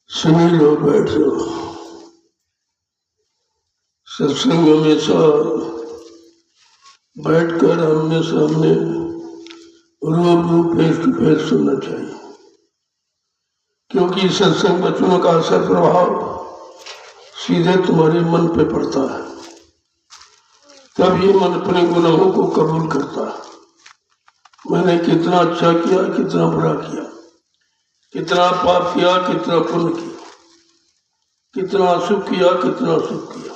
सुनी लो, बैठो। सत्संग हमेशा बैठकर आमने सामने रूबरू फेस टू फेस सुनना चाहिए, क्योंकि सत्संग वचनों का असर प्रभाव सीधे तुम्हारे मन पे पड़ता है। तब ये मन अपने गुनाहों को कबूल करता है। मैंने कितना अच्छा किया, कितना बुरा किया, कितना पाप किया, कितना पुण्य किया, कितना सुख किया, कितना सुख किया।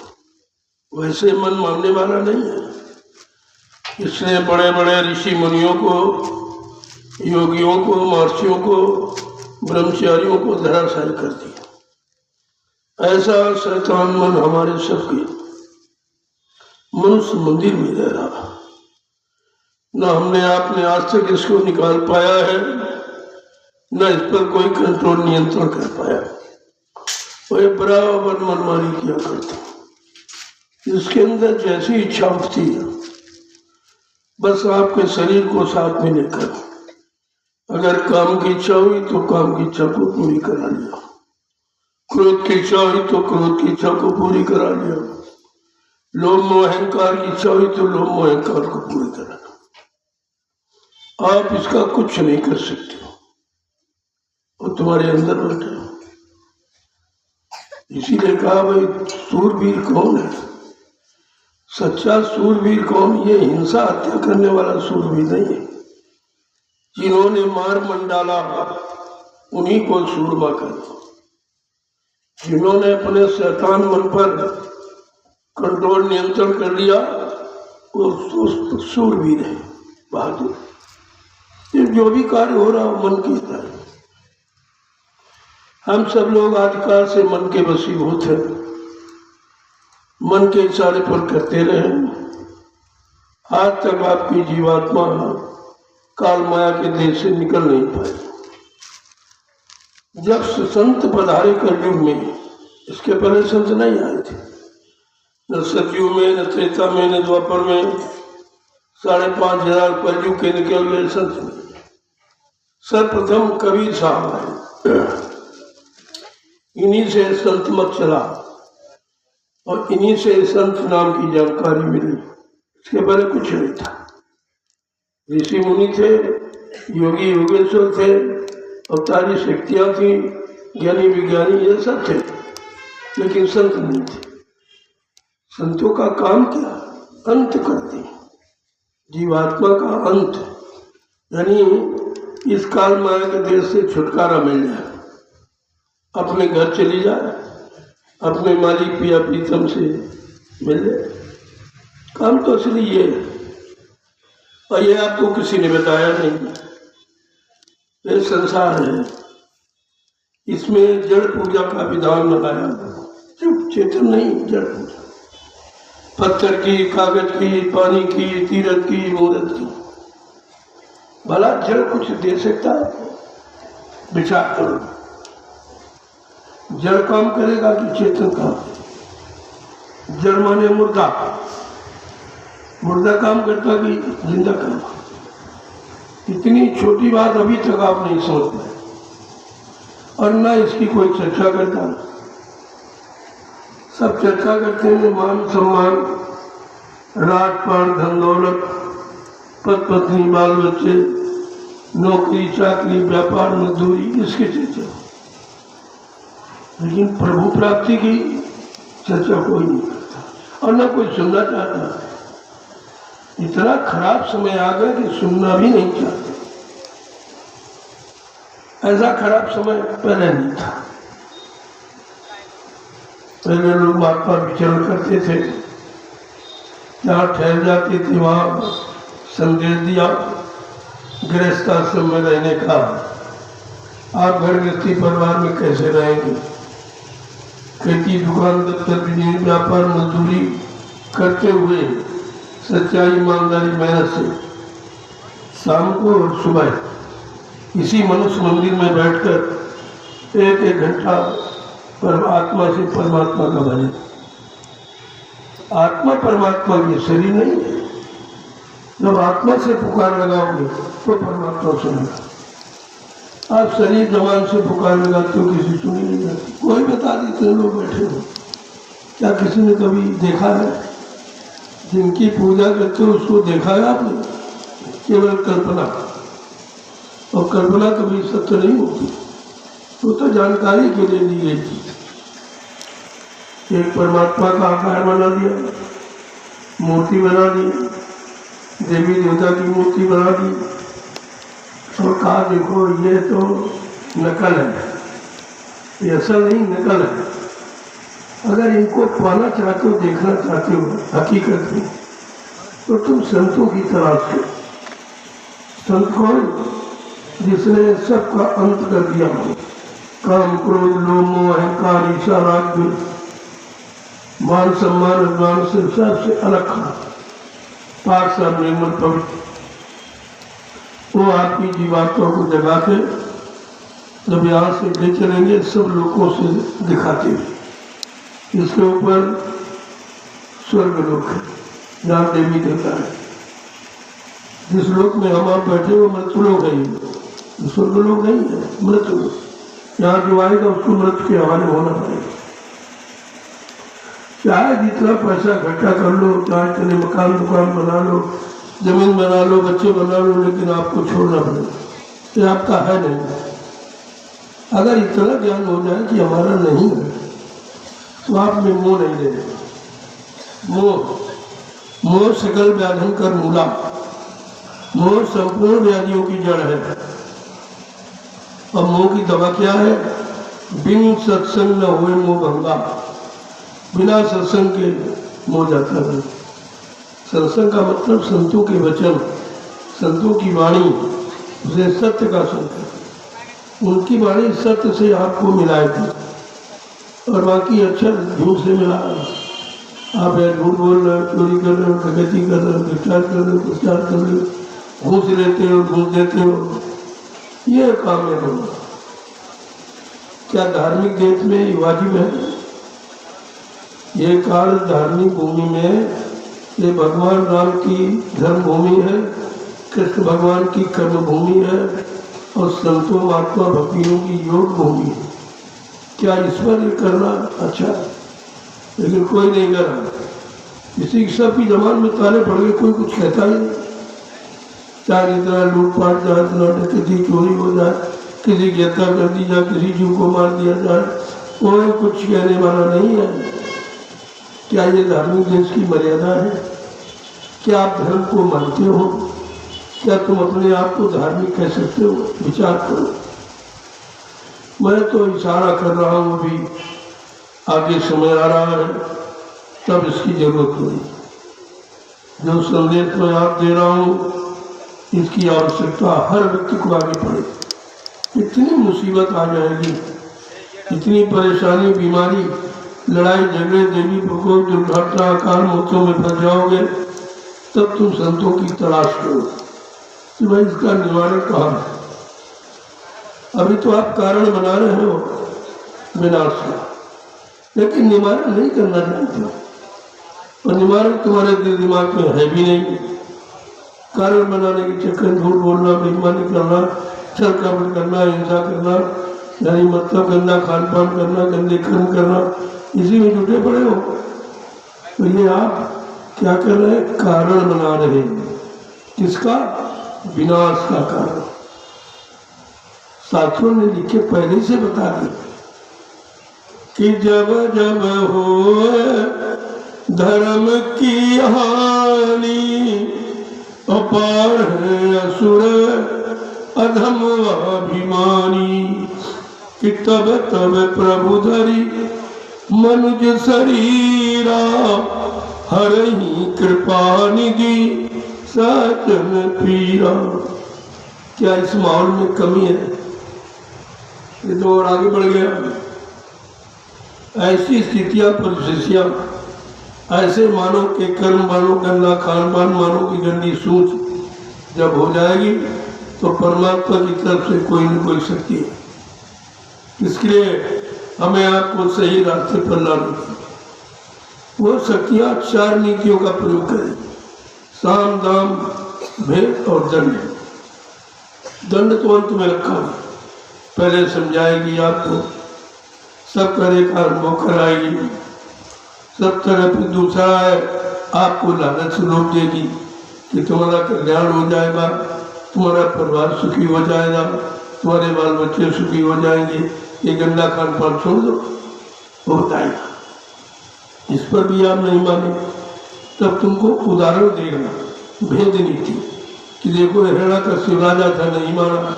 वैसे मन मानने वाला नहीं है। इसने बड़े बड़े ऋषि मुनियों को, योगियों को, महर्षियों को, ब्रह्मचारियों को धराशायी कर दिया। ऐसा शैतान मन हमारे सबके मनुष्य मंदिर में रह रहा। न हमने आपने आज तक इसको निकाल पाया है, न इस पर कोई कंट्रोल नियंत्रण कर पाया। वह बराबर मनमानी किया करते, इसके अंदर जैसी इच्छा उठती है, बस आपके शरीर को साथ में लेकर अगर काम की इच्छा हुई तो काम की इच्छा को पूरी करा लिया, क्रोध की इच्छा हुई तो क्रोध की इच्छा को पूरी करा लिया, लोभ मोह अहंकार की इच्छा हुई तो लोभ मोह अहंकार को पूरी करा लिया। आप इसका कुछ नहीं कर सकते हो, वो तुम्हारे अंदर बैठे। इसीलिए कहा भाई सूरवीर कौन है, सच्चा सूरवीर कौन? ये हिंसा हत्या करने वाला सूरवीर नहीं है। जिन्होंने मार मन डाला उन्हीं को सूरमा कहते। जिन्होंने अपने शैतान मन पर कंट्रोल नियंत्रण कर लिया वो सूरवीर है, बहादुर। जो भी कार्य हो रहा हो मन की तरह। हम सब लोग आदिकाल से मन के वशीभूत हैं, मन के इशारे पर करते रहे। आज तक आपकी जीवात्मा काल माया के देश से निकल नहीं पाई। जब संत पधारे कलयुग में, इसके पहले संत नहीं आए थे, न सतयुग में, न त्रेता में, न द्वापर में। 5,500 कलयुग के निकल गए संत में। सर्वप्रथम कबीर साहब आए, इन्हीं से संत मत चला और इन्हीं से संत नाम की जानकारी मिली। इसके पहले कुछ नहीं था। ऋषि मुनि थे, योगी योगेश्वर थे, अवतारी शक्तियां थी, ज्ञानी विज्ञानी ये सब थे, लेकिन संत नहीं थे। संतों का काम क्या? अंत करते हैं, जीवात्मा का अंत, यानी इस काल माया के देश से छुटकारा मिल जाए, अपने घर चली जाए, अपने मालिक पिया प्रीतम से मिल जाए। काम तो असली ये है, और ये आपको किसी ने बताया नहीं। ये संसार है, इसमें जड़ पूजा का विधान लगाया, चेतन नहीं, जड़ पूजा। पत्थर की, कागज की, पानी की, तीरथ की, मूर्त की। भला जड़ कुछ दे सकता है? विचार करो, जड़ काम करेगा कि चेतन काम? जड़ माने मुर्दा, मुर्दा काम करता कि जिंदा काम? इतनी छोटी बात अभी तक आप नहीं समझ पाए। और ना इसकी कोई चर्चा करता। सब चर्चा करते हैं मान सम्मान, राजपाट, धन दौलत, पद पत्नी, बाल बच्चे, नौकरी चाकरी, व्यापार मजदूरी, इसकी चर्चा। लेकिन प्रभु प्राप्ति की चर्चा कोई नहीं करता और न कोई सुनना चाहता। इतना खराब समय आ गया कि सुनना भी नहीं चाहते। ऐसा खराब समय पहले नहीं था। पहले लोग मार्ग पर विचरण करते थे, जहाँ ठहर जाते थे वहाँ संदेश दिया गृहस्थ आश्रम में रहने का, आप घर गृहस्थी परिवार में कैसे रहेंगे, खेती दुकान दफ्तर बिजनेस व्यापार मजदूरी करते हुए सच्चाई ईमानदारी मेहनत से शाम को और सुबह इसी मनुष्य मंदिर में बैठकर एक एक घंटा परमात्मा से परमात्मा का भजन। आत्मा परमात्मा की शरीर नहीं है। जब आत्मा से पुकार लगाओगे तो परमात्मा सुनेगा। आप शरीर जबान से पुकार लगाते हो, किसी सुनी नहीं जाती। कोई बता देते लोग बैठे हो, क्या किसी ने कभी देखा है? जिनकी पूजा करते हो उसको देखा है आपने? केवल कल्पना, और कल्पना कभी सत्य नहीं होती। तो जानकारी के लिए दी गई थी। एक परमात्मा का आकार बना दिया, मूर्ति बना दी, देवी देवता की मूर्ति बना दी और कहा देखो ये तो नकल है, ये असल नहीं नकल है। अगर इनको पाना चाहते हो, देखना चाहते हो हकीकत में, तो तुम संतों की तलाश करो। संत कौन? जिसने सबका अंत कर दिया हो। काम क्रोध लोभ मोह अहंकार ईर्ष्या राग द्वेष मान सम्मान अभिमान से सबसे अलग खड़ा, पाक साफ निर्मल पवित्र, वो आपकी जीवात्मा को जगा के जब यहाँ से ले चलेंगे सब लोगों से दिखाते हुए। इसके ऊपर स्वर्ग लोक है जहाँ देवी देवता है। जिस लोक में हम आप बैठे वो मृत्यु लोक है, स्वर्ग लोक नहीं है, मृत्यु लोक। यहाँ जो आएगा उसको मृत्यु के हवाले होना पड़ेगा। चाहे जितना पैसा इकट्ठा कर लो, चाहे इतने मकान दुकान बना लो, जमीन बना लो, बच्चे बना लो, लेकिन आपको छोड़ना पड़ेगा। ये आपका है नहीं। अगर इतना ज्ञान हो जाए कि हमारा नहीं है तो आप में मोह नहीं लेंगे। मोह सकल व्याधन कर मूला, मोह संपूर्ण व्याधियों की जड़ है। और मोह की दवा क्या है? बिन सत्संग न हुए मोह भंगा। बिना सत्संग के मोह जाता है। सत्संग का मतलब संतों के वचन, संतों की वाणी, उसे सत्य का संकेत। उनकी वाणी सत्य से आपको मिलाएगी और बाकी अच्छा झूठ से मिला। आप झूठ बोल रहे हो, चोरी कर रहे हो, डकैती कर रहे हो, भ्रष्टाचार कर रहे हो, प्रचार कर रहे हो, घूस लेते हो, घूस देते हो, ये काम है बोलना। क्या धार्मिक देश में ये वाजिब है? ये काल धार्मिक भूमि में ये भगवान राम की धर्म भूमि है, कृष्ण भगवान की कर्म भूमि है और संतों महात्मा भक्तियों की योग भूमि है। क्या ईश्वर करना अच्छा है? लेकिन कोई नहीं कर रहा। इसी सब की जबान में ताले पड़ गए, कोई कुछ कहता ही नहीं। चाहे जितना लूटपाट जाए, इतना डकैती चोरी हो जाए, किसी की हत्या कर दी जाए, किसी जीव को मार दिया जाए, कोई कुछ कहने वाला नहीं है। क्या ये धार्मिक देश की मर्यादा है? क्या आप धर्म को मानते हो? क्या तुम अपने आप को धार्मिक कह सकते हो? विचार करो। मैं तो इशारा कर रहा हूँ, अभी आगे समय आ रहा है तब इसकी जरूरत होगी। जो संदेश मैं आप दे रहा हूँ इसकी आवश्यकता हर व्यक्ति को आगे पड़े। इतनी मुसीबत आ जाएगी, इतनी परेशानी, बीमारी, लड़ाई झगड़े, देवी प्रकोप, दुर्घटना, अकाल मौतों में फंस जाओगे, तब तुम संतों की तलाश करो कि भाई इसका निवारण कहाँ है। अभी तो आप कारण बना रहे हो विनाश का, लेकिन निवारण नहीं करना जानते हो, और निवारण तुम्हारे दिल दिमाग में है भी नहीं। कारण बनाने के चक्कर झूठ बोलना, बेईमानी करना, छल कपट करना, हिंसा करना, यानी मतलब गंदा खान पान करना, गंदे कर्म करना, इसी में जुटे पड़े हो। तो ये आप क्या कर रहे हैं? कारण बना रहे हैं। किसका? विनाश का कारण। शास्त्रों ने लिखे पहले से बता दिया कि जब जब हो धर्म की हानि, अपार है असुर अधम अभिमानी, कि तब तब प्रभु धरी मनुज शरीरा, हरहि कृपा निधि सजन पीरा। क्या इस माहौल में कमी है? ये तो और आगे बढ़ गया। ऐसी स्थितियां, परिस्थितियां, ऐसे मानव के कर्म, मानव गंदा खान पान, मानव की गंदी सोच जब हो जाएगी तो परमात्मा की तरफ से कोई न कोई शक्ति है। इसके लिए हमें आपको सही रास्ते पर लाना। वो शक्तियां 4 नीतियों का प्रयोग करें: साम, दाम, भेद और दंड। दंड तो अंत में रखा है, पहले समझाएगी आपको, सब करे कर्म कराएगी, सब तरफ। दूसरा है आपको लालच लोभ देगी कि तुम्हारा कल्याण हो जाएगा, तुम्हारा परिवार सुखी हो जाएगा, तुम्हारे बाल बच्चे सुखी हो जाएंगे, ये गंदा खान पान छोड़ दो, वो बताएगा। इस पर भी आप नहीं माने तब तुमको उदाहरण देगा भेद नीति कि देखो हिरण्यकश्यप राजा था, नहीं माना,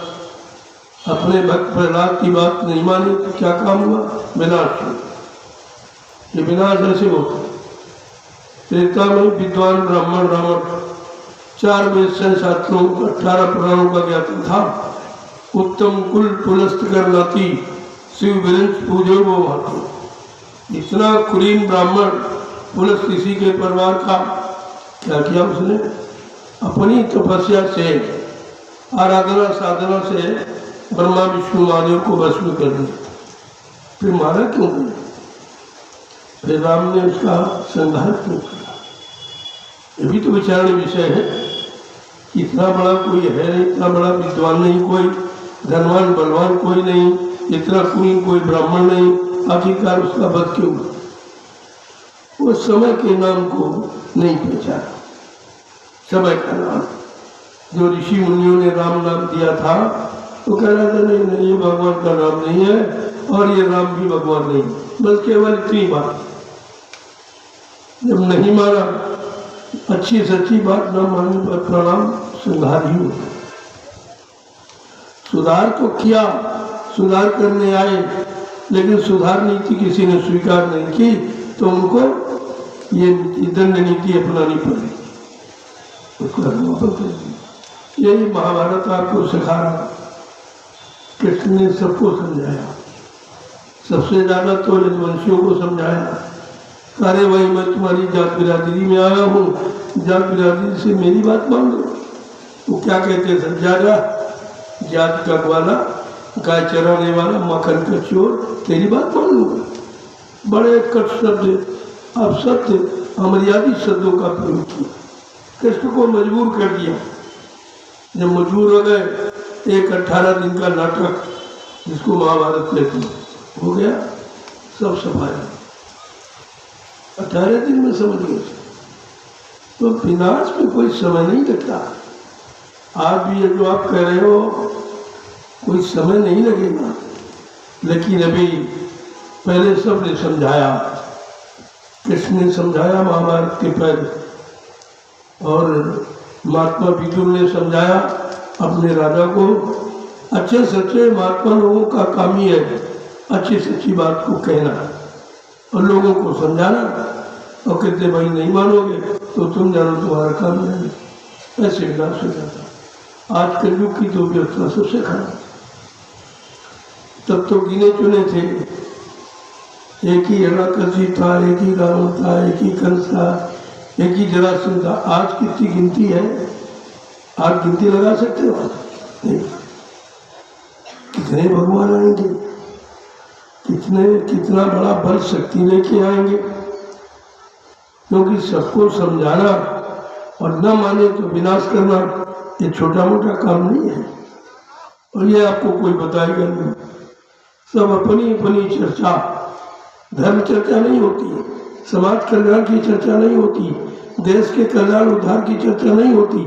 अपने भक्त प्रहलाद की बात नहीं मानी, क्या काम हुआ? विनाश। ये विनाश ऐसे होता है। त्रेता में विद्वान ब्राह्मण रावण 4 वेद शास्त्रों 18 पुराणों का ज्ञाता था। उत्तम कुल पुलस्त करनाती, शिव विरंच पूजो वो भाती। इतना कुलीन ब्राह्मण पुलस्त किसी के परिवार का, क्या किया उसने? अपनी तपस्या से, आराधना साधना से ब्रह्मा विष्णु महादेव को भस्म कर दिया। फिर मारा क्यों गया? फिर राम ने उसका संहार क्यों किया? ये भी तो विचारण विषय है। इतना बड़ा कोई है नहीं, इतना बड़ा विद्वान नहीं कोई, धनवान बलवान कोई नहीं, इतना कोई ब्राह्मण नहीं, आखिरकार उसका वध क्यों? वो समय के नाम को नहीं पहचाना। समय का नाम जो ऋषि मुनियों ने राम नाम दिया था, तो कह रहा था नहीं, ये भगवान का नाम नहीं है और ये राम भी भगवान नहीं, बस केवल इतनी बात। जब नहीं माना, अच्छी सच्ची बात न मानने पर प्रणाम संहार ही होता। सुधार तो किया, सुधार करने आए, लेकिन सुधार नीति किसी ने स्वीकार नहीं की, तो उनको ये दंड नीति अपनानी पड़ी, उसको अनुमोदन कर दी। यही महाभारत आपको सिखा रहा। कृष्ण ने सबको समझाया, सबसे ज्यादा तो रजवंशियों को समझाया। अरे भाई, मैं तुम्हारी जात बिरादरी में आया हूँ, जात बिरादरी से मेरी बात मान लो। वो क्या कहते थे? जागा जात का ग्वाला, गाय चराने वाला, मक्खन का चोर, तेरी बात मान लूंगा। बड़े कट शब्द, अब सत्य अमर्यादित शब्दों का प्रयोग किया, कृष्ण को मजबूर कर दिया। जब मजबूर हो गए, एक 18 दिन का नाटक जिसको महाभारत कहते हैं हो गया, सब सफाया। 18 दिन में समझ गए। तो विनाश में कोई समय नहीं लगता। आप भी ये जो आप कह रहे हो, कोई समय नहीं लगेगा, लेकिन अभी पहले सबने समझाया। कृष्ण ने समझाया महाभारत के पहले, और महात्मा विदुर ने समझाया अपने राजा को। अच्छे सच्चे महात्मा लोगों का काम ही है अच्छी सच्ची बात को कहना और लोगों को समझाना, और कहते भाई नहीं मानोगे तो तुम जानो तुम्हारा काम नहीं, ऐसे विनाश हो जाता। आज कलयुग की तो व्यवस्था सबसे खराब। तब तो गिने चुने थे, एक ही हिरण्यकश्यप था, एक ही रावण था, एक ही कंस था, एक ही जरासंध था। आज कितनी गिनती है? आप गिनती लगा सकते हो? नहीं। कितने भगवान आएंगे, कितना बड़ा बल शक्ति लेके आएंगे, क्योंकि सबको समझाना और न माने तो विनाश करना ये छोटा मोटा काम नहीं है। और ये आपको कोई बताएगा नहीं। सब अपनी अपनी चर्चा, धर्म चर्चा नहीं होती, समाज कल्याण की चर्चा नहीं होती, देश के कल्याण उद्धार की चर्चा नहीं होती,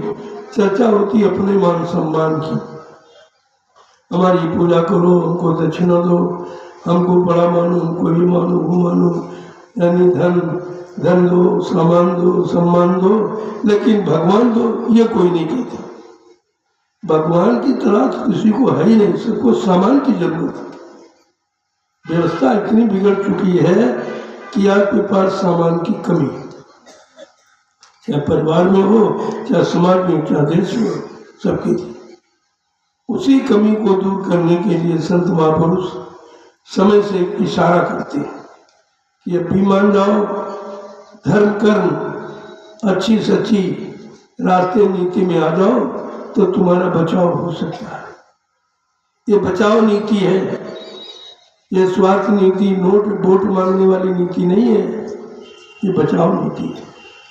चर्चा होती अपने मान सम्मान की। हमारी पूजा करो, हमको दक्षिणा दो, हमको बड़ा मानो, हमको ये मानो वो मानो, यानी धन दो, सामान दो, सम्मान दो, लेकिन भगवान दो ये कोई नहीं कहता। भगवान की तलाश किसी को है ही नहीं, सबको सामान की जरूरत है। व्यवस्था इतनी बिगड़ चुकी है कि आपके पास सामान की कमी है, चाहे परिवार में हो, चाहे समाज में, चाहे देश में, सबकी। उसी कमी को दूर करने के लिए संत महापुरुष समय से इशारा करते हैं कि अब भी मान जाओ, धर्म कर्म अच्छी सच्ची रास्ते नीति में आ जाओ तो तुम्हारा बचाव हो सकता है। ये बचाव नीति है, ये स्वार्थ नीति, वोट मांगने वाली नीति नहीं है, ये बचाव नीति है,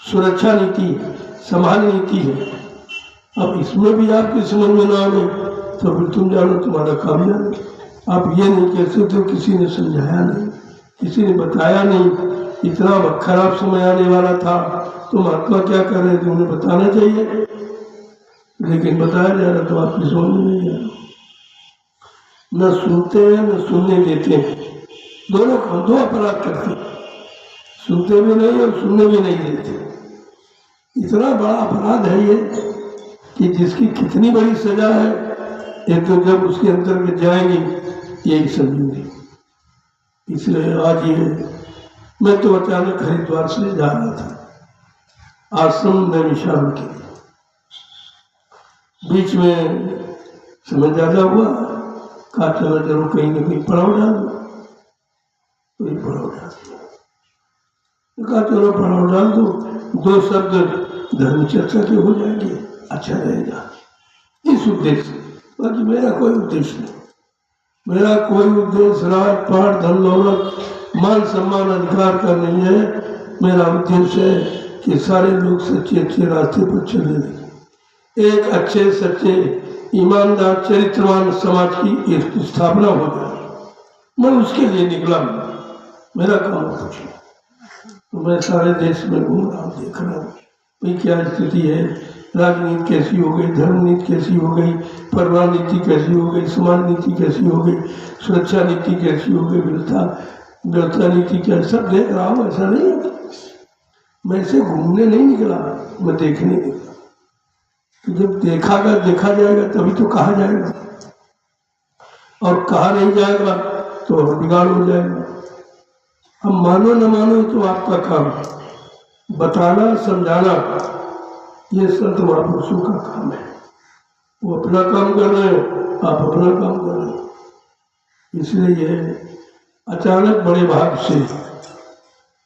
सुरक्षा नीति, संभाल नीति है। अब इसमें भी आपकी समझ में ना आए तो फिर तुम जानो तुम्हारा काम जानो। आप ये नहीं कह सकते किसी ने समझाया नहीं, किसी ने बताया नहीं, इतना खराब समय आने वाला था तो महात्मा क्या कर रहे थे उन्हें बताना चाहिए, लेकिन बताया जा रहा तो आपकी समझ में नहीं आ रहा। न सुनते हैं न सुनने देते हैं, दोनों दो अपराध करते हैं, सुनते भी नहीं और सुनने भी नहीं देते। इतना बड़ा अपराध है ये कि जिसकी कितनी बड़ी सजा है, ये तो जब उसके अंतर्गत जाएंगे यही समझेंगे। इसलिए आज ये मैं तो अचानक हरिद्वार से जा रहा था आश्रम नैमिषारण्य के लिए, बीच में समय ज्यादा हुआ, कहा चलो जरूर कहीं ना कहीं पड़ाव डाल दो, कोई पड़ाव डाल दो, कहा चलो पड़ाव डाल दो, दो शब्द धर्म चर्चा के हो जाएंगे, अच्छा रहेगा, इस उद्देश्य से। बाकी मेरा कोई उद्देश्य नहीं, मेरा कोई उद्देश्य राजपाट धन दौलत मान सम्मान अधिकार का नहीं है। मेरा उद्देश्य है कि सारे लोग सच्चे अच्छे रास्ते पर चलने लगे, एक अच्छे सच्चे ईमानदार चरित्रवान समाज की स्थापना हो जाए। मैं उसके लिए निकला हूँ, मेरा काम कुछ नहीं। तो मैं सारे देश में घूम रहा हूँ, देख रहा हूँ भाई क्या स्थिति है, राजनीति कैसी हो गई, धर्म नीति कैसी हो गई, परिवार नीति कैसी हो गई, समाज नीति कैसी हो गई, सुरक्षा नीति कैसी हो गई, व्यवस्था नीति क्या, सब देख रहा हूँ। ऐसा नहीं है, मैं इसे घूमने नहीं निकला, मैं देखने निकला। तो जब देखा जाएगा तभी तो कहा जाएगा, और कहा नहीं जाएगा तो बिगाड़ हो जाएगा। अब मानो न मानो तो आपका काम, बताना समझाना ये संत महापुरुषों का काम है। वो अपना काम कर रहे हो, आप अपना काम कर रहे हो। इसलिए अचानक बड़े भाग से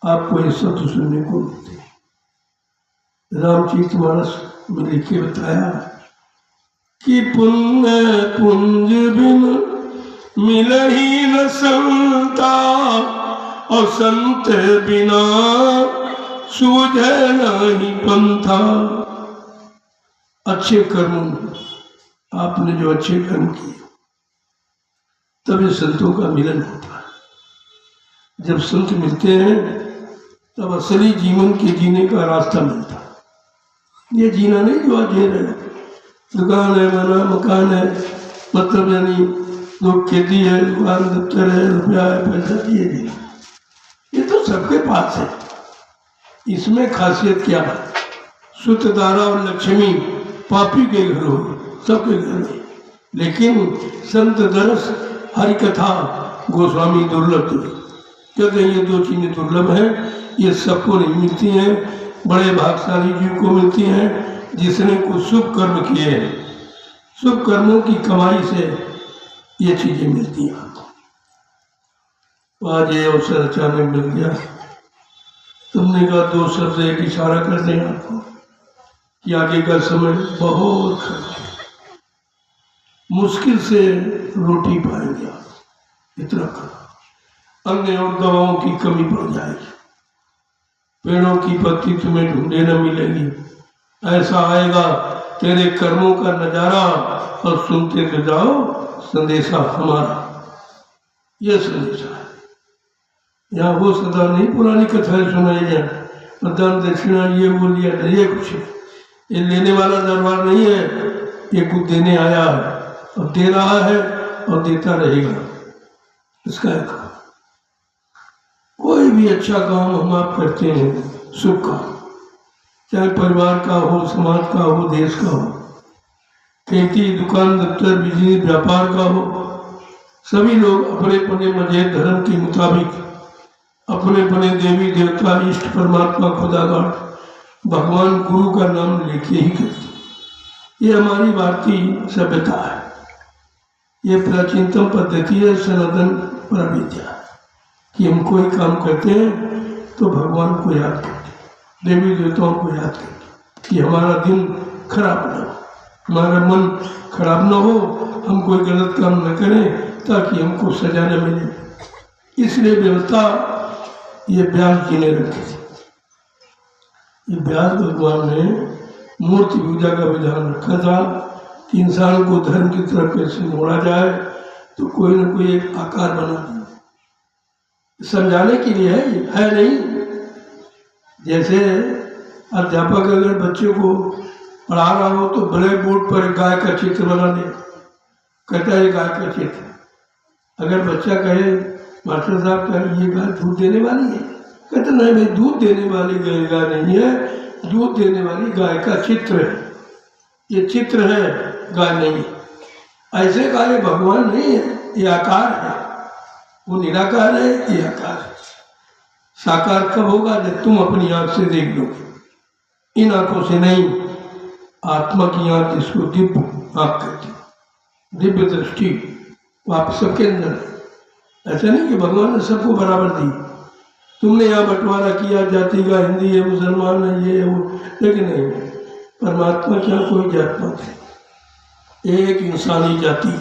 आपको ये शब्द सुनने को मिलते हैं। रामचरितमानस में लिख के बताया कि पुण्य पुंज बिन मिलहि न संता, और संत बिना सूझे नहीं पंथा। अच्छे कर्म, आपने जो अच्छे कर्म किए तभी संतों का मिलन होता है। जब संत मिलते हैं तब असली जीवन के जीने का रास्ता मिलता है। ये जीना नहीं जो आज जी रहे, दुकान है, बना मकान है, मतलब यानी लोग खेती है, दुकान दफ्तर है, रुपया है, पैसा, ये जीना, ये तो सबके पास है। इसमें खासियत क्या है? सुतदारा और लक्ष्मी पापी के घर हो, सबके घर में, लेकिन संत दरस, हरि कथा, गोस्वामी दुर्लभ। कहते हैं ये दो चीजें दुर्लभ हैं, ये सबको नहीं मिलती हैं, बड़े भाग्यशाली जीव को मिलती हैं जिसने कुछ शुभ कर्म किए हैं। शुभ कर्मों की कमाई से ये चीजें मिलती हैं। आज ये अवसर अचानक मिल गया, तुमने कहा दो शब्द एक इशारा कर दें आपको कि आगे का समय बहुत खराब है, मुश्किल से रोटी पाएंगे आप, इतना खराब। अन्न और दवाओं की कमी पड़ जाएगी, पेड़ों की पत्ती तुम्हें ढूंढे न मिलेगी। ऐसा आएगा तेरे कर्मों का नजारा, और सुनते तो जाओ संदेशा हमारा। यह संदेश है। यहाँ वो सदा नहीं पुरानी कथाएं सुनाई जाए, दान दक्षिणा ये वो लिया था, ये कुछ ये लेने वाला दरबार नहीं है, ये कुछ देने आया है और दे रहा है और देता रहेगा। इसका एक कोई भी अच्छा काम हम आप करते हैं, शुभ काम, चाहे परिवार का हो, समाज का हो, देश का हो, खेती, दुकान, दफ्तर, बिजनेस, व्यापार का हो, सभी लोग अपने अपने मजहब धर्म के मुताबिक अपने अपने देवी देवता, इष्ट परमात्मा, खुदागढ़, भगवान, गुरु का नाम लेके ही करते। ये हमारी भारतीय सभ्यता है, ये प्राचीनतम पद्धति है, सनातन परविद्या है कि हम कोई काम करते हैं तो भगवान को याद करते, देवी देवताओं को याद करते कि हमारा दिन खराब न हो, हमारा मन खराब न हो, हम कोई गलत काम न करें ताकि हमको सजा न मिले। इसलिए व्यवस्था ये व्यास जी ने रखी थी। ये व्यास भगवान ने मूर्ति पूजा का विधान रखा था कि इंसान को धर्म की तरफ कैसे मोड़ा जाए, तो कोई न कोई एक आकार बना दिया, समझाने के लिए है नहीं। जैसे अध्यापक अगर बच्चे को पढ़ा रहा हो तो ब्लैक बोर्ड पर एक गाय का चित्र बना दे, कहता है गाय का चित्र। अगर बच्चा कहे मास्टर साहब कहे ये गाय दूध देने वाली है, कहते नहीं भाई, दूध देने वाली गाय नहीं है, दूध देने वाली गाय का चित्र है, ये चित्र है, गाय नहीं। ऐसे गाय भगवान नहीं है, ये आकार है, वो निराकार है, ये आकार है। साकार कब होगा? जब तुम अपनी आंख से देख लो, इन आंखों से नहीं, आत्मा की आंख, जिसको दिव्य आंख कहते हैं, दिव्य दृष्टि, वो आप सबके अंदर है। ऐसा नहीं कि भगवान ने सबको बराबर दी, तुमने यहाँ बंटवारा किया जाति का, हिंदी है, मुसलमान है, ये है वो, लेकिन नहीं, परमात्मा क्या कोई जात पात है, एक इंसानी जाति,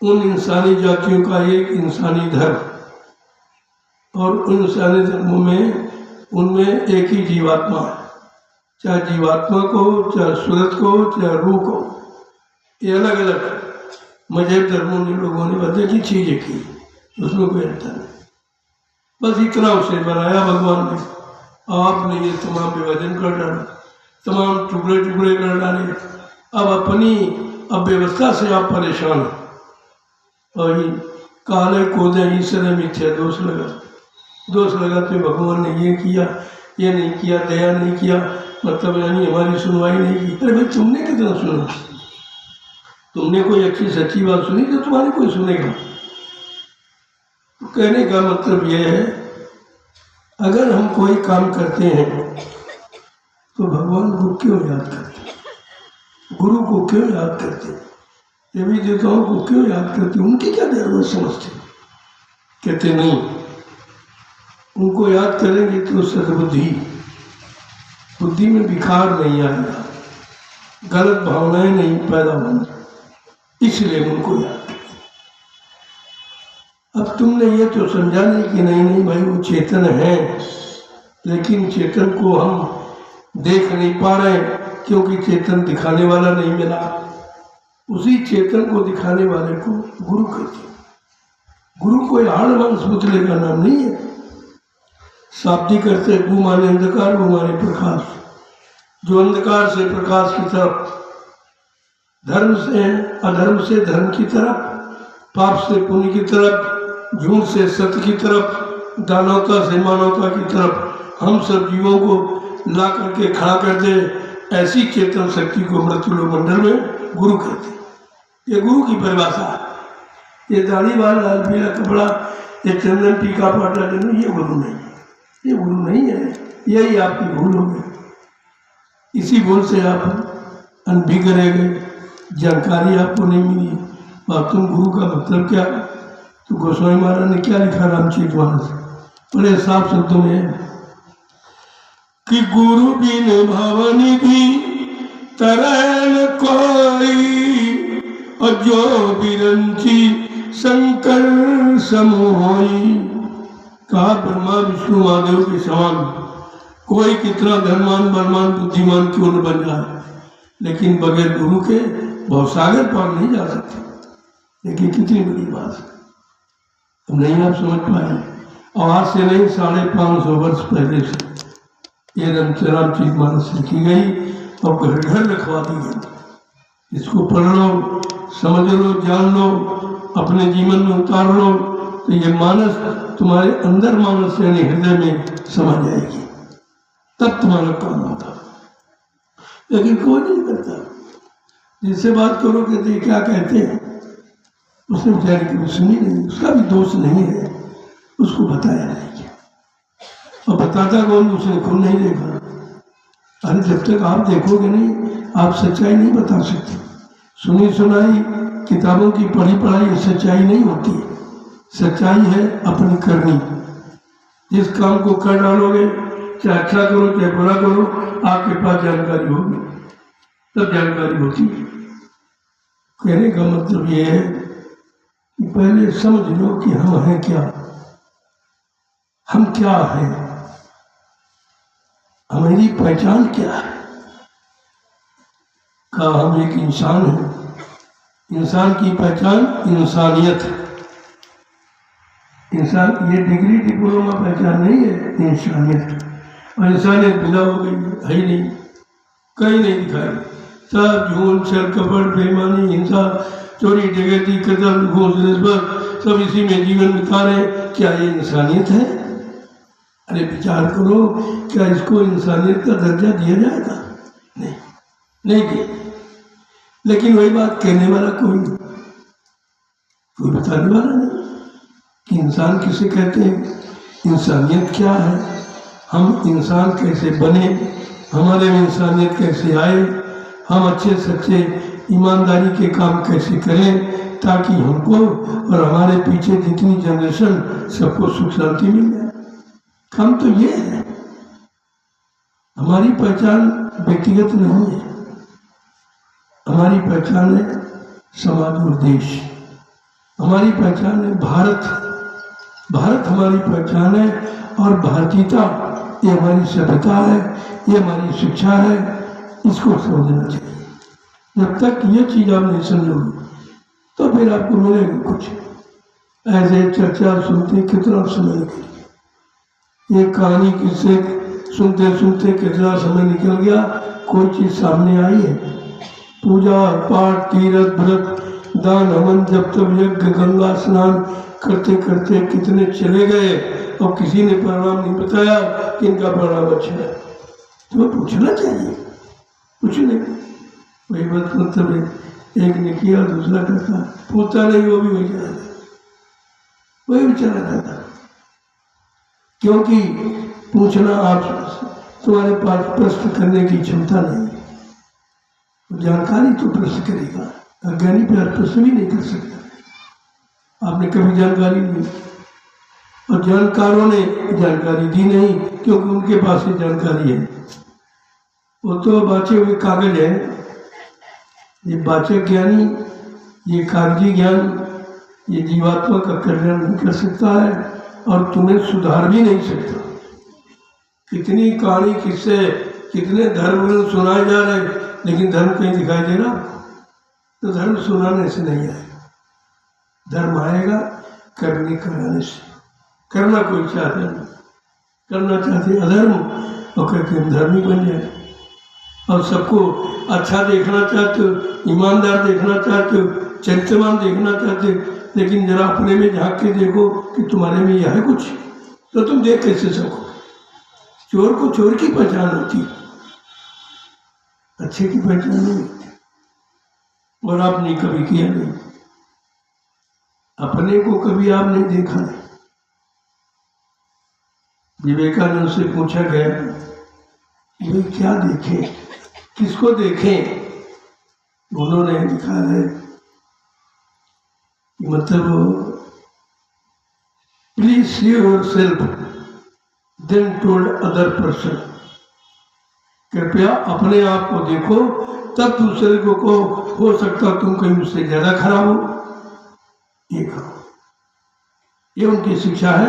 उन इंसानी जातियों का एक इंसानी धर्म, और उन इंसानी धर्मों में उनमें एक ही जीवात्मा है, चाहे जीवात्मा को, चाहे सूरत को, चाहे रूह को, ये अलग अलग मजहब धर्मों ने लोगों ने बदले की चीजें की, उसमें कोई अंतर नहीं। बस इतना उसे बनाया भगवान ने, आपने ये तमाम विभाजन कर डाला, तमाम टुकड़े टुकड़े कर डाले। अब अपनी अव्यवस्था से आप परेशान हो, और काले कोदे ईश्वर मिथ्या दोष लगा तो भगवान ने ये किया, ये नहीं किया, दया नहीं किया, मतलब यानी हमारी सुनवाई नहीं की। अरे भाई, तुमने कितना सुना? तुमने कोई अच्छी सच्ची बात सुनी तो तुम्हारी कोई सुनेगा? तो कहने का मतलब यह है, अगर हम कोई काम करते हैं तो भगवान को क्यों याद करते, गुरु को क्यों याद करते, देवी देवताओं को क्यों याद करते, उनकी क्या जरूरत समझते? कहते नहीं, उनको याद करेंगे तो बुद्धि में विकार नहीं आएगा, गलत भावनाएं नहीं पैदा होंगी, इसलिए उनको याद करते। अब तुमने ये तो समझा नहीं कि नहीं भाई वो चेतन है, लेकिन चेतन को हम देख नहीं पा रहे क्योंकि चेतन दिखाने वाला नहीं मिला। उसी चेतन को दिखाने वाले को गुरु कहते हैं। गुरु कोई हाड़ मांस पुतले का नाम नहीं है। शाब्दिक करते गु माने अंधकार, गु माने प्रकाश, जो अंधकार से प्रकाश की तरफ, धर्म से अधर्म से धर्म की तरफ, पाप से पुण्य की तरफ, झूठ से सत्य की तरफ, दानवता से मानवता की तरफ हम सब जीवों को ला करके खड़ा कर दे, ऐसी चेतन शक्ति को मृत्युलोक मंडल में गुरु कहते हैं। ये गुरु की परिभाषा है। ये दाढ़ी वाला लाल पीला कपड़ा, ये चंदन टीका पाटा लेना, ये गुरु नहीं है, ये गुरु नहीं है। यही आपकी भूल हो गई, इसी भूल से आप अनभिज्ञ रह गए, जानकारी आपको नहीं मिली। और तुम गुरु का मतलब क्या? तो गोस्वामी महाराज ने क्या लिखा रामचरितमानस, बड़े साफ शब्दों में कि गुरु बिन भवनिधि तरैन कोई, और जो बिरंची शंकर समोई। कहा ब्रह्मा विष्णु महादेव के समान कोई कितना धनवान बलवान बुद्धिमान क्यों न बन जाए, लेकिन बगैर गुरु के भवसागर पार नहीं जा सकते। देखिए कितनी बड़ी बात है। अब नहीं आप समझ पाए। और आज से नहीं 550 वर्ष पहले से ये रामचरितमानस लिखी गई और घर घर रखवा दी गई। इसको पढ़ लो, समझ लो, जान लो, अपने जीवन में उतार लो, तो ये मानस तुम्हारे अंदर मानस यानी हृदय में समा जाएगी, तब तुम्हारा काम होता। लेकिन कोई नहीं करता। जिससे बात करो कहते क्या कहते हैं, उसने बेचारे की सुनी नहीं, उसका भी दोष नहीं है, उसको बताया नहीं क्या। और बताता कौन, उसने खुद नहीं देखा। अरे जब तक आप देखोगे नहीं आप सच्चाई नहीं बता सकते। सुनी सुनाई किताबों की पढ़ी पढ़ाई सच्चाई नहीं होती है। सच्चाई है अपनी करनी। जिस काम को कर डालोगे, चाहे अच्छा करो चाहे बुरा करो, आपके पास जानकारी होगी, तब जानकारी होती है। कहने का मतलब ये है कि पहले समझ लो कि हम हैं क्या, हम क्या हैं, हमारी पहचान क्या है। का हम एक इंसान हैं, इंसान की पहचान इंसानियत है। इंसान ये डिग्री डिप्लोमा पहचान नहीं है, इंसानियत। और इंसानियत बिना हो गई है ही नहीं, कहीं नहीं दिखाई। सब झूठ, छल, कपट, बेईमानी, हिंसा, चोरी, डकैती, कत्ल, घूस, रिश्वत, सब इसी में जीवन बिता रहे। क्या ये इंसानियत है? अरे विचार करो, क्या इसको इंसानियत का दर्जा दिया जाएगा? नहीं, नहीं दिया। लेकिन वही बात कहने वाला कोई नहीं, कोई बताने वाला नहीं कि इंसान किसे कहते हैं, इंसानियत क्या है, हम इंसान कैसे बने, हमारे में इंसानियत कैसे आए, हम अच्छे सच्चे ईमानदारी के काम कैसे करें ताकि हमको और हमारे पीछे जितनी जनरेशन सबको सुख शांति मिल जाए। काम तो ये है। हमारी पहचान व्यक्तिगत नहीं है, हमारी पहचान है समाज और देश। हमारी पहचान है भारत, भारत हमारी पहचान है। और भारतीयता ये हमारी सभ्यता है, ये हमारी शिक्षा है, इसको समझना चाहिए। जब तक ये चीज़ आप नहीं समझोगे तो फिर आपको मिलेगा कुछ। ऐसे चर्चा सुनते कितना समय निकल, ये कहानी किससे सुनते सुनते कितना समय निकल गया, कोई चीज़ सामने आई है। पूजा पाठ, तीर्थ, व्रत, दान, हवन, जब तब यज्ञ, गंगा स्नान करते करते कितने चले गए और किसी ने परिणाम नहीं बताया कि इनका परिणाम अच्छा है। तो पूछना चाहिए, कुछ नहीं। वही बात मतलब है, एक ने किया दूसरा करता, पूछता नहीं, वो भी वही चला जाता, वही भी चला जाता। क्योंकि पूछना, आप तुम्हारे पास प्रश्न करने की क्षमता नहीं है। जानकारी तो प्रश्न करेगा, अज्ञानी पर प्रश्न भी नहीं कर सकता। आपने कभी जानकारी नहीं, और जानकारों ने जानकारी दी नहीं क्योंकि उनके पास ही जानकारी है। वो तो बाचे हुए कागज है। ये वाचक ज्ञानी, ये कागजी ज्ञान, ये जीवात्मा का कल्याण नहीं कर सकता है और तुम्हें सुधार भी नहीं सकता। कितनी कहानी, किससे कितने धर्म सुनाए जा रहे, लेकिन धर्म कहीं दिखाई दे रहा? तो धर्म सुनाने से नहीं आएगा, धर्म आएगा करने कराने से। करना कोई चाहता नहीं, करना चाहते अधर्म और कहते हम धर्मी बन जाए। और सबको अच्छा देखना चाहते हो, ईमानदार देखना चाहते हो, चरित्रवान देखना चाहते हो, लेकिन जरा अपने में झांक के देखो कि तुम्हारे में यह है कुछ, तो तुम देख कैसे सको। चोर को चोर की पहचान होती, अच्छे की पहचान नहीं होती। और आपने कभी किया नहीं, अपने को कभी आपने देखा नहीं। विवेकानंद से पूछा गया ये क्या देखें, किसको देखें? उन्होंने लिखा है मतलब please see yourself then told other person. कृपया अपने आप को देखो तब दूसरे को हो सकता तुम कहीं उससे ज्यादा खराब हो। ये करो, ये उनकी शिक्षा है,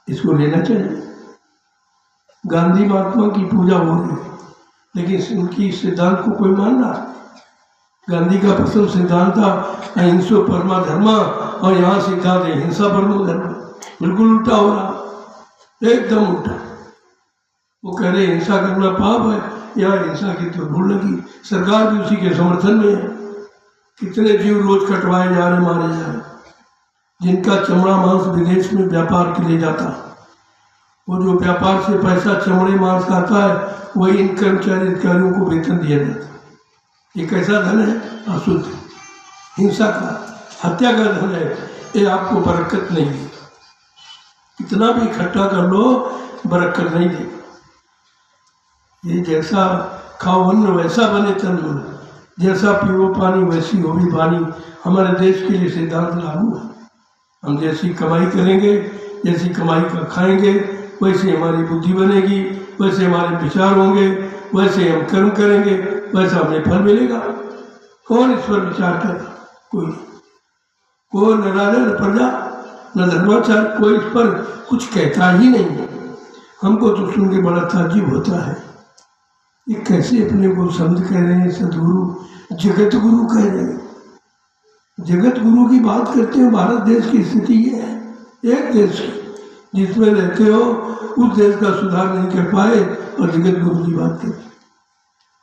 इसको लेना चाहिए। गांधी महात्मा की पूजा हो रही है, लेकिन उनकी सिद्धांत को कोई मान रहा? गांधी का प्रथम सिद्धांत था अहिंसो परमा धर्मा, और यहाँ सिद्धांत है हिंसा परमो धर्म। बिल्कुल उल्टा हो रहा, एकदम उल्टा। वो कह रहे हिंसा करना पाप है, या हिंसा की तो भूल लगी। सरकार भी उसी के समर्थन में है। कितने जीव रोज कटवाए जा रहे, मारे जा रहे। जिनका चमड़ा मांस विदेश में व्यापार के लिए जाता, वो जो व्यापार से पैसा चमड़े मांस का आता है, वही इन कर्मचारी अधिकारियों को वेतन दिया जाता है। ये कैसा धन है? अशुद्ध, हिंसा का, हत्या का धन है। ये आपको बरकत नहीं देगा, कितना भी इकट्ठा कर लो बरकत नहीं देगा। ये जैसा खाओ अन्न वैसा बने तन, जैसा पियो पानी वैसी हो भी वाणी। हमारे देश के लिए सिद्धांत लागू है। हम जैसी कमाई करेंगे, जैसी कमाई का खाएंगे, वैसे हमारी बुद्धि बनेगी, वैसे हमारे विचार होंगे, वैसे हम कर्म करेंगे, वैसा हमें फल मिलेगा। कौन इस पर विचार करेगा? कोई न राजा न प्रजा न धर्माचार, कोई इस पर कुछ कहता ही नहीं। हमको तो सुन के बड़ा ताज्जुब होता है, ये कैसे अपने को संत कह रहे हैं, सदगुरु, जगत गुरु कह रहे हैं। जगत गुरु की बात करते हो। भारत देश की स्थिति ये है, एक देश की जिसमें रहते हो, उस देश का सुधार नहीं कर पाए और जगत गुरु की बात करते।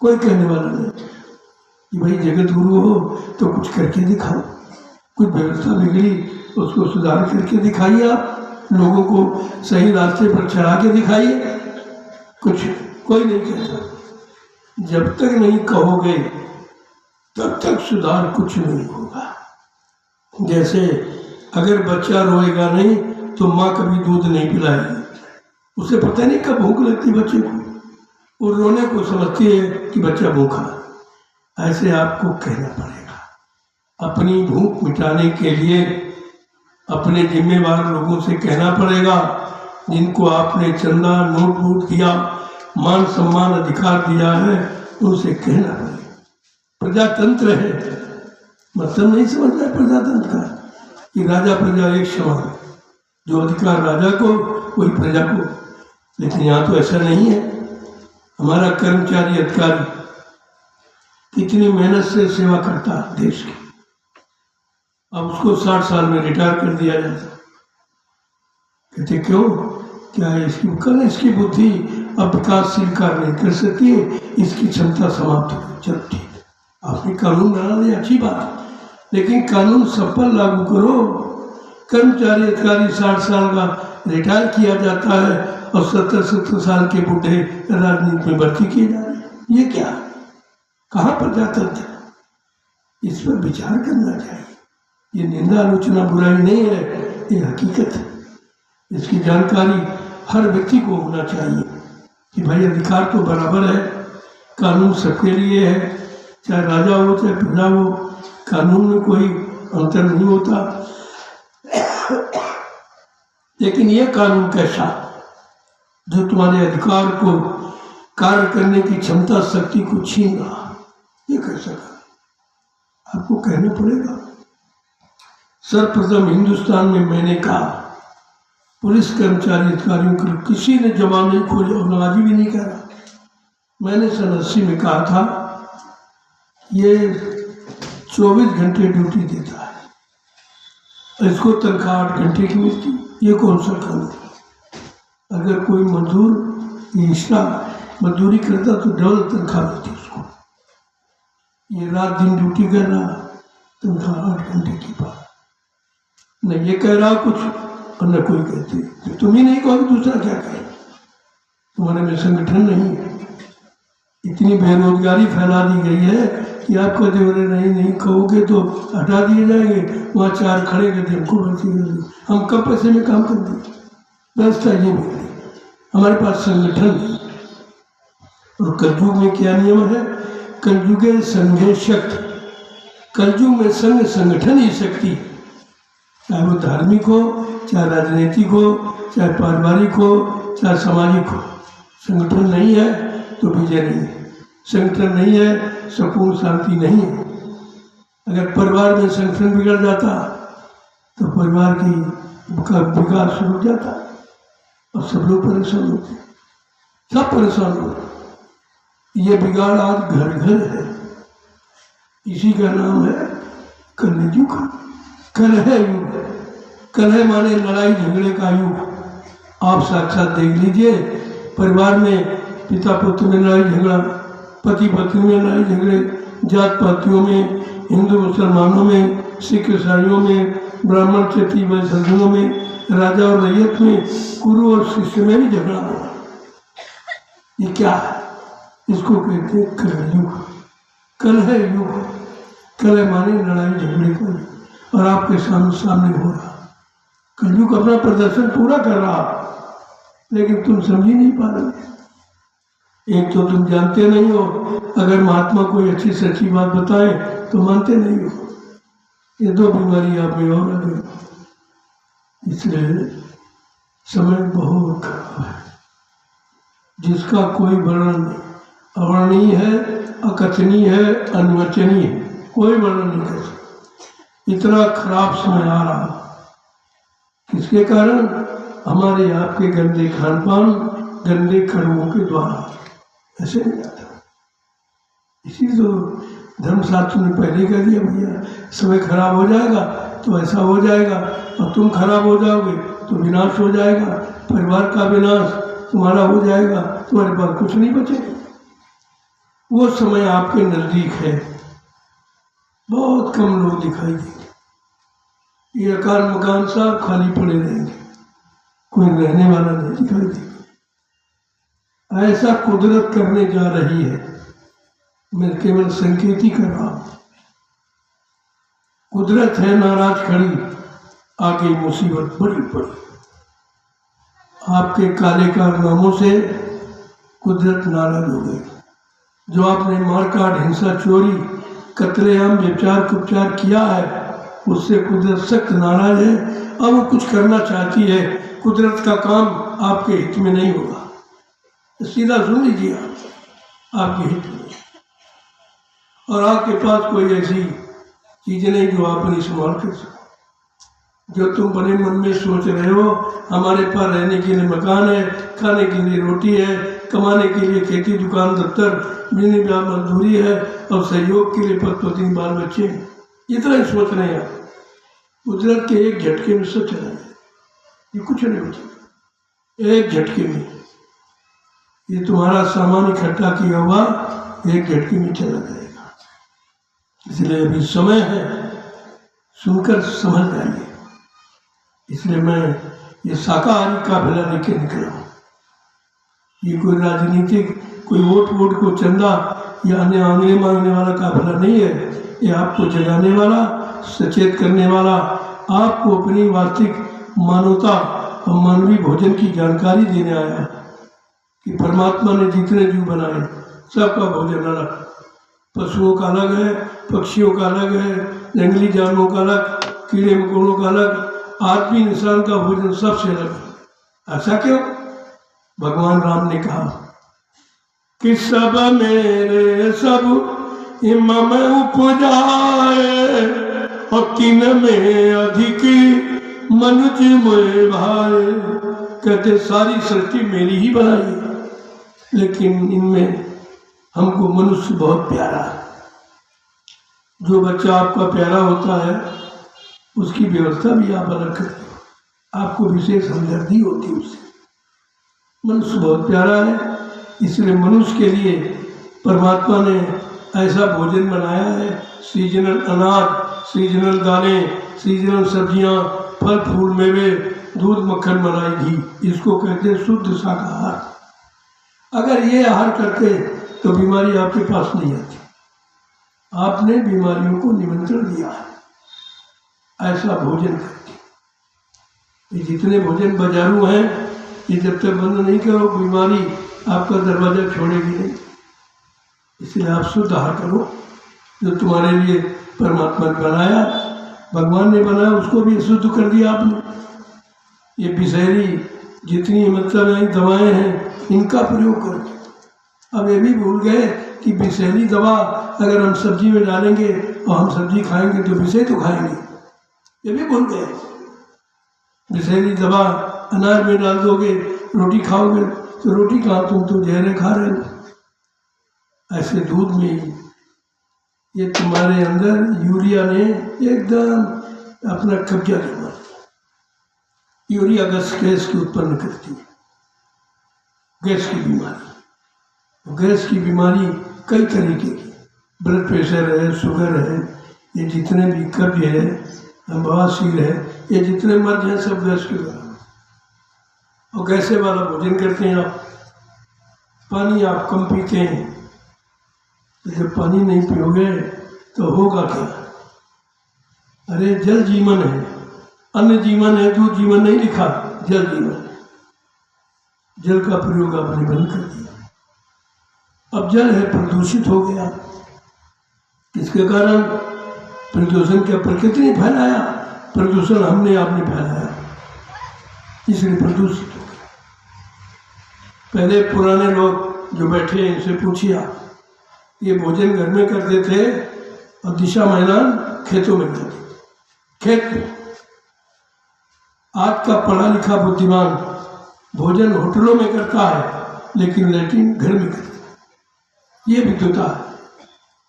कोई कहने वाला नहीं कि भाई जगत गुरु हो तो कुछ करके दिखाओ, कुछ व्यवस्था बिगड़ी उसको सुधार करके दिखाइए, आप लोगों को सही रास्ते पर चढ़ा के दिखाइए। कुछ कोई नहीं कहता। जब तक नहीं कहोगे तब तक सुधार कुछ नहीं होगा। जैसे अगर बच्चा रोएगा नहीं तो माँ कभी दूध नहीं पिलाएगी, उसे पता नहीं कब भूख लगती बच्चे को, वो रोने को समझती है कि बच्चा भूखा। ऐसे आपको कहना पड़ेगा। अपनी भूख मिटाने के लिए अपने जिम्मेवार लोगों से कहना पड़ेगा, जिनको आपने चंदा नोट वोट दिया, मान सम्मान अधिकार दिया है, उनसे कहना पड़ेगा। प्रजातंत्र है, मतलब नहीं समझ रहा प्रजातंत्र का कि राजा प्रजा एक समान, जो अधिकार राजा को वही प्रजा को। लेकिन यहाँ तो ऐसा नहीं है। हमारा कर्मचारी अधिकारी कितनी मेहनत से सेवा करता है देश की, अब उसको 60 साल में रिटायर कर दिया जाता। कहते क्यों? क्या है इसकी कल इसकी बुद्धि अब विकासशील कार्य नहीं कर सकती है, इसकी क्षमता समाप्त हो गई। चलो ठीक है, आपने कानून बना दिया, अच्छी बात, लेकिन कानून सब पर लागू करो। कर्मचारी अधिकारी 60 साल का रिटायर किया जाता है और 70 साल के बूढ़े राजनीति में भर्ती किए जा रहे हैं। ये क्या, कहाँ पर जाता था? इस पर विचार करना चाहिए। ये निंदा आलोचना बुराई नहीं है, ये हकीकत है। इसकी जानकारी हर व्यक्ति को होना चाहिए कि भाई अधिकार तो बराबर है, कानून सबके लिए है, चाहे राजा हो चाहे प्रजा हो, कानून में कोई अंतर नहीं होता। लेकिन ये कानून कैसा जो तुम्हारे अधिकार को कार्य करने की क्षमता शक्ति को छीन रहा, ये कैसा कानून? आपको कहना पड़ेगा। सर्वप्रथम हिंदुस्तान में मैंने कहा पुलिस कर्मचारी अधिकारियों को किसी ने जवाब नहीं खोजा और आज भी नहीं कह रहा। मैंने सन 80 में कहा था ये 24 घंटे ड्यूटी देता है, इसको तनख्वाह 8 घंटे की मिलती। ये कौन सा कानून? अगर कोई मजदूर एक्स्ट्रा मजदूरी करता तो डबल तनख्वाह मिलती उसको। ये रात दिन ड्यूटी कर रहा, तनख्वाह 8 घंटे की बात। न ये कह रहा कुछ और न कोई कहते, तो तुम ही नहीं कहोगे दूसरा क्या कहे? तुम्हारे में संगठन नहीं है। इतनी बेरोजगारी फैला दी गई है कि आप कहते हो नहीं कहोगे तो हटा दिए जाएंगे, वहाँ 4 खड़े करते हमको भर्ती कर दी। हम कम पैसे में काम कर दें, व्यवस्था ये नहीं, हमारे पास संगठन नहीं। और कलयुग में क्या नियम है? कलयुगे संघे शक्ति, कलयुग में संघ संगठन ही शक्ति, चाहे वो धार्मिक हो, चाहे राजनीतिक हो, चाहे पारिवारिक हो, चाहे सामाजिक हो। संगठन नहीं है तो विजय नहीं है, संगठन नहीं है संपूर्ण शांति नहीं है। अगर परिवार में संगठन बिगड़ जाता तो परिवार का विकास रुक जाता और सब लोग परेशान होते, सब परेशान होते। ये बिगाड़ आज घर घर है। इसी का नाम है कलयुग। कलह युग, कलह माने लड़ाई झगड़े का युग। आप साक्षात देख लीजिए, परिवार में पिता पुत्र में लड़ाई झगड़ा, पति पत्नी में लड़ाई झगड़े, जात पातियों में, हिंदू मुसलमानों में, सिख ईसाइयों में, ब्राह्मण क्षत्रिय वैश्यों में, राजा और रैयत में, गुरु और शिष्य में भी झगड़ा हुआ। ये क्या है? इसको कहते हैं कलयुग, कलह युग। कलह माने लड़ाई झगड़े का युग, और आपके सामने हो रहा। कलयुग अपना प्रदर्शन पूरा कर रहा, लेकिन तुम समझ ही नहीं पा रहे। एक तो तुम जानते नहीं हो, अगर महात्मा कोई अच्छी सच्ची बात बताए तो मानते नहीं हो। ये दो बीमारी आप में और लगे, इसलिए समय बहुत खराब है, जिसका कोई वर्णन नहीं। अवर्णनीय है, अकथनीय है, अनवचनीय है, कोई वर्णन नहीं कर सकता। इतना खराब समय आ रहा, किसके कारण? हमारे आपके गंदे खान पान, गंदे कर्मों के द्वारा। ऐसे नहीं आता। इसी तो धर्मशास्त्र ने पहले कह दिया, भैया समय खराब हो जाएगा तो ऐसा हो जाएगा, और तुम खराब हो जाओगे तो विनाश हो जाएगा, परिवार का विनाश तुम्हारा हो जाएगा, तुम्हारे पास कुछ नहीं बचेगा। वो समय आपके नजदीक है, बहुत कम लोग दिखाई देंगे। ये अकाल मकान सब खाली पड़े रहेंगे, कोई रहने वाला नहीं दिखाई देगा। ऐसा कुदरत करने जा रही है, मैं केवल संकेत ही कर रहा हूं। कुदरत है नाराज खड़ी, आगे मुसीबत बड़ी पड़ी। आपके काले कारनामों से कुदरत नाराज हो गई। जो आपने मारकाट, हिंसा, चोरी, कत्लेआम, व्यभिचार, कुपचार किया है, उससे कुदरत सख्त नाराज है। अब वो कुछ करना चाहती है, कुदरत का काम आपके हित में नहीं होगा। सीधा सुन लीजिए, आपके हित में, और आपके पास कोई ऐसी चीज नहीं जो आप इस्तेमाल कर सको। जो तुम बड़े मन में सोच रहे हो, हमारे पास रहने के लिए मकान है, खाने के लिए रोटी है, कमाने के लिए खेती, दुकान, दफ्तर, बिजली, ब्याह, मजदूरी है, और सहयोग के लिए पति पत्नी, बाल बच्चे, इतना ही सोच रहे हैं। कुदरत के एक झटके में सब चला जाए, ये कुछ नहीं बचेगा। एक झटके में ये तुम्हारा सामान इकट्ठा किया हुआ एक झटके में चला जाएगा। इसलिए अभी समय है, सुनकर समझ जाइए। इसलिए मैं ये शाकाहारी काफिला लेके निकला हूँ। ये कोई राजनीतिक, कोई वोट को चंदा या अन्य आंगने मांगने वाला काफिला नहीं है। ये आपको जगाने वाला, सचेत करने वाला, आपको अपनी वास्तविक मानवता और मानवीय भोजन की जानकारी देने आया कि परमात्मा ने जितने जीव बनाए सबका भोजन अलग, पशुओं का अलग है, पक्षियों का अलग है, जंगली जानवरों का अलग, कीड़े मकोड़ों का अलग, आदमी इंसान का भोजन सबसे अलग है। ऐसा क्यों? भगवान राम ने कहा कि सब मेरे सब इमम उपजाए, और किन में अधिक मनुज मोए भाए। कहते सारी सृष्टि मेरी ही बनाई, लेकिन इनमें हमको मनुष्य बहुत प्यारा है। जो बच्चा आपका प्यारा होता है उसकी व्यवस्था भी आप अलग करते हो, आपको विशेष हमदर्दी होती है उससे। मनुष्य बहुत प्यारा है, इसलिए मनुष्य के लिए परमात्मा ने ऐसा भोजन बनाया है। सीजनल अनाज, सीजनल दालें, सीजनल सब्जियां, फल फूल, मेवे, दूध, मक्खन, मलाई, घी, इसको कहते हैं शुद्ध शाकाहार। अगर ये आहार करते तो बीमारी आपके पास नहीं आती। आपने बीमारियों को निमंत्रण दिया है ऐसा भोजन करके। ये जितने भोजन बाजारू हैं, ये जब तक बंद नहीं करो, बीमारी आपका दरवाजा छोड़ेगी नहीं। इसलिए आप शुद्ध आहार करो। जो तुम्हारे लिए परमात्मा ने बनाया, भगवान ने बनाया, उसको भी शुद्ध कर दिया आपने। ये विषैली जितनी मतलब दवाएं हैं, इनका प्रयोग करो। अब ये भी भूल गए कि विषैली दवा अगर हम सब्जी में डालेंगे और हम सब्जी खाएंगे तो विषय तो खाएंगे, ये भी भूल गए। विषैली दवा अनाज में डाल दोगे, रोटी खाओगे तो रोटी कहाँ, तुम तो जहरें खा रहे हो। ऐसे दूध में ये तुम्हारे अंदर यूरिया ने एकदम अपना कब्जा जमा लिया। यूरिया गैस की उत्पन्न करती है, गैस की बीमारी। गैस की बीमारी कई तरीके की, ब्लड प्रेशर है, शुगर है, ये जितने भी कब्ज है, बवासीर है, ये जितने मर्ज हैं सब गैस के कारण। और गैसे वाला भोजन करते हैं आप, पानी आप कम पीते हैं, तो जब पानी नहीं पियोगे तो होगा क्या? अरे जल जीवन है, अन्न जीवन है, दूध जीवन नहीं लिखा, जल जीवन है। जल का प्रयोग आपने बंद कर दिया। अब जल है प्रदूषित हो गया। किसके कारण? प्रदूषण क्या प्रकृति ने फैलाया? प्रदूषण हमने आपने फैलाया, इसलिए प्रदूषित हो गया। पहले पुराने लोग जो बैठे हैं इनसे पूछिए, ये भोजन घर में करते थे और दिशा मैदान खेतों में करते थे। खेत में आज का पढ़ा लिखा बुद्धिमान भोजन होटलों में करता है, लेकिन लैट्रिन घर में करता है। ये विद्वता है,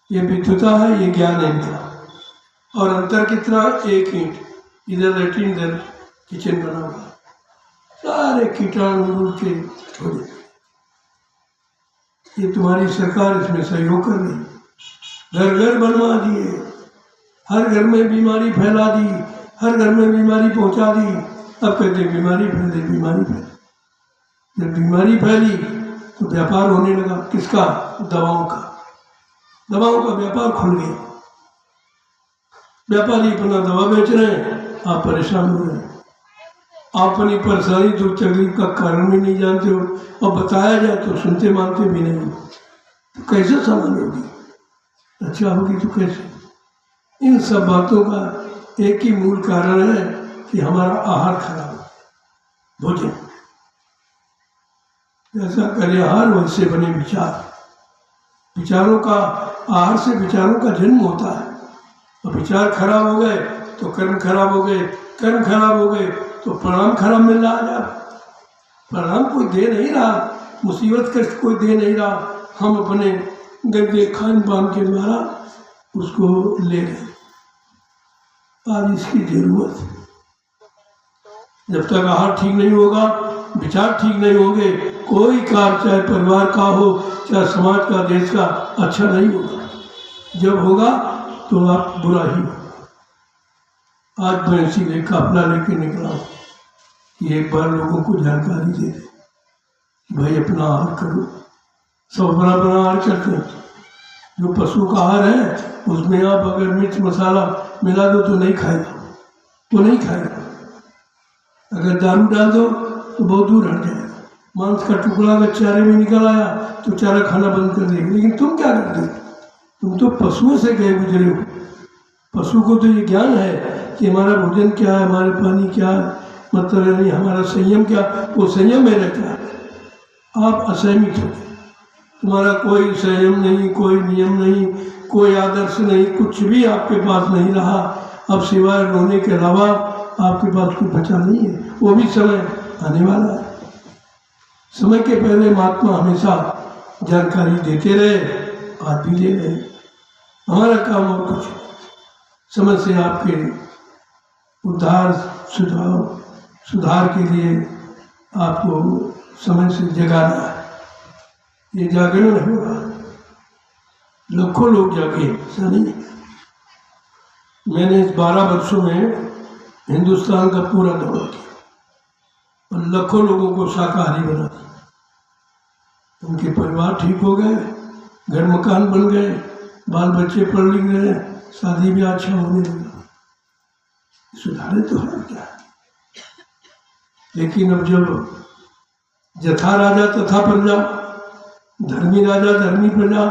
ये विद्वता है, ये ज्ञान है इनका। और अंतर कितना? एक ईंट, इधर लैट्रिन इधर किचन बना हुआ, सारे कीटाणु के हो जाते। ये तुम्हारी सरकार इसमें सहयोग कर रही, घर घर बनवा दिए, हर घर में बीमारी फैला दी, हर घर में बीमारी पहुंचा दी। अब कहते बीमारी फैले, बीमारी फैले। जब बीमारी फैली तो व्यापार होने लगा। किसका? दवाओं का। दवाओं का व्यापार खुल गया, व्यापारी अपना दवा बेच रहे हैं, आप परेशान हो रहे हैं। आप अपनी परेशानी दुख तकलीफ का कारण भी नहीं जानते हो, और बताया जाए तो सुनते मानते भी नहीं। तो कैसे संभाल होगी? अच्छा होगी तो कैसे? इन सब बातों का एक ही मूल कारण है कि हमारा आहार खराब है, भोजन। जैसा करे आहार वैसे बने विचार। विचारों का, आहार से विचारों का जन्म होता है, और विचार खराब हो गए तो कर्म खराब हो गए, कर्म खराब हो गए तो परिणाम खराब मिल रहा है। परिणाम कोई दे नहीं रहा, मुसीबत कष्ट कोई दे नहीं रहा, हम अपने गंदे खान पान के द्वारा उसको ले रहे। आज इसकी जरूरत है। जब तक आहार ठीक नहीं होगा, विचार ठीक नहीं होंगे, कोई कार्य चाहे परिवार का हो, चाहे समाज का, देश का, अच्छा नहीं होगा। जब होगा तो आप बुरा ही होगा। आज मैं इसीलिए काफिला लेके निकला हूँ कि एक बार लोगों को जानकारी दे दे कि भाई अपना आहार करो। सब अपना अपना आहार करते हैं। जो पशु का आहार है उसमें आप अगर मिर्च मसाला मिला दो तो नहीं खाएगा, वो नहीं खाएगा। अगर दारू डाल दो तो बहुत दूर हट जाएगा। मांस का टुकड़ा अगर चारे में निकल आया तो चारा खाना बंद कर देगा। लेकिन तुम क्या करते हो? तुम तो पशुओं से गए गुजरे हो। पशु को तो ये ज्ञान है कि हमारा भोजन क्या है, हमारे पानी क्या है, मतलब नहीं हमारा संयम क्या, वो संयम में रहता है। आप असंयमित हो, तुम्हारा कोई संयम नहीं, कोई नियम नहीं, कोई आदर्श नहीं, कुछ भी आपके पास नहीं रहा। अब सिवाय रोने के अलावा आपके पास कुछ बचा नहीं है। वो भी समय आने वाला है। समय के पहले महात्मा हमेशा जानकारी देते रहे, आज भी दे रहे। हमारा काम और कुछ समय से आपके उद्धार सुधार के लिए आपको समय से जगाना है। ये जागरण हो रहा है, लाखों लोग जागे, ऐसा नहीं। मैंने इस 12 वर्षों में हिंदुस्तान का पूरा दौरा किया और लाखों लोगों को शाकाहारी बना दिया। उनके परिवार ठीक हो गए, घर मकान बन गए, बाल बच्चे पढ़ लिख गए, शादी भी अच्छा होने लगा। सुधारे तो है क्या? लेकिन अब जब जथा राजा तथा प्रजा, धर्मी राजा धर्मी प्रजा,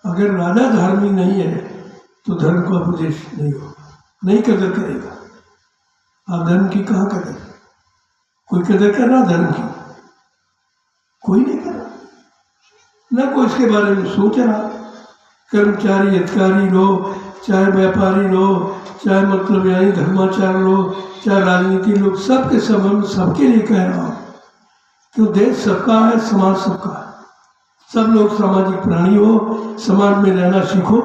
अगर राजा धर्मी नहीं है तो धर्म का उपदेश नहीं होगा, नहीं कदर करेगा। आप धर्म की कहाँ कदर? कोई कदर कर रहा धर्म की? कोई नहीं कर रहा, न कोई इसके बारे में सोच रहा। कर्मचारी अधिकारी लोग, चाहे व्यापारी लोग, चाहे मतलब यानी धर्माचार लोग, चाहे राजनीति लोग, सबके सब सबके लिए कह रहा हूँ। क्यों? देश सबका है, समाज सबका है। सब लोग सामाजिक प्राणी हो, समाज में रहना सीखो,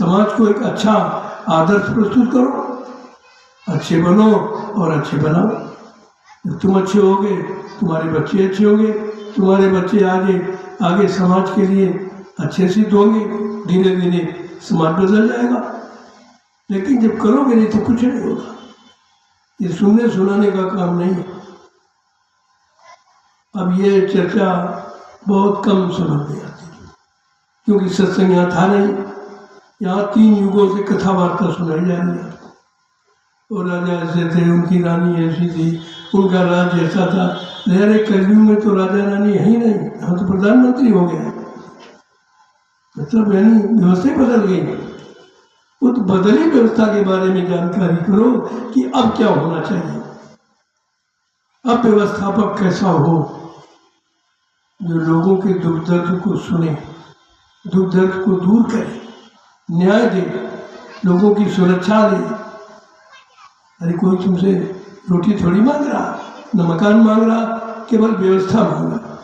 समाज को एक अच्छा आदर्श प्रस्तुत करो, अच्छे बनो और अच्छे बनाओ। जब तुम अच्छे होगे तुम्हारे बच्चे अच्छे होंगे, तुम्हारे बच्चे आगे समाज के लिए अच्छे सिद्ध होंगे, धीरे धीरे समाज बदल जाएगा। लेकिन जब करोगे नहीं तो कुछ नहीं होगा। ये सुनने सुनाने का काम नहीं है। अब ये चर्चा बहुत कम समझ में आती है, क्योंकि सत्संग यहाँ था नहीं। यहाँ 3 युगों से कथा वार्ता सुनाई जा रही है। और राजा ऐसे थे, उनकी रानी ऐसी थी, उनका राज्य ऐसा था। अरे कलयुग में तो राजा रानी है ही नहीं, यहाँ तो प्रधानमंत्री हो गया। मतलब यानी व्यवस्था बदल गई। वो तो बदली व्यवस्था के बारे में जानकारी करो कि अब क्या होना चाहिए, अब व्यवस्थापक कैसा हो, जो लोगों के दुख दर्द को सुने, दुख दर्द को दूर करे, न्याय दे, लोगों की सुरक्षा दे। अरे कोई तुमसे रोटी थोड़ी मांग रहा, न मकान मांग रहा, केवल व्यवस्था मांग रहा।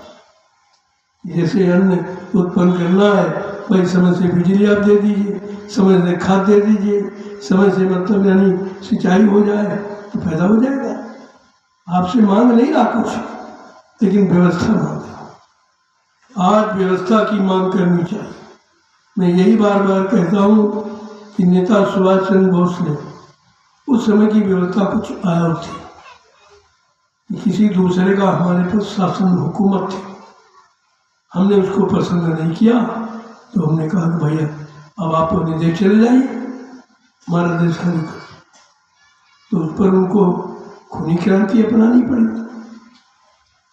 जैसे अन्न उत्पन्न करना है, भाई समय से बिजली आप दे दीजिए, समय से खाद दे दीजिए, समय से मतलब यानी सिंचाई हो जाए तो फायदा हो जाएगा। आपसे मांग नहीं रहा कुछ, लेकिन व्यवस्था मांग रहा। आज व्यवस्था की मांग करनी चाहिए। मैं यही बार बार कहता हूँ कि नेता सुभाष चंद्र बोस ने उस समय की व्यवस्था कुछ आया थी, किसी दूसरे का हमारे पर शासन हुकूमत थी, हमने उसको पसंद नहीं किया, तो हमने कहा कि भैया अब आप अपने देश चले जाइए, हमारा देश खाली कर। तो उस पर उनको खूनी क्रांति अपनानी पड़ी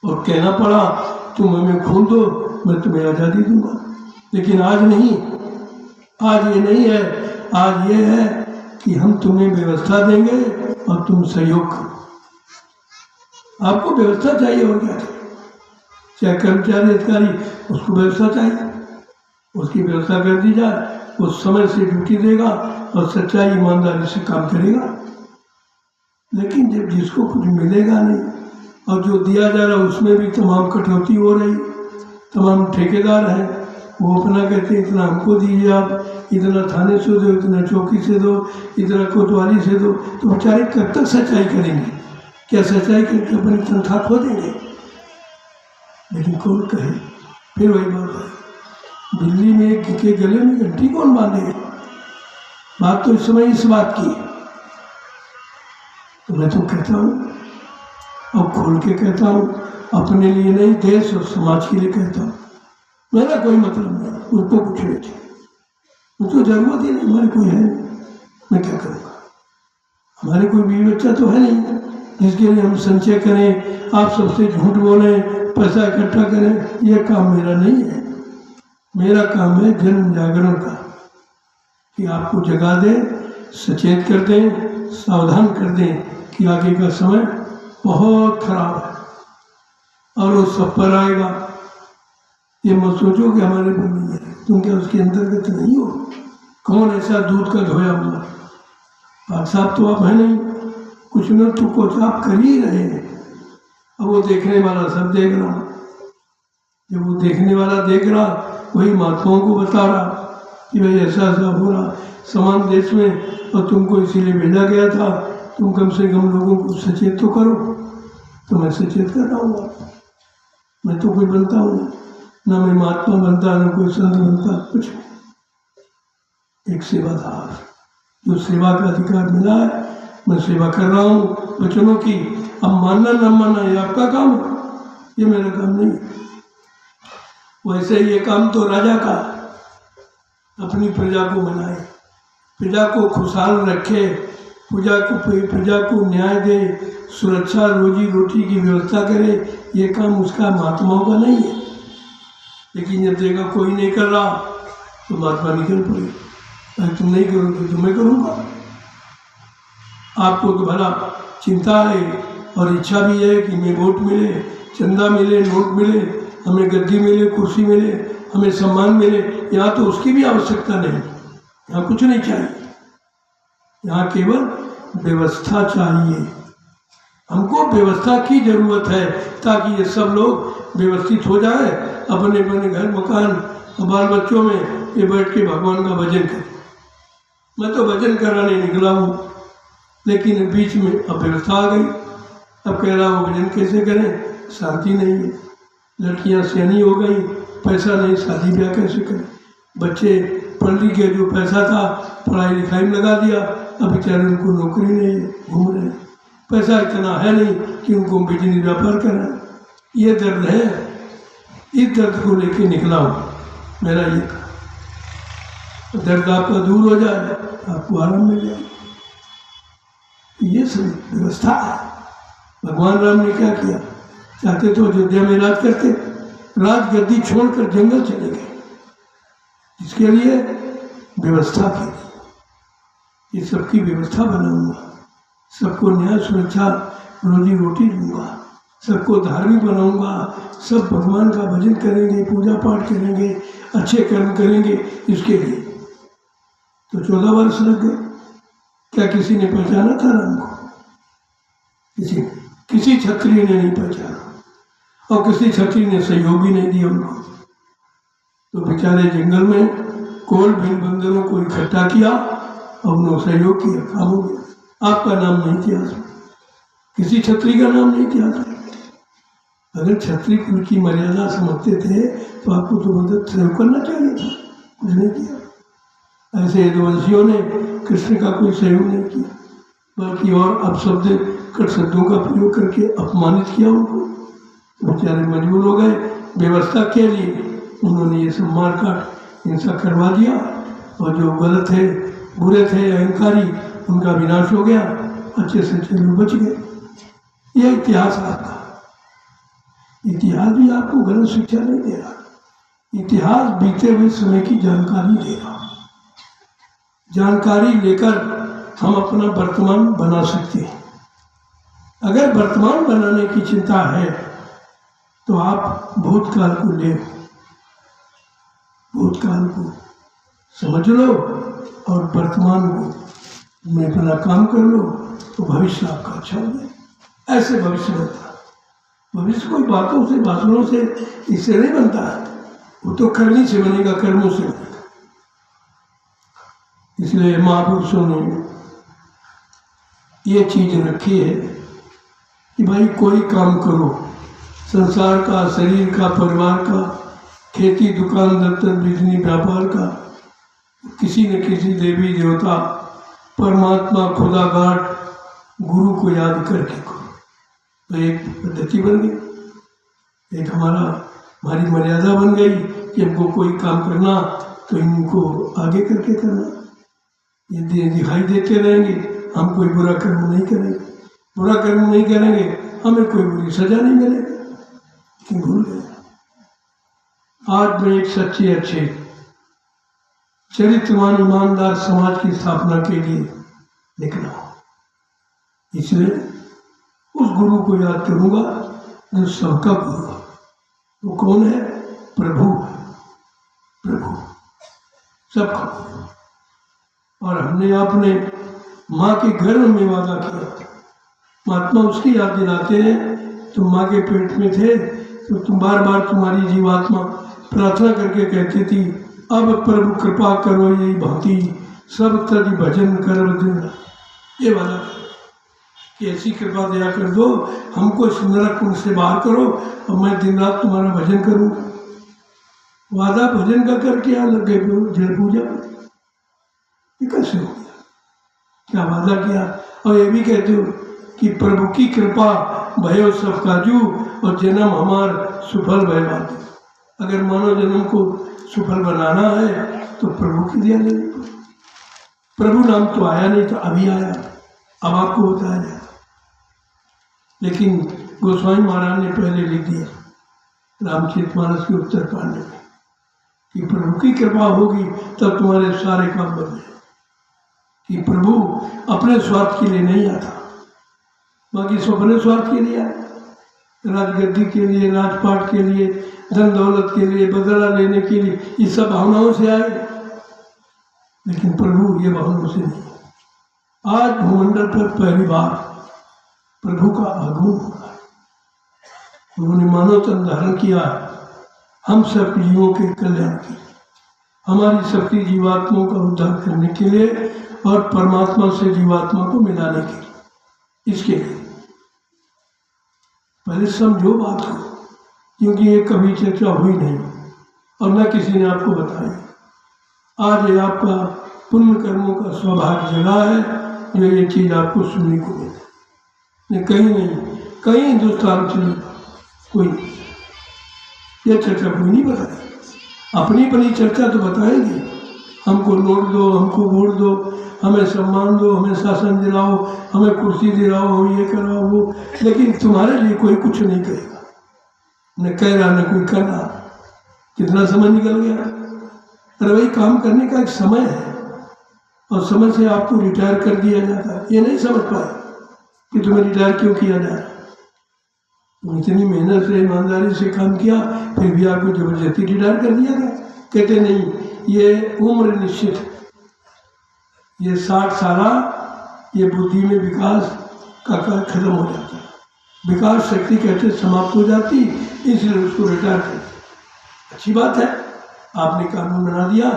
और कहना पड़ा तुम हमें खून दो, मैं तुम्हें आज़ादी दूंगा। लेकिन आज नहीं, आज ये नहीं है। आज ये है कि हम तुम्हें व्यवस्था देंगे और तुम सहयोग करो। आपको व्यवस्था चाहिए और क्या चाहिए? चाहे कर्मचारी अधिकारी, उसको व्यवस्था चाहिए, उसकी व्यवस्था कर दी जाए, वो समय से ड्यूटी देगा और सच्चाई ईमानदारी से काम करेगा। लेकिन जब जिसको कुछ मिलेगा नहीं और जो दिया जा रहा है उसमें भी तमाम कटौती हो रही, तमाम ठेकेदार हैं, वो अपना कहते हैं इतना हमको दीजिए, आप इतना थाने से दो, इतना चौकी से दो, इतना कोतवाली से दो। तो बेचारे कब तक सच्चाई करेंगे? क्या सच्चाई करके अपनी तनख्वाह खो देंगे? लेकिन कौन कहे? फिर वही बात है, दिल्ली में एक के गले में घंटी कौन बांधेगा? बात तो इस समय इस बात की है। तो मैं तो कहता हूँ और खोल के कहता हूँ, अपने लिए नहीं, देश और समाज के लिए कहता हूँ। मेरा कोई मतलब नहीं, उसको कुछ नहीं चाहिए, उसको जरूरत ही नहीं, हमारे कोई है नहीं, मैं क्या करूँगा? हमारे कोई बीवी बच्चा तो है नहीं जिसके लिए हम संचय करें, आप सबसे झूठ बोलें, पैसा इकट्ठा करें। यह काम मेरा नहीं है। मेरा काम है जन जागरण का, कि आपको जगा दें, सचेत कर दें, सावधान कर दें कि आगे का समय बहुत खराब है और वो सब पर आएगा। ये मत सोचो कि हमारे पर नहीं है, तुम क्या उसके अंतर्गत नहीं हो? कौन ऐसा दूध का धोया हुआ? पाक साहब तो आप है नहीं, कुछ न तो कुछ आप कर ही रहे हैं। अब वो देखने वाला सब देख रहा, जब वो देखने वाला देख रहा, वही महात्माओं को बता रहा कि भाई ऐसा ऐसा हो रहा समान देश में, और तुमको इसीलिए भेजा गया था, तुम कम से कम लोगों को सचेत तो करो। तो मैं सचेत कर रहा हूँ। मैं तो कोई बनता हूँ ना, मैं महात्मा बनता, ना कोई संत बनता, कुछ एक सेवादार, जो सेवा का अधिकार मिला है, मैं सेवा कर रहा हूँ वचनों की। अब मानना न मानना ये आपका काम है, ये मेरा काम नहीं। वैसे ये काम तो राजा का, अपनी प्रजा को मनाए, प्रजा को खुशहाल रखे, प्रजा को न्याय दे, सुरक्षा रोजी रोटी की व्यवस्था करे, ये काम उसका, महात्माओं का नहीं है। लेकिन जब देखा कोई नहीं कर रहा तो महात्मा निकल पड़े, अरे तुम नहीं करोगे तो मैं करूँगा। आपको तो भला चिंता है और इच्छा भी है कि हमें वोट मिले, चंदा मिले, नोट मिले, हमें गद्दी मिले, कुर्सी मिले, हमें सम्मान मिले। यहाँ तो उसकी भी आवश्यकता नहीं, यहाँ कुछ नहीं चाहिए, यहाँ केवल व्यवस्था चाहिए। हमको व्यवस्था की जरूरत है ताकि ये सब लोग व्यवस्थित हो जाए, अपने अपने घर मकान और बाल बच्चों में ये बैठ के भगवान का भजन करें। मैं तो भजन कराने निकला हूँ, लेकिन बीच में अब व्यवस्था आ गई। अब कह रहा हूँ भजन कैसे करें, शांति नहीं है, लड़कियाँ सियानी हो गई, पैसा नहीं, शादी ब्याह कैसे करें, बच्चे पढ़ लिख के जो पैसा था पढ़ाई लिखाई में लगा दिया, अब बेचारे उनको नौकरी नहीं है, घूम रहे हैं, पैसा इतना है नहीं कि उनको बिजनेस व्यापार करना। ये दर्द है, इस दर्द को लेके निकला हूँ। मेरा ये दर्द आपका दूर हो जाए, आपको आराम मिल जाए। ये सब व्यवस्था है। भगवान राम ने क्या किया, चाहते तो अयोध्या में राज करते, राज गद्दी छोड़कर जंगल चले गए। इसके लिए व्यवस्था की, ये सबकी व्यवस्था बनाऊंगा, सबको न्याय सुरक्षा रोजी रोटी दूंगा, सबको धार्मिक बनाऊंगा, सब भगवान का भजन करेंगे, पूजा पाठ करेंगे, अच्छे कर्म करेंगे। इसके लिए तो 14 वर्ष लग गए। क्या किसी ने पहचाना था राम को? किसी क्षत्रिय ने नहीं पहचाना, और किसी क्षत्रिय ने सहयोग भी नहीं दिया उनको। तो बेचारे जंगल में कोल भिन बंदरों को इकट्ठा किया और उन्होंने सहयोग किया, काम हो गया। आपका नाम नहीं किया, किसी क्षत्रिय का नाम नहीं किया। अगर क्षत्रिय कुल की मर्यादा समझते थे तो आपको तो मदद सहयोग करना चाहिए था, कुछ नहीं किया। ऐसे यदुवंशियों ने कृष्ण का कोई सहयोग नहीं किया, बल्कि और अपशब्द कट शब्दों का प्रयोग करके अपमानित किया उनको। बेचारे मजबूर हो गए। व्यवस्था के लिए उन्होंने ये सब मार काट हिंसा करवा दिया, और जो गलत है, बुरे थे, अहंकारी, उनका विनाश हो गया, अच्छे से अच्छे लोग बच गए। यह इतिहास आपका। इतिहास भी आपको गलत शिक्षा नहीं दे रहा, इतिहास बीते हुए समय की जानकारी दे रहा। जानकारी लेकर हम अपना वर्तमान बना सकते हैं। अगर वर्तमान बनाने की चिंता है तो आप भूतकाल को ले, भूतकाल को समझ लो और वर्तमान को में अपना काम कर लो, तो भविष्य आपका अच्छा हो जाए। ऐसे भविष्य बनता है। भविष्य कोई बातों से, भाषणों से, इससे नहीं बनता है, वो तो करनी से बनेगा, कर्मों से बनेगा। इसलिए महापुरुषों ने ये चीज रखी है कि भाई कोई काम करो, संसार का, शरीर का, परिवार का, खेती, दुकान, दफ्तर, बिजनेस, व्यापार का, किसी न किसी देवी देवता, परमात्मा, खुदा घाट, गुरु को याद करके करो। तो एक पद्धति बन गई, एक हमारी मर्यादा बन गई कि हमको कोई काम करना तो इनको आगे करके करना। ये दिखाई देते रहेंगे, हम कोई बुरा कर्म नहीं करेंगे, बुरा कर्म नहीं करेंगे, हमें कोई बुरी सजा नहीं मिलेगी। लेकिन भूल गए। आज मैं एक सच्चे, अच्छे, चरित्रवान, ईमानदार समाज की स्थापना के लिए निकला हूं। इसलिए उस गुरु को याद करूंगा जो सबका गुरु है। वो कौन है? प्रभु है, प्रभु सबका गुरु। और हमने अपने माँ के गर्भ में वादा किया। महात्मा उसकी याद दिलाते हैं, तुम माँ के पेट में थे तो तुम बार बार, तुम्हारी जीवात्मा प्रार्थना करके कहती थी, अब प्रभु कृपा करो यही भांति सब तज भजन कर दिन। ये वादा कि ऐसी कृपा दया कर दो, हमको इस नरक कुंड से बाहर करो और मैं दिन रात तुम्हारा भजन करूँगा। वादा भजन का करके यहाँ लग गए जल पूजा। ये कैसे हो गया? क्या वादा किया? और ये भी कहते हो कि प्रभु की कृपा भयो सब काजू और जन्म हमार सुफल भय बाजू। अगर मानव जन्म को सुफल बनाना है तो प्रभु की दिया लेनी पड़े। प्रभु नाम तो आया नहीं था, अभी आया, अब आपको बताया जाए। लेकिन गोस्वामी महाराज ने पहले लिख दिया रामचरितमानस के उत्तरकांड में कि प्रभु की कृपा होगी तब तुम्हारे सारे काम बन जाए। कि प्रभु अपने स्वार्थ के लिए नहीं आता, बाकी सब अपने स्वार्थ के लिए आए, राजगद्दी के लिए, राजपाट के लिए, धन दौलत के लिए, बदला लेने के लिए, ये सब भावनाओं से आए। लेकिन प्रभु ये भावनाओं से नहीं। आज भूमंडल पर पहली बार प्रभु का आगमन हुआ है। उन्होंने मानव तन धारण किया है हम सब जीवों के कल्याण के, हमारी सबकी जीवात्माओं का उद्धार करने के लिए और परमात्मा से जीवात्मा को मिलाने के लिए। इसके लिए पहले समझो बात को, क्योंकि ये कभी चर्चा हुई नहीं और न किसी ने आपको बताया। आज ये आपका पुण्य कर्मों का सौभाग्य जगह है जो ये चीज़ आपको सुनने को मिले। कहीं नहीं, कहीं हिंदुस्तान चले कोई नहीं, ये चर्चा कोई नहीं बताए। अपनी अपनी चर्चा तो बताएंगे, हमको नोट दो, हमको वोट दो, हमें सम्मान दो, हमें शासन दिलाओ, हमें कुर्सी दिलाओ, हम ये कराओ वो, लेकिन तुम्हारे लिए कोई कुछ नहीं कहेगा, न कह रहा न कोई कर रहा। कितना समय निकल गया। अरे भाई, काम करने का एक समय है और समय से आपको रिटायर कर दिया जाता है। ये नहीं समझ पाए कि तुम्हें रिटायर क्यों किया जा रहा है। तुम इतनी मेहनत से ईमानदारी से काम किया, फिर भी आपको जबरदस्ती रिटायर कर दिया गया। कहते नहीं, ये उम्र निश्चित है, ये 60 साल ये बुद्धि में विकास का खत्म हो जाता है। विकास शक्ति कहते समाप्त हो जाती, इसलिए उसको रिटायर कर। अच्छी बात है, आपने कानून बना दिया,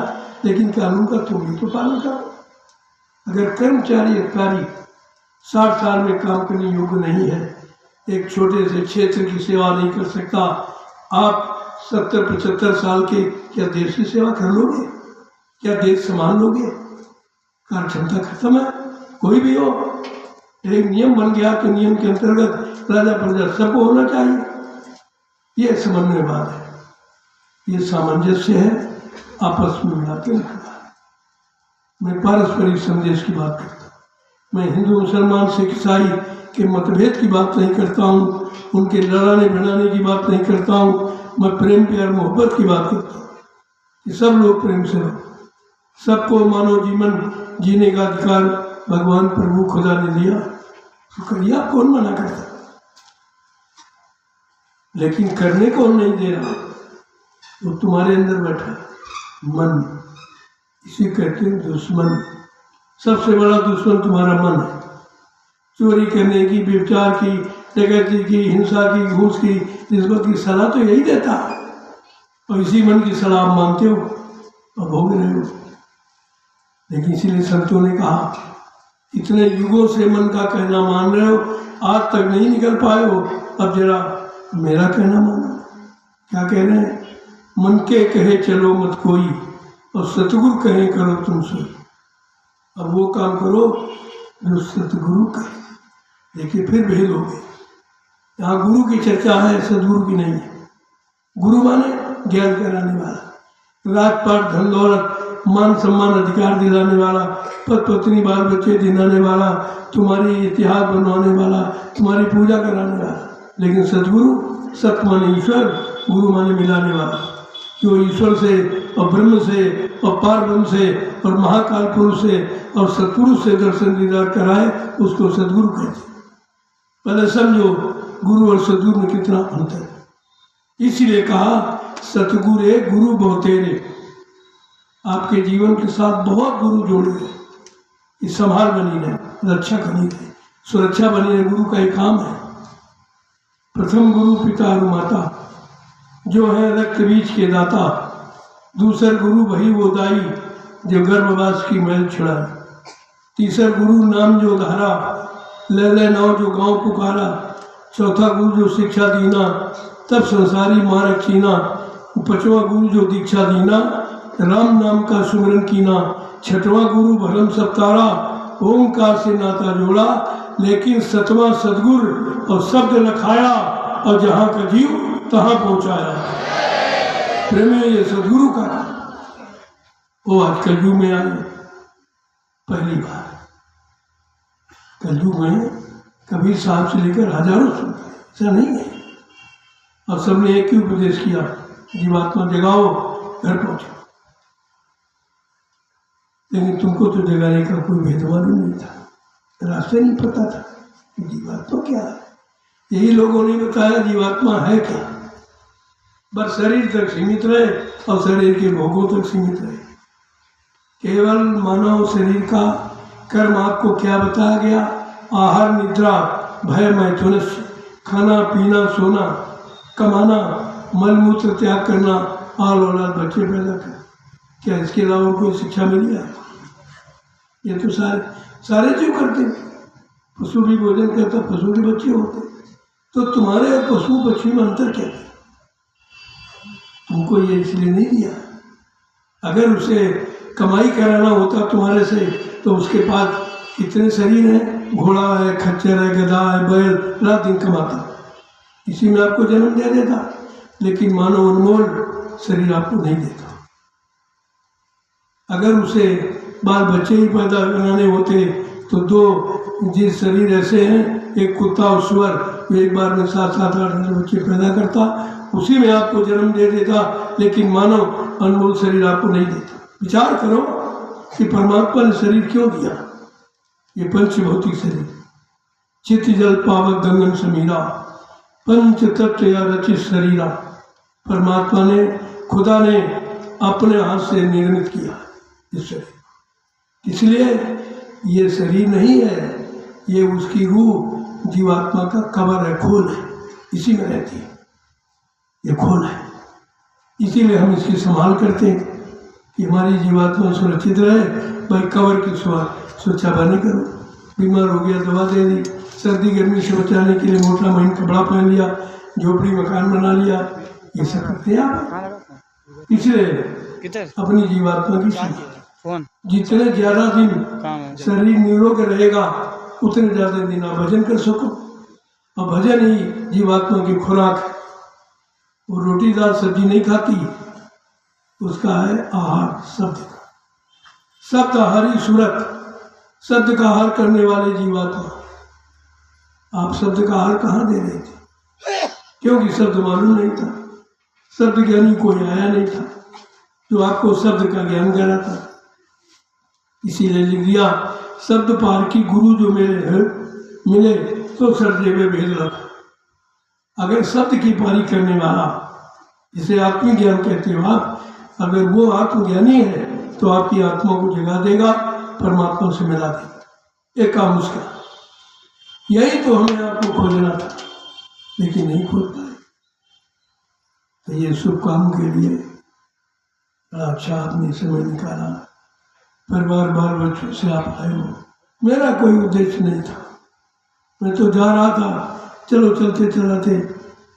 लेकिन कानून का तुम भी तो पालन करो। अगर कर्मचारी अधिकारी 60 साल में काम करने योग्य नहीं है, एक छोटे से क्षेत्र की सेवा नहीं कर सकता, आप 70-75 साल के क्या देश की सेवा कर लोगे? क्या देश संभाल लोगे? कार्य क्षमता खत्म है। कोई भी हो, एक नियम बन गया तो नियम के अंतर्गत राजा प्रजा सबको होना चाहिए। ये समन्वयवाद है, ये सामंजस्य है, आपस में मिला के रखना है। मैं पारस्परिक संदेश की बात करता हूँ। मैं हिंदू मुसलमान सिख ईसाई के मतभेद की बात नहीं करता हूँ, उनके लड़ाने भिड़ाने की बात नहीं करता हूँ। मैं प्रेम प्यार मोहब्बत की बात करता हूँ कि सब लोग प्रेम से रहो, सबको मानव जीवन जीने का अधिकार भगवान प्रभु खुदा ने दिया, तो करिए, आप कौन मना करता। लेकिन करने को नहीं दे रहा, वो तुम्हारे अंदर बैठा मन, इसे कहते हैं दुश्मन। सबसे बड़ा दुश्मन तुम्हारा मन है। चोरी करने की, व्यभिचार की, डकैती की, हिंसा की, घूस की, रिश्वत की सलाह तो यही देता है, और इसी मन की सलाह आप मानते हो और भोग रहे हो। लेकिन इसीलिए संतों ने कहा, इतने युगों से मन का कहना मान रहे हो, आज तक नहीं निकल पाए हो, अब जरा मेरा कहना मानो। क्या कह रहे हैं? मन के कहे चलो मत कोई, और सतगुरु कहे करो तुम सोई। अब वो काम करो जो सतगुरु कहे। देखिए, फिर भेद हो गए। यहाँ गुरु की चर्चा है, सदगुरु की नहीं है। गुरु माने ज्ञान कराने वाला, राजपाट, धन दौलत, मान सम्मान अधिकार दिलाने वाला, पति पत्नी बाल बच्चे दिलाने वाला, तुम्हारी इतिहास बनवाने वाला, तुम्हारी पूजा कराने वाला। लेकिन सदगुरु, सत माने ईश्वर, गुरु माने मिलाने वाला, जो ईश्वर से और ब्रह्म से और पार ब्रह्म से और महाकाल पुरुष से और सतपुरुष से दर्शन दीदार कराए, उसको सदगुरु कहते। पहले समझो गुरु और सदगुरु में कितना अंतर है। इसीलिए कहा, सतगुरु गुरु बहुतेरे। आपके जीवन के साथ बहुत गुरु जोड़े हैं, ये संभाल बनी रहे, रक्षा बनी रहे, सुरक्षा बनी रहे। गुरु का एक काम है। प्रथम गुरु पिता और माता, जो है रक्त बीज के दाता। दूसर गुरु वही वो दाई, जो गर्भवास की मैल छुड़ाए। तीसर गुरु नाम जो धारा, ले ले नाव जो गाँव पुकारा। चौथा गुरु जो शिक्षा दीना, तब संसारी मार्ग चीना। पांचवा गुरु जो दीक्षा दीना, राम नाम का सुमरन कीना। छठवां गुरु भरम सप्तारा, ओंकार से नाता जोड़ा। लेकिन सतवां सदगुरु और शब्द लखाया, और जहाँ का जीव तहाँ पहुँचाया। प्रेम है ये सदगुरु का। वो आज कलयुग में आए पहली बार। कलयुग में कबीर साहब से लेकर हजारों सुनते, ऐसा नहीं है। और सबने एक ही उपदेश किया, जीवात्मा जगाओ, घर पहुंचो। लेकिन तुमको तो जगाने का कोई भेद मालूम नहीं था, रास्ते नहीं पता था कि जीवात्मा क्या है। यही लोगों ने बताया जीवात्मा है क्या। बस शरीर तक सीमित रहे और शरीर के भोगों तक सीमित रहे। केवल मानव शरीर का कर्म आपको क्या बताया गया? आहार निद्रा भय मैथुनस्य, खाना पीना सोना, कमाना, मलमूत्र त्याग करना, आल औलाद बच्चे पैदा करना। क्या इसके अलावा कोई शिक्षा मिली है? ये तो सारे जीव करते हैं। पशु भी भोजन करता, पशु के बच्चे होते। तो तुम्हारे और पशु पक्षी में अंतर क्या है? तुमको ये इसलिए नहीं दिया। अगर उसे कमाई कराना होता तुम्हारे से तो उसके पास कितने शरीर हैं, घोड़ा है, खच्चर है, गधा है, बैल, रात दिन कमाता, इसी में आपको जन्म दे देता। लेकिन मानो अनमोल शरीर आपको नहीं देता। अगर उसे बाल बच्चे ही पैदा कराने होते तो दो जिस शरीर ऐसे हैं, एक कुत्ता और सुअर, एक बार में 7-7, 8 बच्चे पैदा करता, उसी में आपको जन्म दे देता। लेकिन मानव अनमोल शरीर आपको नहीं देता। विचार करो कि परमात्मा ने शरीर क्यों दिया। ये पंचभौतिक शरीर, चित्त जल पावक गंगन समीरा, पंच तत्व या रचित शरीरा, परमात्मा ने, खुदा ने अपने हाथ से निर्मित किया इस शरीर। इसलिए ये शरीर नहीं है, ये उसकी रूह जीवात्मा का कवर है, खोल है, इसी में रहती है, ये खोल है। इसीलिए हम इसकी संभाल करते हैं कि हमारी जीवात्मा सुरक्षित रहे। भाई कवर की सोचा नहीं करो, बीमार हो गया दवा दे दी, सर्दी गर्मी से बचाने के लिए मोटा महीन कपड़ा पहन लिया, झोपड़ी मकान बना लिया, ये सब करते हैं आप। इसलिए अपनी जीवात्मा की जितने ज़्यादा दिन शरीर निरोग रहेगा उतने ज़्यादा दिन आप भजन कर सको। और भजन ही जीवात्मा की खुराक है। वो रोटी दाल सब्जी नहीं खाती, उसका है आहार शब्द का। शब्द आहारी सूरत, शब्द का आहार करने वाले जीवात्मा। आप शब्द का आहार कहाँ दे रहे थे? क्योंकि शब्द मालूम नहीं था, शब्द ज्ञानी कोई आया नहीं था जो आपको शब्द का ज्ञान कराता। इसीलिए लिख दिया, शब्द पार की गुरु जो मिले तो सरदेवे भेद लगा। अगर शब्द की पारी करने वाला, जिसे आत्मज्ञान कहते हो आप, अगर वो आत्मज्ञानी है तो आपकी आत्मा को जगा देगा, परमात्मा से मिला देगा। एक काम उसका, यही तो हमें आपको खोजना था, लेकिन नहीं खोज पाए। तो ये शुभ काम के लिए अच्छा आपने समय निकाला, परिवार बाल बच्चों से आप आए हो। मेरा कोई उद्देश्य नहीं था, मैं तो जा रहा था, चलो चलते चलाते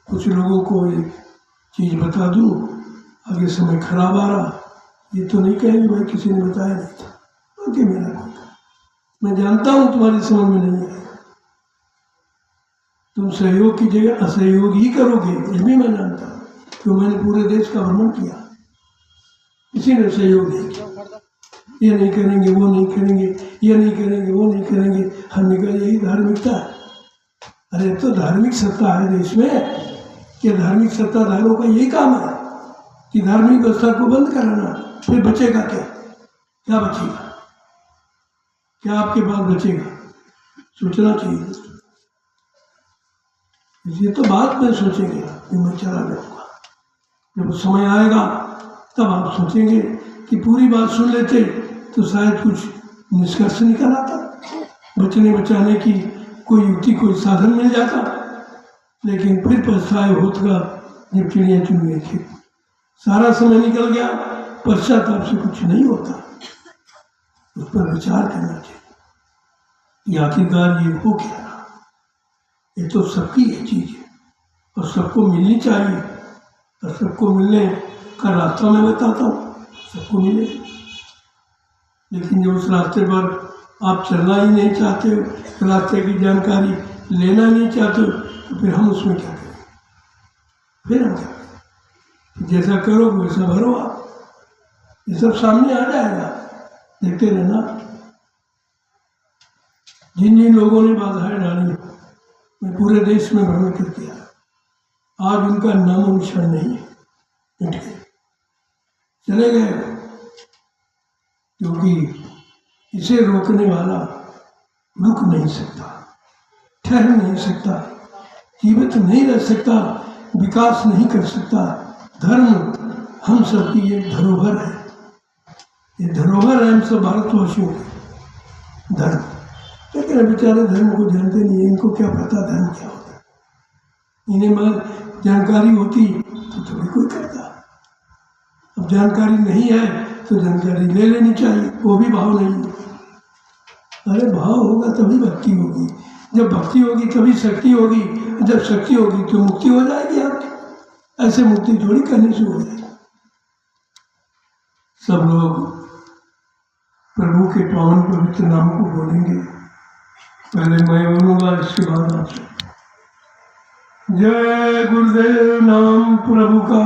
कुछ लोगों को एक चीज़ बता दूं, आगे समय खराब आ रहा, ये तो नहीं कहेंगे भाई किसी ने बताया नहीं था, क्योंकि मेरा कोई, मैं जानता हूँ तुम्हारी समझ में नहीं आएगा, तुम सहयोग की जगह असहयोग ही करोगे, ये भी मैं जानता हूँ। तो मैंने पूरे देश का भ्रमण किया, किसी ने सहयोग नहीं किया। ये नहीं करेंगे, वो नहीं करेंगे, ये नहीं करेंगे, वो नहीं करेंगे। हमने कहा यही धार्मिकता है। अरे तो धार्मिक सत्ता है देश में, कि धार्मिक सत्ताधारों का यही काम है कि धार्मिक व्यवस्था को बंद कराना। फिर बचेगा क्या? क्या बचेगा? क्या आपके पास बचेगा? सोचना चाहिए। ये तो बात में सोचेंगे कि मैं चला जाऊंगा, जब समय आएगा तब आप सोचेंगे कि पूरी बात सुन लेते तो शायद कुछ निष्कर्ष निकल आता, बचने बचाने की कोई युक्ति, कोई साधन मिल जाता। लेकिन फिर पछताए होता जब चिड़िया चुन गई थी, सारा समय निकल गया, पश्चाताप से कुछ नहीं होता। उस पर विचार करना चाहिए, आखिरकार ये हो क्या रहा। ये तो सबकी ये चीज है और सबको मिलनी चाहिए, और सबको मिलने का रास्ता मैं बताता हूँ, सबको मिले। लेकिन जब उस रास्ते पर आप चलना ही नहीं चाहते हो, रास्ते की जानकारी लेना नहीं चाहते हो, तो फिर हम उसमें क्या करें? फिर हम क्या करें? जैसा करोगे वैसा भरो आप, ये सब सामने आ जाएगा, देखते रहना। जिन जिन लोगों ने बाधाएं डाली, मैं पूरे देश में भ्रमण करके आया, आज उनका नामो निशान नहीं है, मिट गए, चले गए। क्योंकि इसे रोकने वाला रुक नहीं सकता, ठहर नहीं सकता, जीवित नहीं रह सकता, विकास नहीं कर सकता। धर्म हम सबकी एक धरोहर है, ये धरोहर है हम सब भारतवासियों की धर्म। लेकिन बेचारे धर्म को जानते नहीं, इनको क्या पता धर्म क्या होता है। इन्हें जानकारी होती तो थोड़ी कोई करता। अब जानकारी नहीं है तो जानकारी ले लेनी चाहिए, वो भी भाव नहीं है। अरे भाव होगा तभी भक्ति होगी, जब भक्ति होगी तभी शक्ति होगी, जब शक्ति होगी तो मुक्ति हो जाएगी आपकी। ऐसे मुक्ति थोड़ी करने से हो जाएगी। सब लोग प्रभु के पावन पवित्र नाम को बोलेंगे। पहले मैं बोलूँगा, इसके बाद आप। जय गुरुदेव नाम प्रभु का,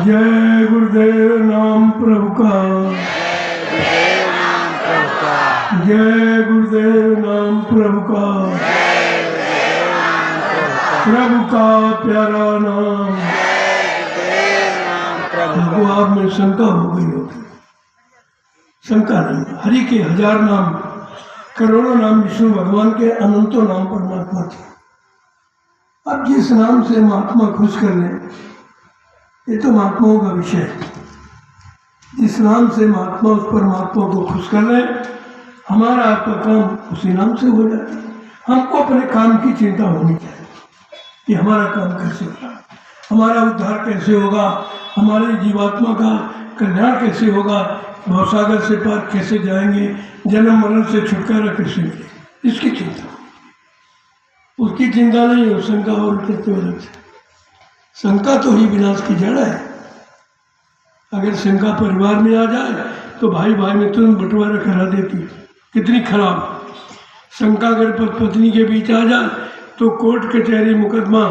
जय गुरुदेव नाम प्रभु का, जय गुरुदेव नाम प्रभु का, प्रभु का प्यारा नाम। आपको आप में शंका हो गई होगी, शंका नहीं। हरि के 1000 नाम, करोड़ों नाम विष्णु भगवान के, अनंतों नाम परमात्मा के। अब जिस नाम से महात्मा खुश कर ले, ये तो महात्माओं का विषय है। जिस नाम से महात्मा उस परमात्मा को खुश कर ले, हमारा आपका काम उसी नाम से हो जाए। हमको अपने काम की चिंता होनी चाहिए कि हमारा काम कैसे होगा, हमारा उद्धार कैसे होगा, हमारी जीवात्मा का कल्याण कैसे होगा, भवसागर से पार कैसे जाएंगे, जन्म मरण से छुटकारा कैसे मिले, इसकी चिंता। उसकी चिंता नहीं हो, शंका और करते वजह से। शंका तो ही विनाश की जड़ है। अगर शंका परिवार में आ जाए तो भाई भाई में तुरंत बंटवारा करा देती, कितनी खराब। शंका अगर पत्नी के बीच आ जाए तो कोर्ट कचहरी मुकदमा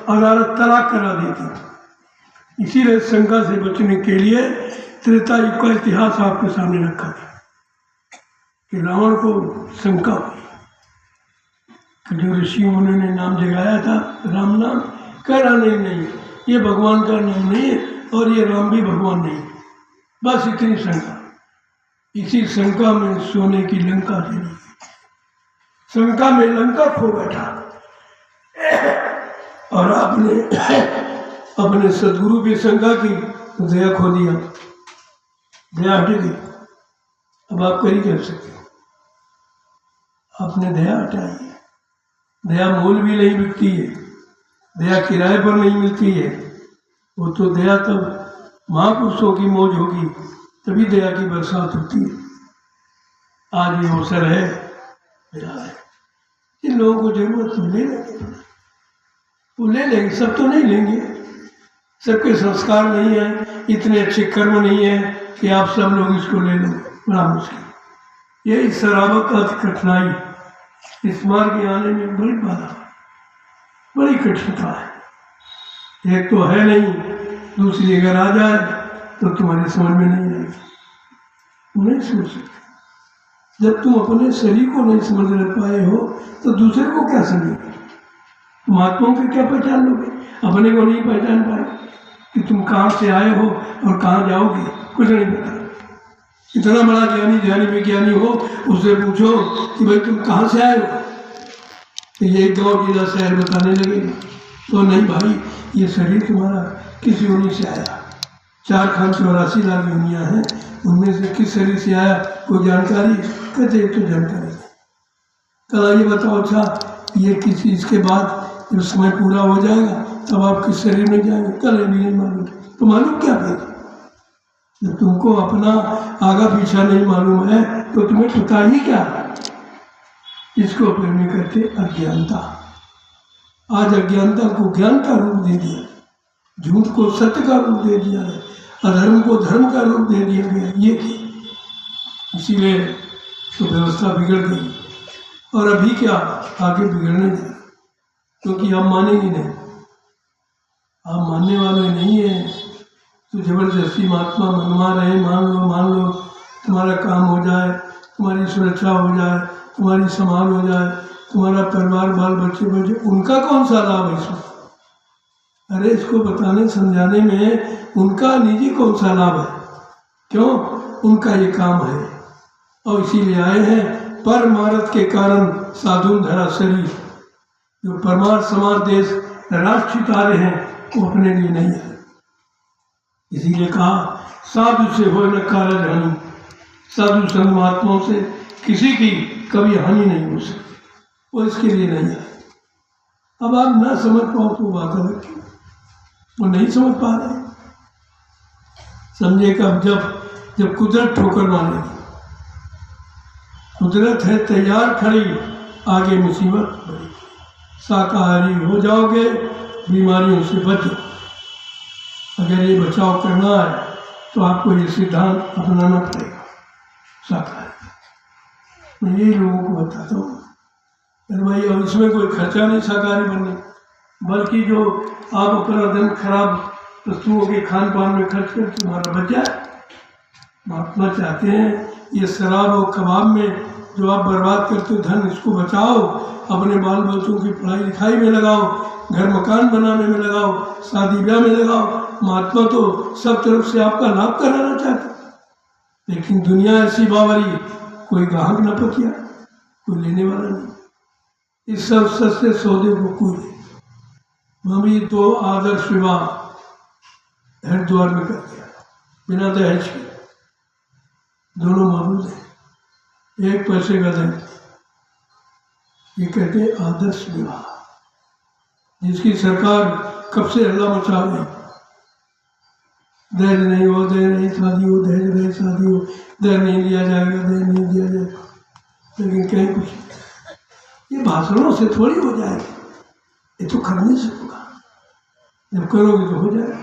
अदालत तलाक करा देती। इसीलिए शंका से बचने के लिए त्रेता युग का इतिहास आपके सामने रखा था कि रावण को शंका हुई कि जो ऋषि उन्होंने नाम जगाया था राम नाम, कह रहा नहीं ये भगवान का नाम नहीं है और ये राम भी भगवान नहीं, बस इतनी शंका। इसी शंका में सोने की लंका चली, शंका में लंका खो बैठा और आपने अपने सदगुरु की शंका की तो दया खो दिया, दया हट गई। अब आप कहीं कर सकते हो, आपने दया हटाई है। दया मूल भी नहीं बिकती है, दया किराए पर नहीं मिलती है। वो तो दया तब महापुरुषों की मौज होगी तभी दया की बरसात होती है। आज ये अवसर है, दया है। जिन लोगों को जरूरत तो ले लेंगे, वो ले लेंगे, सब तो नहीं लेंगे। सबके संस्कार नहीं है, इतने अच्छे कर्म नहीं है कि आप सब लोग इसको ले लो, बड़ा मुश्किल। यही शराबत का कठिनाई, इस मार्ग के आने में बड़ी बाधा, बड़ी कठिनता है। एक तो है नहीं, दूसरी अगर आ जाए तो तुम्हारे समझ में नहीं आएगी, तुम नहीं समझ सकते। जब तुम अपने शरीर को नहीं समझ पाए हो तो दूसरे को क्या समझोगे? तुम आत्माओं को क्या पहचान लोगे? अपने को नहीं पहचान पाए कि तुम कहाँ से आए हो और कहाँ जाओगे, कुछ नहीं पता। इतना बड़ा ज्ञानी विज्ञानी हो, उससे पूछो कि भाई तुम कहाँ से आए हो, तो ये गाँव जिला शहर बताने लगेगा। तो नहीं भाई, ये शरीर तुम्हारा किसी योनि से आया, 484 लाख योनियाँ हैं, उनमें से किस शरीर से आया कोई जानकारी? कहते तो जानकारी। कल ये बताओ, अच्छा ये किसी इसके बाद जब समय पूरा हो जाएगा तब आप किस शरीर में जाएंगे? कल भी नहीं मालूम। तो मालूम क्या फिर? जब तुमको अपना आगा पीछा नहीं मालूम है तो तुम्हें पता ही क्या? इसको प्रेमी कहते अज्ञानता। आज अज्ञानता को ज्ञान का रूप दे दिया, झूठ को सत्य का रूप दे दिया है, अधर्म को धर्म का रूप दे दिया गया। ये इसीलिए तो व्यवस्था बिगड़ गई और अभी क्या आगे बिगड़ने जाए, क्योंकि आप मानेंगे नहीं। आप मानने वाले नहीं है तो जबरदस्ती महात्मा मनवा रहे, मान लो तुम्हारा काम हो जाए, तुम्हारी सुरक्षा हो जाए, तुम्हारी संभाल हो जाए, तुम्हारा परिवार बाल बच्चे बच्चे, उनका कौन सा लाभ है इसमें? अरे इसको बताने समझाने में उनका निजी कौन सा लाभ है? क्यों? उनका ये काम है और इसीलिए आए हैं। परमार्थ के कारण साधु धरा शरीर, जो परमार्थ समाज देश राष्ट्र चितारे हैं वो अपने लिए नहीं है। इसीलिए कहा साधु से हो न कारज हानि, साधु संग महात्माओं से किसी की कभी हानि नहीं हो सकती, वो इसके लिए नहीं है। अब आप ना समझ पाओ तो बात अलग, वो नहीं समझ पा रहे। समझे कब? जब कुदरत ठोकर मारेगी। कुदरत है तैयार खड़ी, आगे मुसीबत बड़ी। शाकाहारी हो जाओगे, बीमारियों से बचो। अगर ये बचाव करना है तो आपको ये सिद्धांत अपनाना पड़ेगा शाकाहारी। मैं यही लोगों को बताता हूँ। अरे भाई, अब इसमें कोई खर्चा नहीं शाकाहारी बनने, बल्कि जो आप अपना धन खराब वस्तुओं के खान पान में खर्च कर तुम्हारा बच जाए। महात्मा चाहते हैं ये शराब और कबाब में जो आप बर्बाद करते हो धन, इसको बचाओ, अपने बाल बच्चों की पढ़ाई लिखाई में लगाओ, घर मकान बनाने में लगाओ, शादी ब्याह में लगाओ। महात्मा तो सब तरफ से आपका लाभ कराना चाहते, लेकिन दुनिया ऐसी बावरी, कोई ग्राहक न पकिया, कोई लेने वाला नहीं। इस सब सस्ते सौदे को कोई नहीं। मम्मी तो आदर्श विवाह हरिद्वार में कर दिया बिना दहेज के, दोनों मौजूद हैं, 1 पैसे का दहेज। ये कहते हैं आदर्श विवाह, जिसकी सरकार कब से हल्ला मचा रही। दहेज नहीं हो, दहेज नहीं शादी हो, दहेज नहीं शादी हो, दहेज नहीं दिया जाएगा, दहेज नहीं दिया जाएगा, लेकिन कहीं कुछ ये भाषणों से थोड़ी हो जाएगा, ये तो करने से होगा। जब करोगे तो हो जाएगा।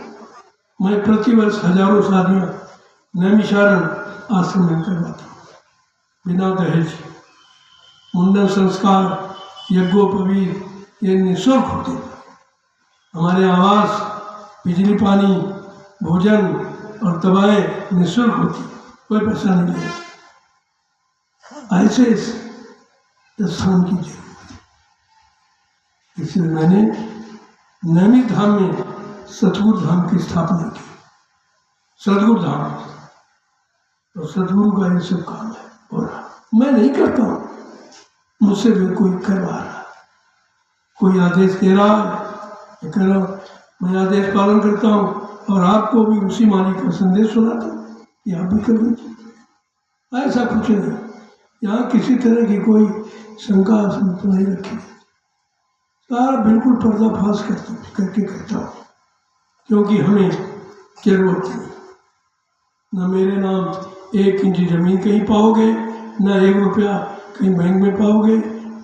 मैं प्रतिवर्ष हजारों शादियाँ नैमिषारण आश्रम में करवाता हूँ बिना दहेज। मुंडन संस्कार, यज्ञोपवीत ये निःशुल्क होते हैं। हमारे आवास, बिजली पानी, भोजन और दवाएं निःशुल्क होती, कोई पैसा नहीं लगेगा। ऐसे स्थान की जरूरत है। इसलिए मैंने नैमिष धाम में सतगुरु धाम की स्थापना की। सतगुरु धाम तो सतगुरु का ये सब काम है, और मैं नहीं करता हूँ, मुझसे भी कोई करवा रहा, कोई आदेश दे रहा है, कर रहा हूँ, मैं आदेश पालन करता हूँ और आपको भी उसी मालिक का संदेश सुनाता हूँ कि आप भी कर लीजिए। ऐसा कुछ नहीं, यहाँ किसी तरह की कोई शंका नहीं रखी, सारा बिल्कुल पर्दाफाश करके करता हूँ, क्योंकि हमें जरूरत नहीं। न मेरे नाम 1 इंच जमीन कहीं पाओगे, न 1 रुपया कहीं बैंक में पाओगे,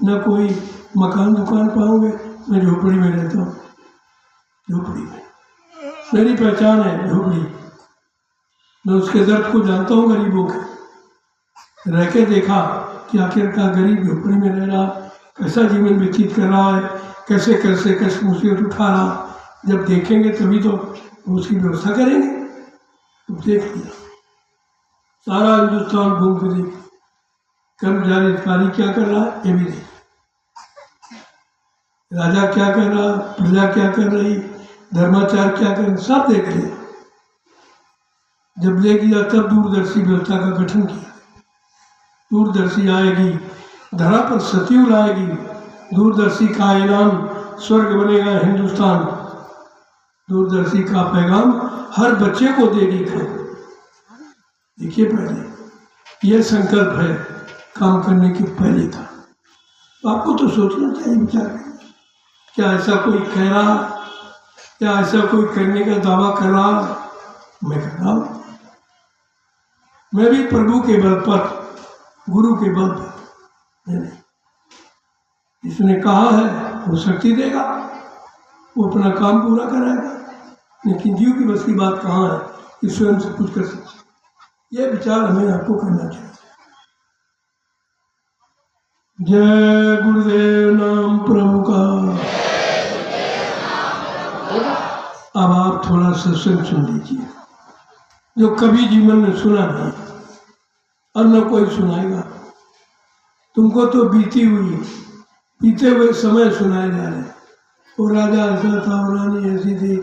न कोई मकान दुकान पाओगे। मैं झोपड़ी में रहता हूँ, झोपड़ी में मेरी पहचान है, झोपड़ी। मैं उसके दर्द को जानता हूँ, गरीबों के रह के देखा कि आखिरकार गरीब झोपड़ी में रह रहा, कैसा जीवन व्यतीत कर रहा है, कैसे कैसे कष्ट मुसीबत उठा रहा। जब देखेंगे तभी तो उसकी व्यवस्था करेंगे। तो देख लिया, सारा हिंदुस्तान घूम के देख, कर्मचारी अधिकारी क्या कर रहा है ये भी देख, राजा क्या कर रहा, प्रजा क्या कर रही, धर्माचार्य क्या कर, सब देख लिया। जब ले गया तब दूरदर्शी व्यवस्था का गठन किया। दूरदर्शी आएगी, धरा पर सतयुग आएगी, दूरदर्शी का ऐलान, स्वर्ग बनेगा हिंदुस्तान। दूरदर्शी का पैगाम हर बच्चे को देगी खबर। देखिए, पहले यह संकल्प है काम करने के पहले था। आपको तो सोचना चाहिए, विचार करना, क्या ऐसा कोई कह रहा, क्या ऐसा कोई करने का दावा कर रहा? मैं कर रहा हूँ। मैं भी प्रभु के बल पर, गुरु के बल पर नहीं, जिसने कहा है वो शक्ति देगा, वो अपना काम पूरा कराएगा। लेकिन जीव की बस की बात कहाँ है कि स्वयं से कुछ कर सकते। ये विचार हमें आपको करना चाहिए। जय गुरुदेव नाम प्रभु का। अब आप थोड़ा सत्संग सुन लीजिए, जो कभी जीवन में सुना नहीं और न कोई सुनाएगा। तुमको तो बीती हुई, बीते हुए समय सुनाए जा रहे। वो राजा ऐसा था, वो रानी ऐसी थी,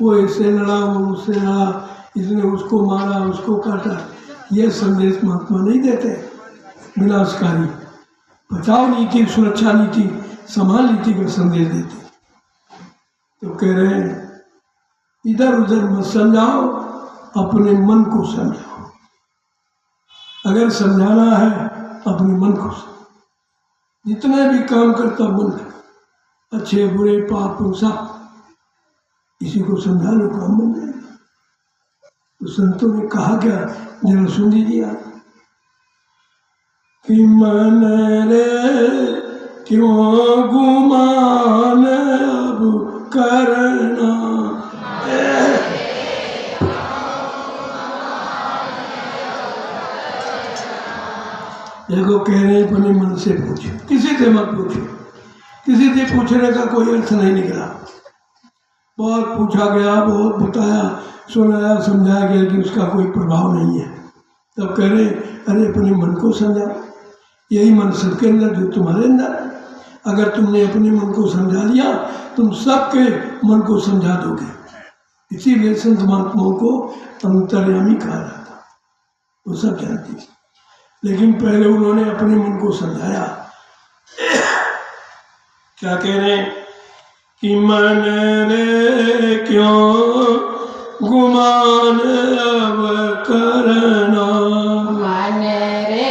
वो इससे लड़ा, वो उससे लड़ा, इसने उसको मारा, उसको काटा। ये संदेश महात्मा नहीं देते। विनाशकारी बचाव नीति, सुरक्षा नीति, समाज नीति का संदेश देते। तो कह रहे हैं इधर उधर मत समझाओ, अपने मन को समझाओ। अगर समझाना है अपने मन को समझाओ। जितने भी काम करता मन का, अच्छे बुरे पाप सब, इसी को समझा लो, काम बन जाएगा। तो संतों ने कहा क्या, जरा सुन लीजिए आप। कि मन रे क्यों गुमान अब करना, देखो कह रहे अपने मन से पूछो, किसी से मत पूछो। किसी से पूछने का कोई अर्थ नहीं निकला। बहुत पूछा गया, बहुत बताया, सुनाया, समझाया गया कि उसका कोई प्रभाव नहीं है। तब कह रहे अरे अपने मन को समझा। यही मन सबके अंदर जो तुम्हारे अंदर है। अगर तुमने अपने मन को समझा लिया, तुम सबके मन को समझा दोगे। इसीलिए संत महात्माओं को अंतर्यामी कहा जाता, वो सब जानती। लेकिन पहले उन्होंने अपने मन को समझाया। क्या कह रहे कि मन रे क्यों गुमान अब करना, मन रे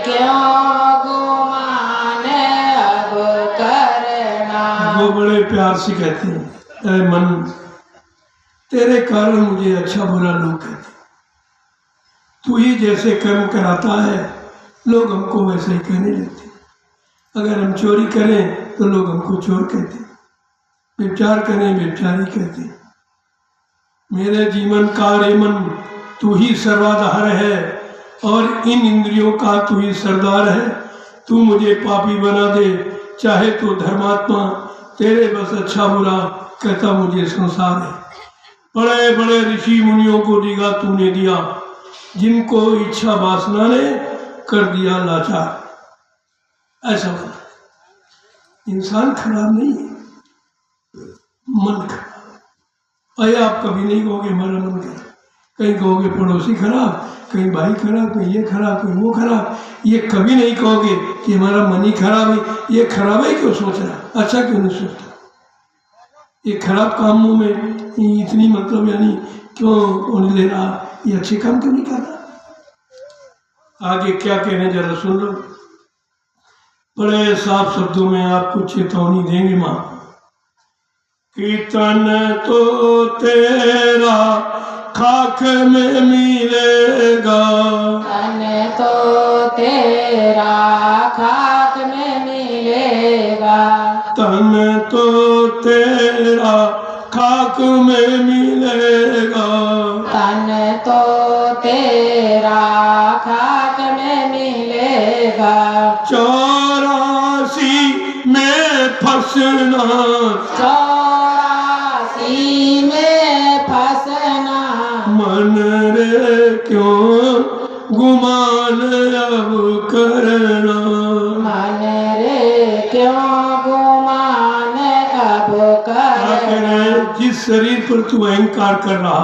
क्यों गुमान अब करना। वो बड़े प्यार से कहते हैं, अरे मन तेरे कारण मुझे अच्छा बुरा लोग कहते, तू ही जैसे कर्म कराता है लोग हमको वैसे ही कहने लगते। अगर हम चोरी करें तो लोग हमको चोर कहते, व्यभिचार करें व्यभिचारी कहते। मेरे जीवन का रे मन तू ही सर्वाधार है और इन इंद्रियों का तू ही सरदार है। तू मुझे पापी बना दे चाहे तो धर्मात्मा, तेरे बस अच्छा बुरा कहता मुझे संसार है। बड़े बड़े ऋषि मुनियों को दिया तूने दिया, जिनको इच्छा वासना ने कर दिया लाचार। ऐसा बना। इंसान खराब नहीं है, मन खराब। अरे आप कभी नहीं कहोगे हमारा मन खराब, कहीं कहोगे पड़ोसी खराब, कहीं भाई खराब, कहीं ये खराब, कहीं वो खराब। ये कभी नहीं कहोगे कि हमारा मन ही खराब है। ये खराब है क्यों सोच रहा, अच्छा क्यों नहीं सोचता। ये खराब कामों में इतनी मतलब यानी क्यों ले रहा, ये अच्छे काम क्यों नहीं कर रहा। आगे क्या कहने जरा सुन लो। बड़े साफ शब्दों में आपको चेतावनी देंगे माँ कि तन तो तेरा खाक में मिलेगा, तन तो तेरा खाक में मिलेगा, तन तो तेरा खाक में मिलेगा, तन तो तेरा खाक में मिलेगा। 84 में फंसना, 84 में फंसना, मन रे क्यों गुमान अब करना, मन रे क्यों गुमान अब करना। जिस शरीर पर तू अहंकार कर रहा,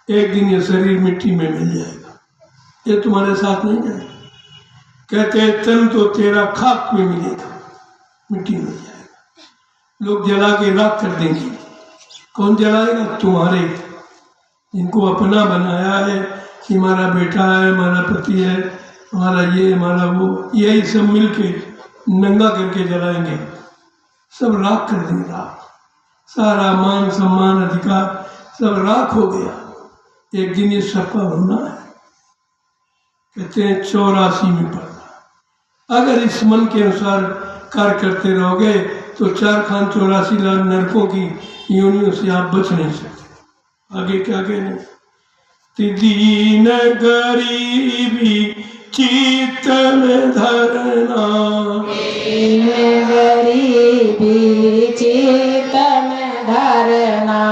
एक दिन ये शरीर मिट्टी में मिल जाएगा, ये तुम्हारे साथ नहीं जाएगा। कहते हैं तन तो तेरा खाक में मिलेगा, मिट्टी में जाएगा। लोग जला के राख कर देंगे। कौन जलाएगा, तुम्हारे जिनको अपना बनाया है कि हमारा बेटा है, हमारा पति है, हमारा ये हमारा वो, यही सब मिलके नंगा करके जलाएंगे, सब राख कर देंगे। राख, सारा मान सम्मान अधिकार सब राख हो गया। एक दिन ये सबका होना है। कहते हैं 84 में पड़ना। अगर इस मन के अनुसार कार्य करते रहोगे तो 4 खान 84 लाख नरकों की योनियों से आप बच नहीं सकते। आगे क्या कहने, दीन गरीबी चित्त में धरना, दीन गरीबी चित्त में धरना,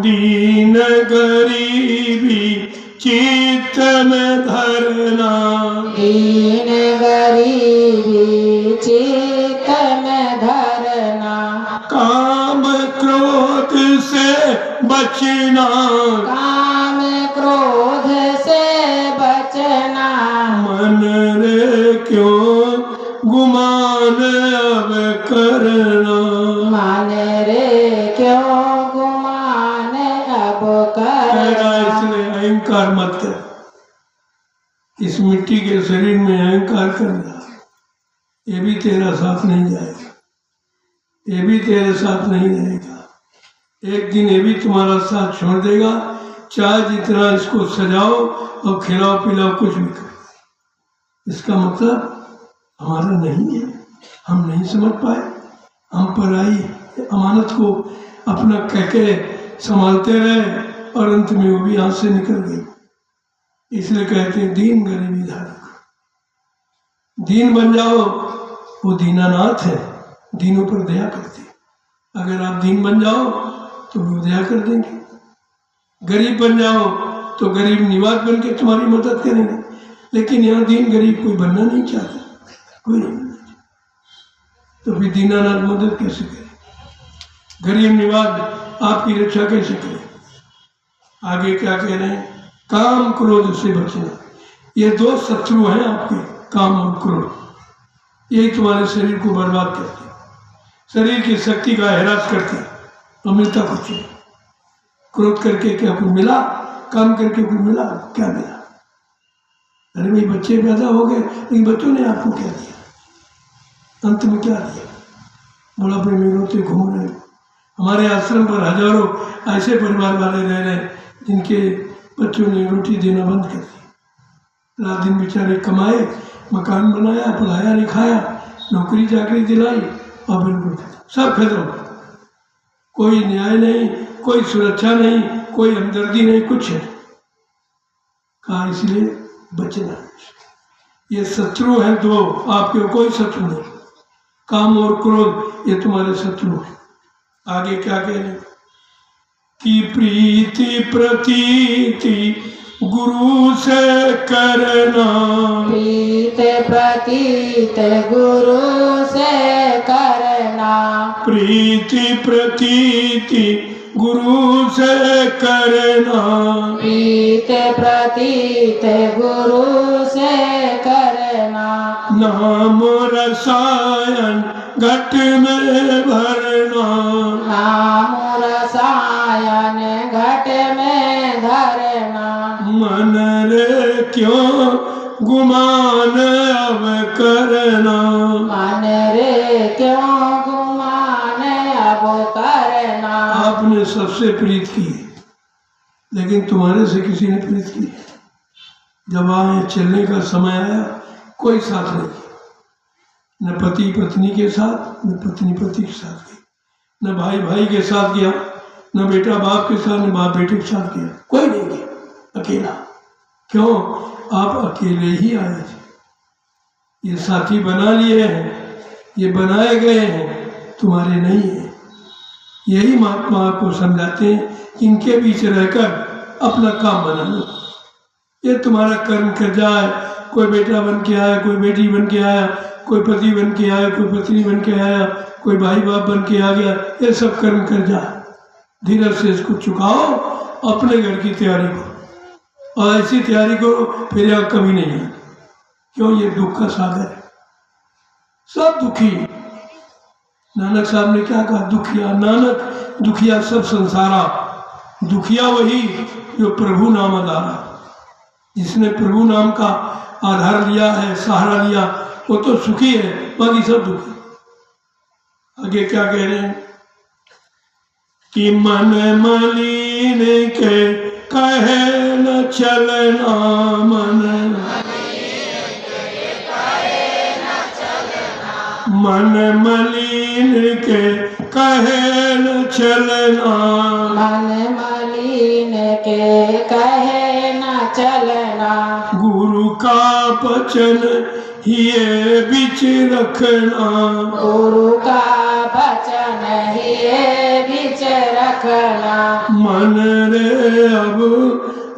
दीन गरीबी चित्त में धरना, दीन गरीबी चित्त में धरना। काम क्रोध से बचना, काम क्रोध से बचना, मन रे क्यों गुमान अब करना, मन रे क्यों गुमान अब करना। इसलिए अहंकार मत कर। इस मिट्टी के शरीर में अहंकार करना, ये भी तेरा साथ नहीं जाएगा, ये भी तेरे साथ नहीं रहेगा। एक दिन ये भी तुम्हारा साथ छोड़ देगा। चाहे जितना इसको सजाओ और खिलाओ पिलाओ कुछ भी करो, इसका मतलब हमारा नहीं है, हम नहीं समझ पाए, हम पराई अमानत को अपना कह के संभालते रहे और अंत में वो भी हाथ से निकल गई। इसलिए कहते हैं दीन गरीबी धारक, दीन बन जाओ, वो दीनानाथ है, दीनों पर दया करते हैं। अगर आप दीन बन जाओ तो वो दया कर देंगे, गरीब बन जाओ तो गरीब निवाज बन के तुम्हारी मदद करेंगे। लेकिन यहाँ दीन गरीब कोई बनना नहीं चाहता, कोई नहीं बनना चाहता, तो फिर दीनानाथ मदद कैसे करे, गरीब निवाज आपकी रक्षा कैसे करे। आगे क्या कह रहे हैं, काम क्रोध से बचना। ये दो शत्रु हैं आपके, काम और क्रोध, यही तुम्हारे शरीर को बर्बाद करते, शरीर की शक्ति का हैरास करते और मिलता कुछ नहीं। क्रोध करके क्या कुछ मिला, काम करके कुछ मिला, क्या मिला। अरे भाई बच्चे पैदा हो गए, लेकिन बच्चों ने आपको क्या दिया, अंत में क्या दिया, बुढ़ापे में रोते घूम रहे। हमारे आश्रम पर हजारों ऐसे परिवार वाले रह रहे हैं जिनके बच्चों ने रोटी देना बंद कर दी। रात दिन बेचारे कमाए, मकान बनाया, पढ़ाया लिखाया, नौकरी चाकरी दिलाई और बिल्कुल सब खत्म। कोई न्याय नहीं, कोई सुरक्षा नहीं, कोई हमदर्दी नहीं, कुछ है। कहा इसलिए बचना, ये शत्रु हैं दो आपके, कोई शत्रु नहीं। काम और क्रोध ये तुम्हारे शत्रु हैं। आगे क्या कह रहे हैं कि प्रीति प्रतीति गुरु से करना, प्रीत प्रतीत गुरु से करना, प्रीति प्रतीति गुरु से करना, प्रीत प्रतीत गुरु से करना, नाम रसायन घट में भरना, नाम रसायन घट में धरना, मन रे क्यों गुमान अब करना, मन रे क्यों गुमान अब करना। आपने सबसे प्रीत की, लेकिन तुम्हारे से किसी ने प्रीत की। जब आए चलने का समय आया, कोई साथ नहीं, न पति पत्नी के साथ, न पत्नी पति के साथ गई, न भाई भाई के साथ गया, न बेटा बाप के साथ, न बाप बेटे के साथ गया, कोई नहीं गया, अकेला। क्यों? आप अकेले ही आए थे। ये साथी बना लिए हैं, ये बनाए गए हैं, तुम्हारे नहीं है। यही महात्मा आपको समझाते हैं, इनके बीच रहकर अपना काम बना लो। ये तुम्हारा कर्म कर जाए, कोई बेटा बन के आया, कोई बेटी बन के आया, कोई पति बन के आया, कोई पत्नी बन के आया, कोई भाई बाप बन के आ गया, ये सब कर्म कर जाए। धीरज से इसको चुकाओ, अपने घर की तैयारी करो, और ऐसी तैयारी करो फिर यहाँ कभी नहीं आए। क्यों? ये दुख का सागर है, सब दुखी। नानक साहब ने क्या कहा? दुखिया नानक दुखिया सब संसारा, दुखिया वही जो प्रभु नाम आधारा। जिसने प्रभु नाम का आधार लिया है, सहारा लिया, वो तो सुखी है, बाकी सब दुखी। आगे क्या कह रहे हैं कि मन मलिन के कहे न चलना, मन मलिन के कहे न चलना, मन मलिन के कहे न चलना, गुरु का वचन ये बीच रखना, गुरु का वचन ही बीच रखना, मन रे अब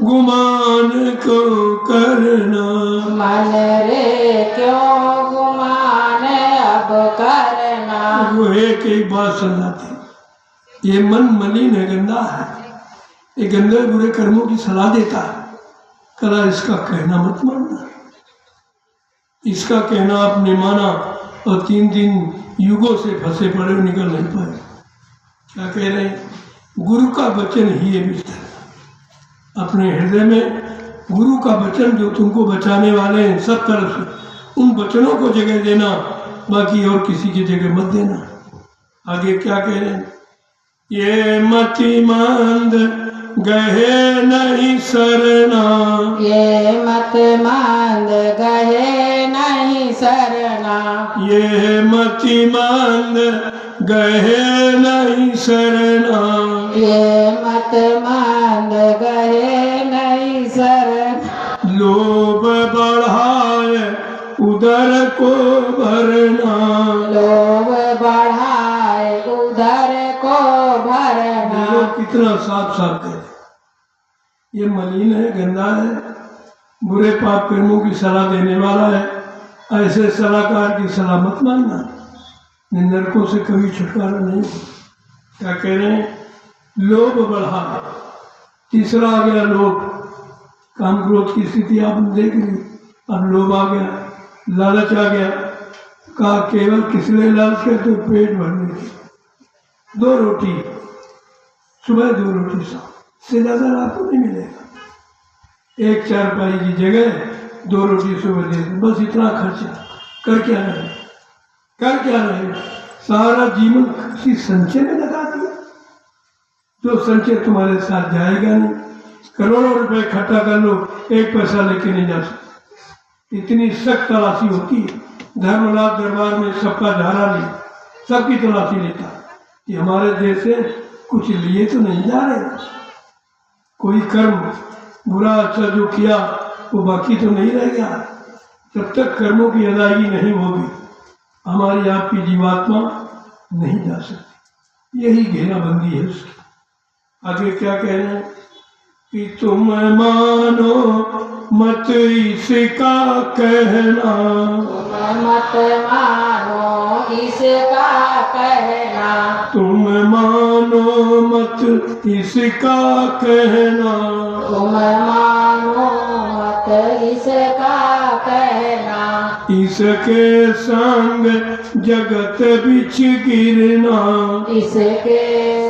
गुमान को करना, मन रे क्यों गुमान अब करना। वो एक बात समझाते, ये मन मलिन है, गंदा है, ये गंदे बुरे कर्मों की सलाह देता है। करा इसका कहना मत मानना, इसका कहना आपने माना और 3 युगों से फंसे पड़े, निकल नहीं पाए। क्या कह रहे हैं? गुरु का वचन ही है विस्तार। अपने हृदय में गुरु का वचन जो तुमको बचाने वाले हैं सब तरफ से, उन वचनों को जगह देना, बाकी और किसी की जगह मत देना। आगे क्या कह रहे हैं? ये मतिमंद गहे नहीं सरना, ये मत मंद गए नहीं सरना, ये मतिमंद गहे नहीं सरना, ये मत मंद गए नहीं सरना, लोभ बढ़ाए उदर को भरना, लोभ बढ़ाए उधर को भरना। लोग कितना साफ साफ कहते, ये मलिन है, गंदा है, बुरे पाप कर्मों की सलाह देने वाला है, ऐसे सलाहकार की सलाह मत मानना, निंदकों से कभी छुटकारा नहीं। क्या कह रहे हैं? लोभ बढ़ा। तीसरा आ गया लोभ, काम क्रोध की स्थिति आपने देख ली, अब लोभ आ गया, लालच आ गया। कहा केवल किस लिए लालच करते हो? पेट भरने की। 2 रोटी सुबह, 2 रोटी शाम, से ज्यादा रात को नहीं मिलेगा। एक चारपाई की जगह 2 रोटी सुबह दे दो, बस इतना खर्चा। कर क्या रहे? कर क्या रहे? सारा जीवन किसी संचय में लगा दिया, जो संचय तुम्हारे साथ जाएगा नहीं। करोड़ों रुपए इकट्ठा कर लो, 1 पैसा लेके नहीं जा सकते। इतनी सख्त तलाशी होती है। धर्मराज दरबार में सबका झारा ली, सबकी तलाशी लेता कि हमारे देश से कुछ लिए तो नहीं जा रहे, कोई कर्म बुरा अच्छा जो किया वो बाकी तो नहीं रह गया। जब तक कर्मों की अदायगी नहीं होगी, हमारी आपकी जीवात्मा नहीं जा सकती। यही घेराबंदी है उसकी। आगे क्या कह रहे हैं कि तुम मानो मत इसका कहना, तुम मत मानो इसका कहना, तुम मानो मत इसका कहना, तुम मानो मत इसका कहना, इसके संग जगत बिछ गिरना, इसके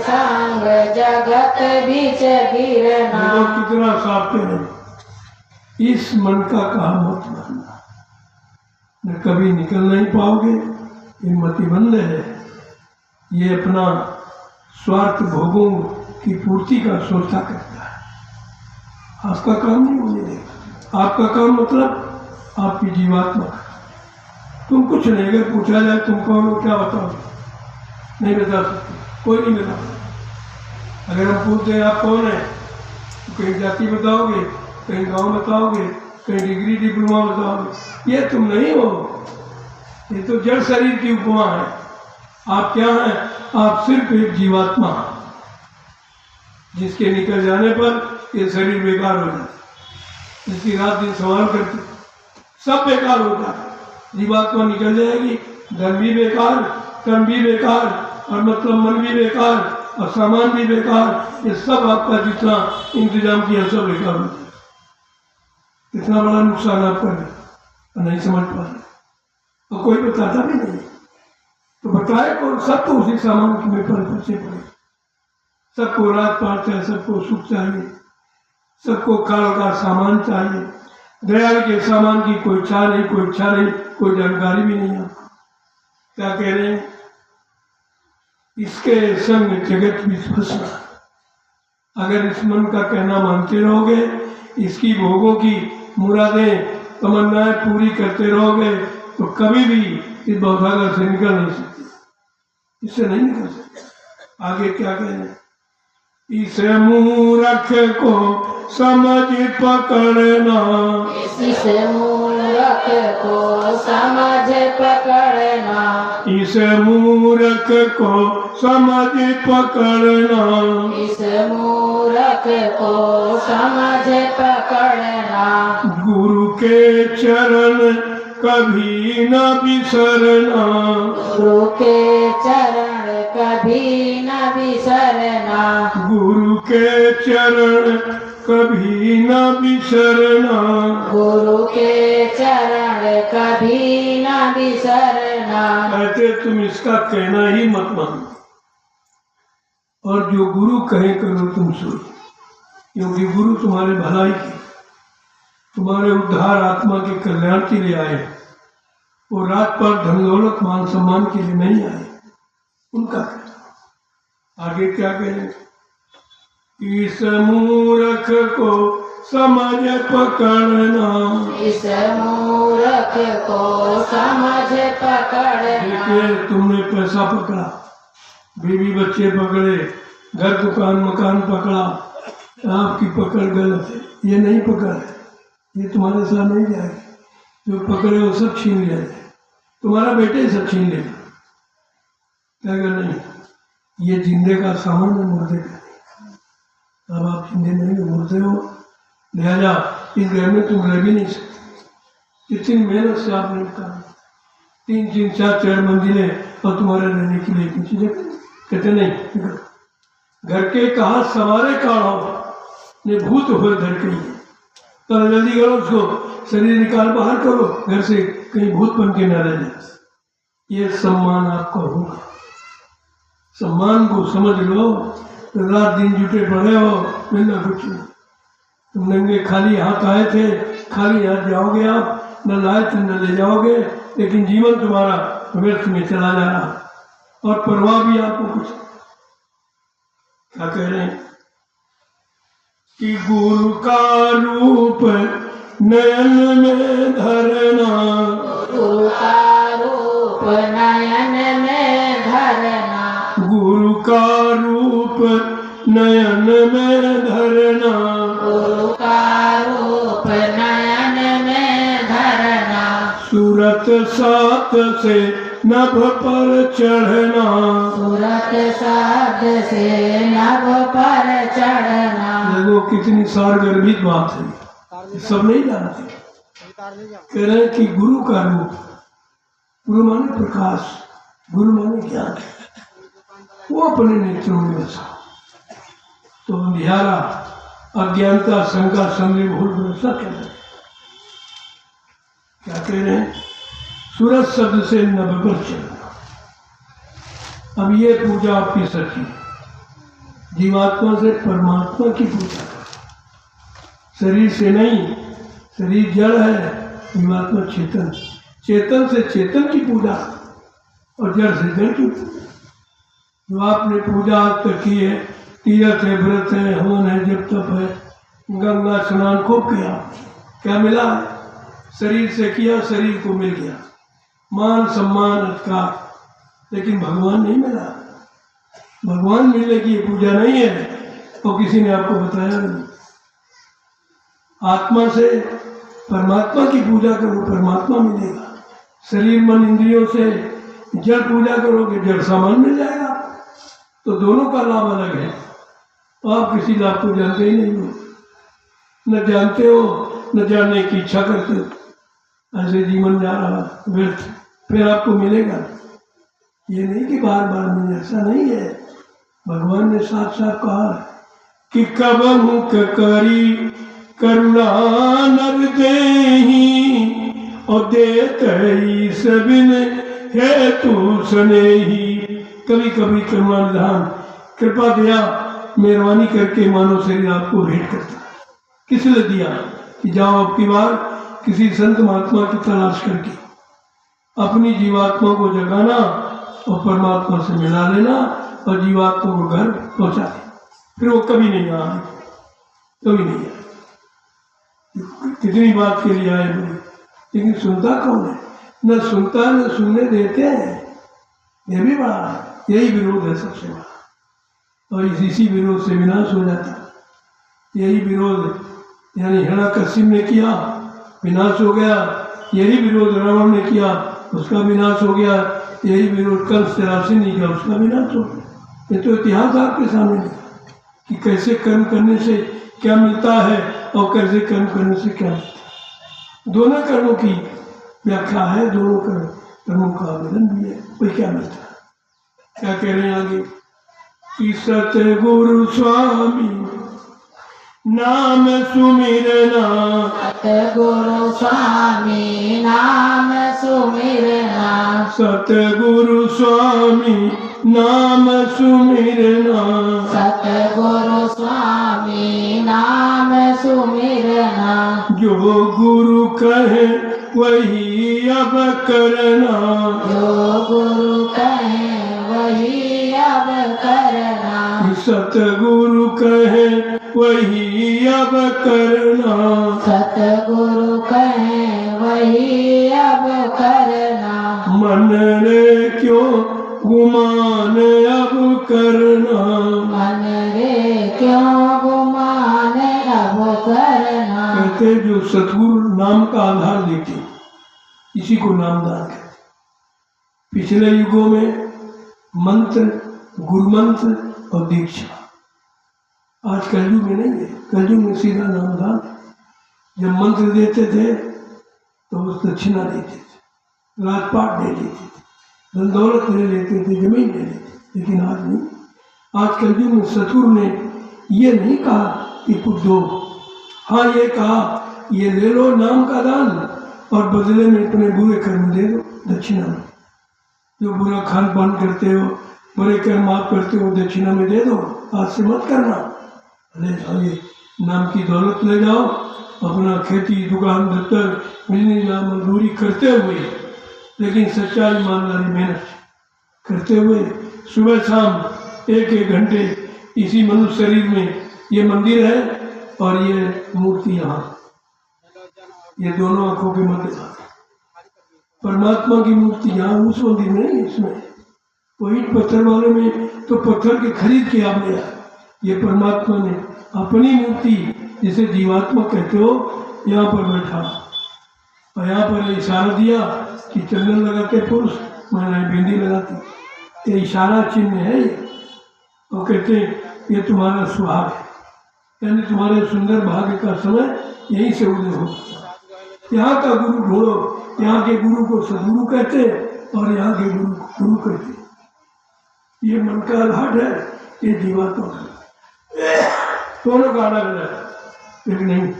संग जगत बीच गिरना। देखो कितना साफ कह, इस मन का कहा मत मानना, न कभी निकल नहीं पाओगे। ये मतिमंद है, ये अपना स्वार्थ भोगों की पूर्ति का सोचता करता है, आपका काम नहीं होने देगा। आपका काम मतलब आपकी जीवात्मा का। तुम कुछ नहीं, अगर पूछा जाए तुम कौन हो, क्या बताओ? नहीं बता सकते, कोई नहीं बता सकता। अगर हम पूछते हैं आप कौन है, तो कहीं जाति बताओगे, कहीं गांव बताओगे, कहीं डिग्री डिप्लोमा बताओगे। ये तुम नहीं हो, ये तो जड़ शरीर की उपमा है। आप क्या हैं? आप सिर्फ एक जीवात्मा हैं, जिसके निकल जाने पर ये शरीर बेकार हो जाता है, जिसकी रात दिन संभाल करके सब बेकार हो जाता है। जीवात्मा निकल जाएगी, धन भी बेकार, कर्म भी बेकार, और मतलब मन भी बेकार, और सामान भी बेकार। ये सब आपका जितना इंतजाम किया सब बेकार हो जाए। कितना बड़ा नुकसान आप कर रहे और नहीं समझ पा रहे, और कोई बताता भी नहीं। तो बताए कौन? सब तो उसी सामान में पीछे पड़े। सबको रात पार चाहिए, सबको सुख चाहिए, सबको काल का सामान चाहिए। दयाल के सामान की कोई चाह नहीं, कोई इच्छा नहीं, कोई जानकारी भी नहीं आपको। क्या कह रहे हैं? इसके संग जगत में फंसना। अगर इस मन का कहना मानते रहोगे, इसकी भोगों की मुरादें तमन्नाएं पूरी करते रहोगे, तो कभी भी इस भवसागर से निकल नहीं सकते, इससे नहीं निकल सकते। आगे क्या कह रहे हैं? इस मूर्ख को समझ पकड़ना, इस मूर्ख को समझ पकड़ना, इस मूर्ख को समझ पकड़ना, इस मूर्ख को समझ पकड़ना। गुरु के चरण कभी न बिसरना, गुरु के चरण कभी न बिसरना, गुरु के चरण कभी न बिसरना, गुरु के चरण कभी न बिसरना। कहते तुम इसका कहना ही मत मानो, और जो गुरु कहे करो तुम सुनो, क्योंकि गुरु तुम्हारे भलाई की, तुम्हारे उद्धार आत्मा के कल्याण के लिए आए। वो रात पर धन दौलत मान सम्मान के लिए नहीं आए, उनका कहना। आगे क्या कहें? इस मूर्ख को समझ पकड़ना, इस मूर्ख को समझ पकड़ना। देखिए तुमने पैसा पकड़ा, बीवी बच्चे पकड़े, घर दुकान मकान पकड़ा, आपकी पकड़ गलत है, ये नहीं पकड़ है, ये तुम्हारे साथ नहीं जाएगी। जो पकड़े वो सब छीन लिया जाए, तुम्हारा बेटे सब छीन लेगा। क्या करना? ये जिंदे का सामान है, मुर्दे का नहीं। अब आप जिंदे नहीं हो, मुर्दे हो, लिहाजा इस घर में तुम रह भी नहीं सकते। इतनी मेहनत से आपने कहा 3 4 मंजिलें और तुम्हारे रहने के लिए कुछ चीजें कहते नहीं। घर के कहा सवारे काढ़ो ने भूत हो घर के, तो जल्दी करो, उसको शरीर निकाल बाहर करो घर से, कहीं भूत बन के न रह जाए। ये सम्मान आपका होगा। सम्मान को समझ लो। रात दिन जुटे पड़े हो, मिलना कुछ नहीं। तुम नंगे खाली हाथ आए थे, खाली हाथ जाओगे आप, न लाए थे न ले जाओगे, लेकिन जीवन तुम्हारा व्यर्थ में चला जा रहा और परवाह भी आपको कुछ। क्या कह रहे हैं कि गुरु का रूप नयन में धरना, गुरु का रूप नयन में धरना, गुरु का रूप नयन में धरना, गुरु का रूप नयन में धरना, सूरत सात से नभ पर चढ़ना, सूरत साध से नभ पर चढ़ना। देखो कितनी सारगर्भित बात है, सब नहीं जानते। कह रहे हैं कि गुरु का रूप, गुरु माने प्रकाश, गुरु माने ज्ञान, वो अपने नेत्रों में बसा, तो अंधियारा अज्ञानता शंका संदेह भूल भरोसा कह रहे। क्या कह रहे हैं? सूरज शब्द से नभ पर चलना। अब ये पूजा आपकी सच्ची, जीवात्मा से परमात्मा की पूजा करो, शरीर से नहीं। शरीर जड़ है, जीवात्मा चेतन, चेतन से चेतन की पूजा और जड़ से जड़ की पूजा। जो आपने पूजा आज तक की है, तीर्थ है, व्रत है, हवन है, जप तप है, गंगा स्नान खूब किया, क्या मिला? शरीर से किया, शरीर को मिल गया मान सम्मान अधिकार, लेकिन भगवान नहीं मिला। भगवान मिलने की ये पूजा नहीं है, और किसी ने आपको बताया नहीं। आत्मा से परमात्मा की पूजा करो, परमात्मा मिलेगा। शरीर मन इंद्रियों से जड़ पूजा करोगे, जड़ सामान मिल जाएगा। तो दोनों का लाभ अलग है। आप किसी लाभ को जानते ही नहीं हो, न जानते हो न जानने की इच्छा करते हो। ऐसे जीवन जा रहा व्यर्थ, फिर आपको मिलेगा। ये नहीं कि बार बार मिले, ऐसा नहीं है। भगवान ने साफ साफ कहा कि कब मुख करी करुणा नर देही, और देते सबिन है तू स्नेही। कभी कभी करुणा निधान, कृपा दया मेहरबानी करके मानव शरीर आपको भेंट करता। किस लिए दिया? कि जाओ अब की बार किसी संत महात्मा की तलाश करके अपनी जीवात्मा को जगाना और परमात्मा से मिला लेना, और जीवात्मा को घर पहुंचा दे। फिर वो कभी नहीं आए, कभी नहीं आए। कितनी बात के लिए आए बोले, लेकिन सुनता कौन है? न सुनता न सुनने देते हैं। यह भी बड़ा है, यही विरोध है सबसे बड़ा, और इसी विरोध से विनाश हो जाता है। यही विरोध यानी हिरण्यकश्यप ने किया, विनाश हो गया। यही विरोध रावण ने किया, उसका विनाश हो गया। यही विरोध कंस राशि ने किया, उसका विनाश हो गया। ये तो इतिहास आपके सामने है कि कैसे कर्म करने से क्या मिलता है और कैसे कर्म करने से क्या मिलता है। दोनों कर्मों की व्याख्या है, दोनों कर्मों का आवेदन भी है। वही क्या मिलता है? क्या कह रहे हैं आगे कि सतगुरु स्वामी नाम सुमिरना, सतगुरु स्वामी नाम सुमिरना, सतगुरु स्वामी नाम सुमिरना, सतगुरु स्वामी नाम सुमिरना। जो गुरु कहे वही अब करना, जो गुरु कहे वही अब करना। सतगुरु कहे वही अब करना, सतगुरु कहे वही अब करना, मन रे क्यों गुमान अब करना, मन रे क्यों गुमान अब करना। कहते जो सतगुरु नाम का आधार देते इसी को नामदान कहते। पिछले युगों में मंत्र, गुरु मंत्र और दीक्षा, आज कलयुग में नहीं है। कलयुग में सीधा नामदान। जब मंत्र देते थे तो उस दक्षिणा देते थे, राजपाट दे देते थे, धन दौलत ले लेते थे, जमीन ले लेते। लेकिन आज नहीं। आज कलयुग में सतगुरु ने ये नहीं कहा कि कुछ दो, हाँ ये कहा ये ले लो नाम का दान और बदले में अपने बुरे कर्म दे दो दक्षिणा में। जो बुरा खान पान करते हो, बुरे कर्म आप करते हो, दक्षिणा में दे दो। आज से मत करना। अरे ये नाम की दौलत ले जाओ, अपना खेती, दुकान, दफ्तर, बिजली या मजदूरी करते हुए, लेकिन सच्चाई, ईमानदारी, मेहनत करते हुए सुबह शाम एक एक घंटे इसी मनुष्य शरीर में ये मंदिर है और ये मूर्ति यहाँ, ये दोनों आंखों के मध्य परमात्मा की मूर्ति यहाँ, उस मंदिर में नहीं। इसमें वही पत्थर वाले में तो पत्थर के खरीद के आप ले आए। ये परमात्मा ने अपनी मूर्ति, जिसे जीवात्मा कहते हो, यहाँ पर बैठा और यहाँ पर इशारा दिया कि चंदन लगाते पुरुष, मैंने बिंदी लगाती। ये इशारा चिन्ह है ये। और कहते ये तुम्हारा सुहाग है, यानी तुम्हारे सुंदर भाग्य का समय यहीं से उदय हो। यहाँ का गुरु ढूंढो। यहाँ के गुरु को सदगुरु कहते और यहाँ के गुरु को गुरु कहते। ये मन का घाट है, ये जीवात्मा का, दोनों का अलग अलग। लेकिन नहीं,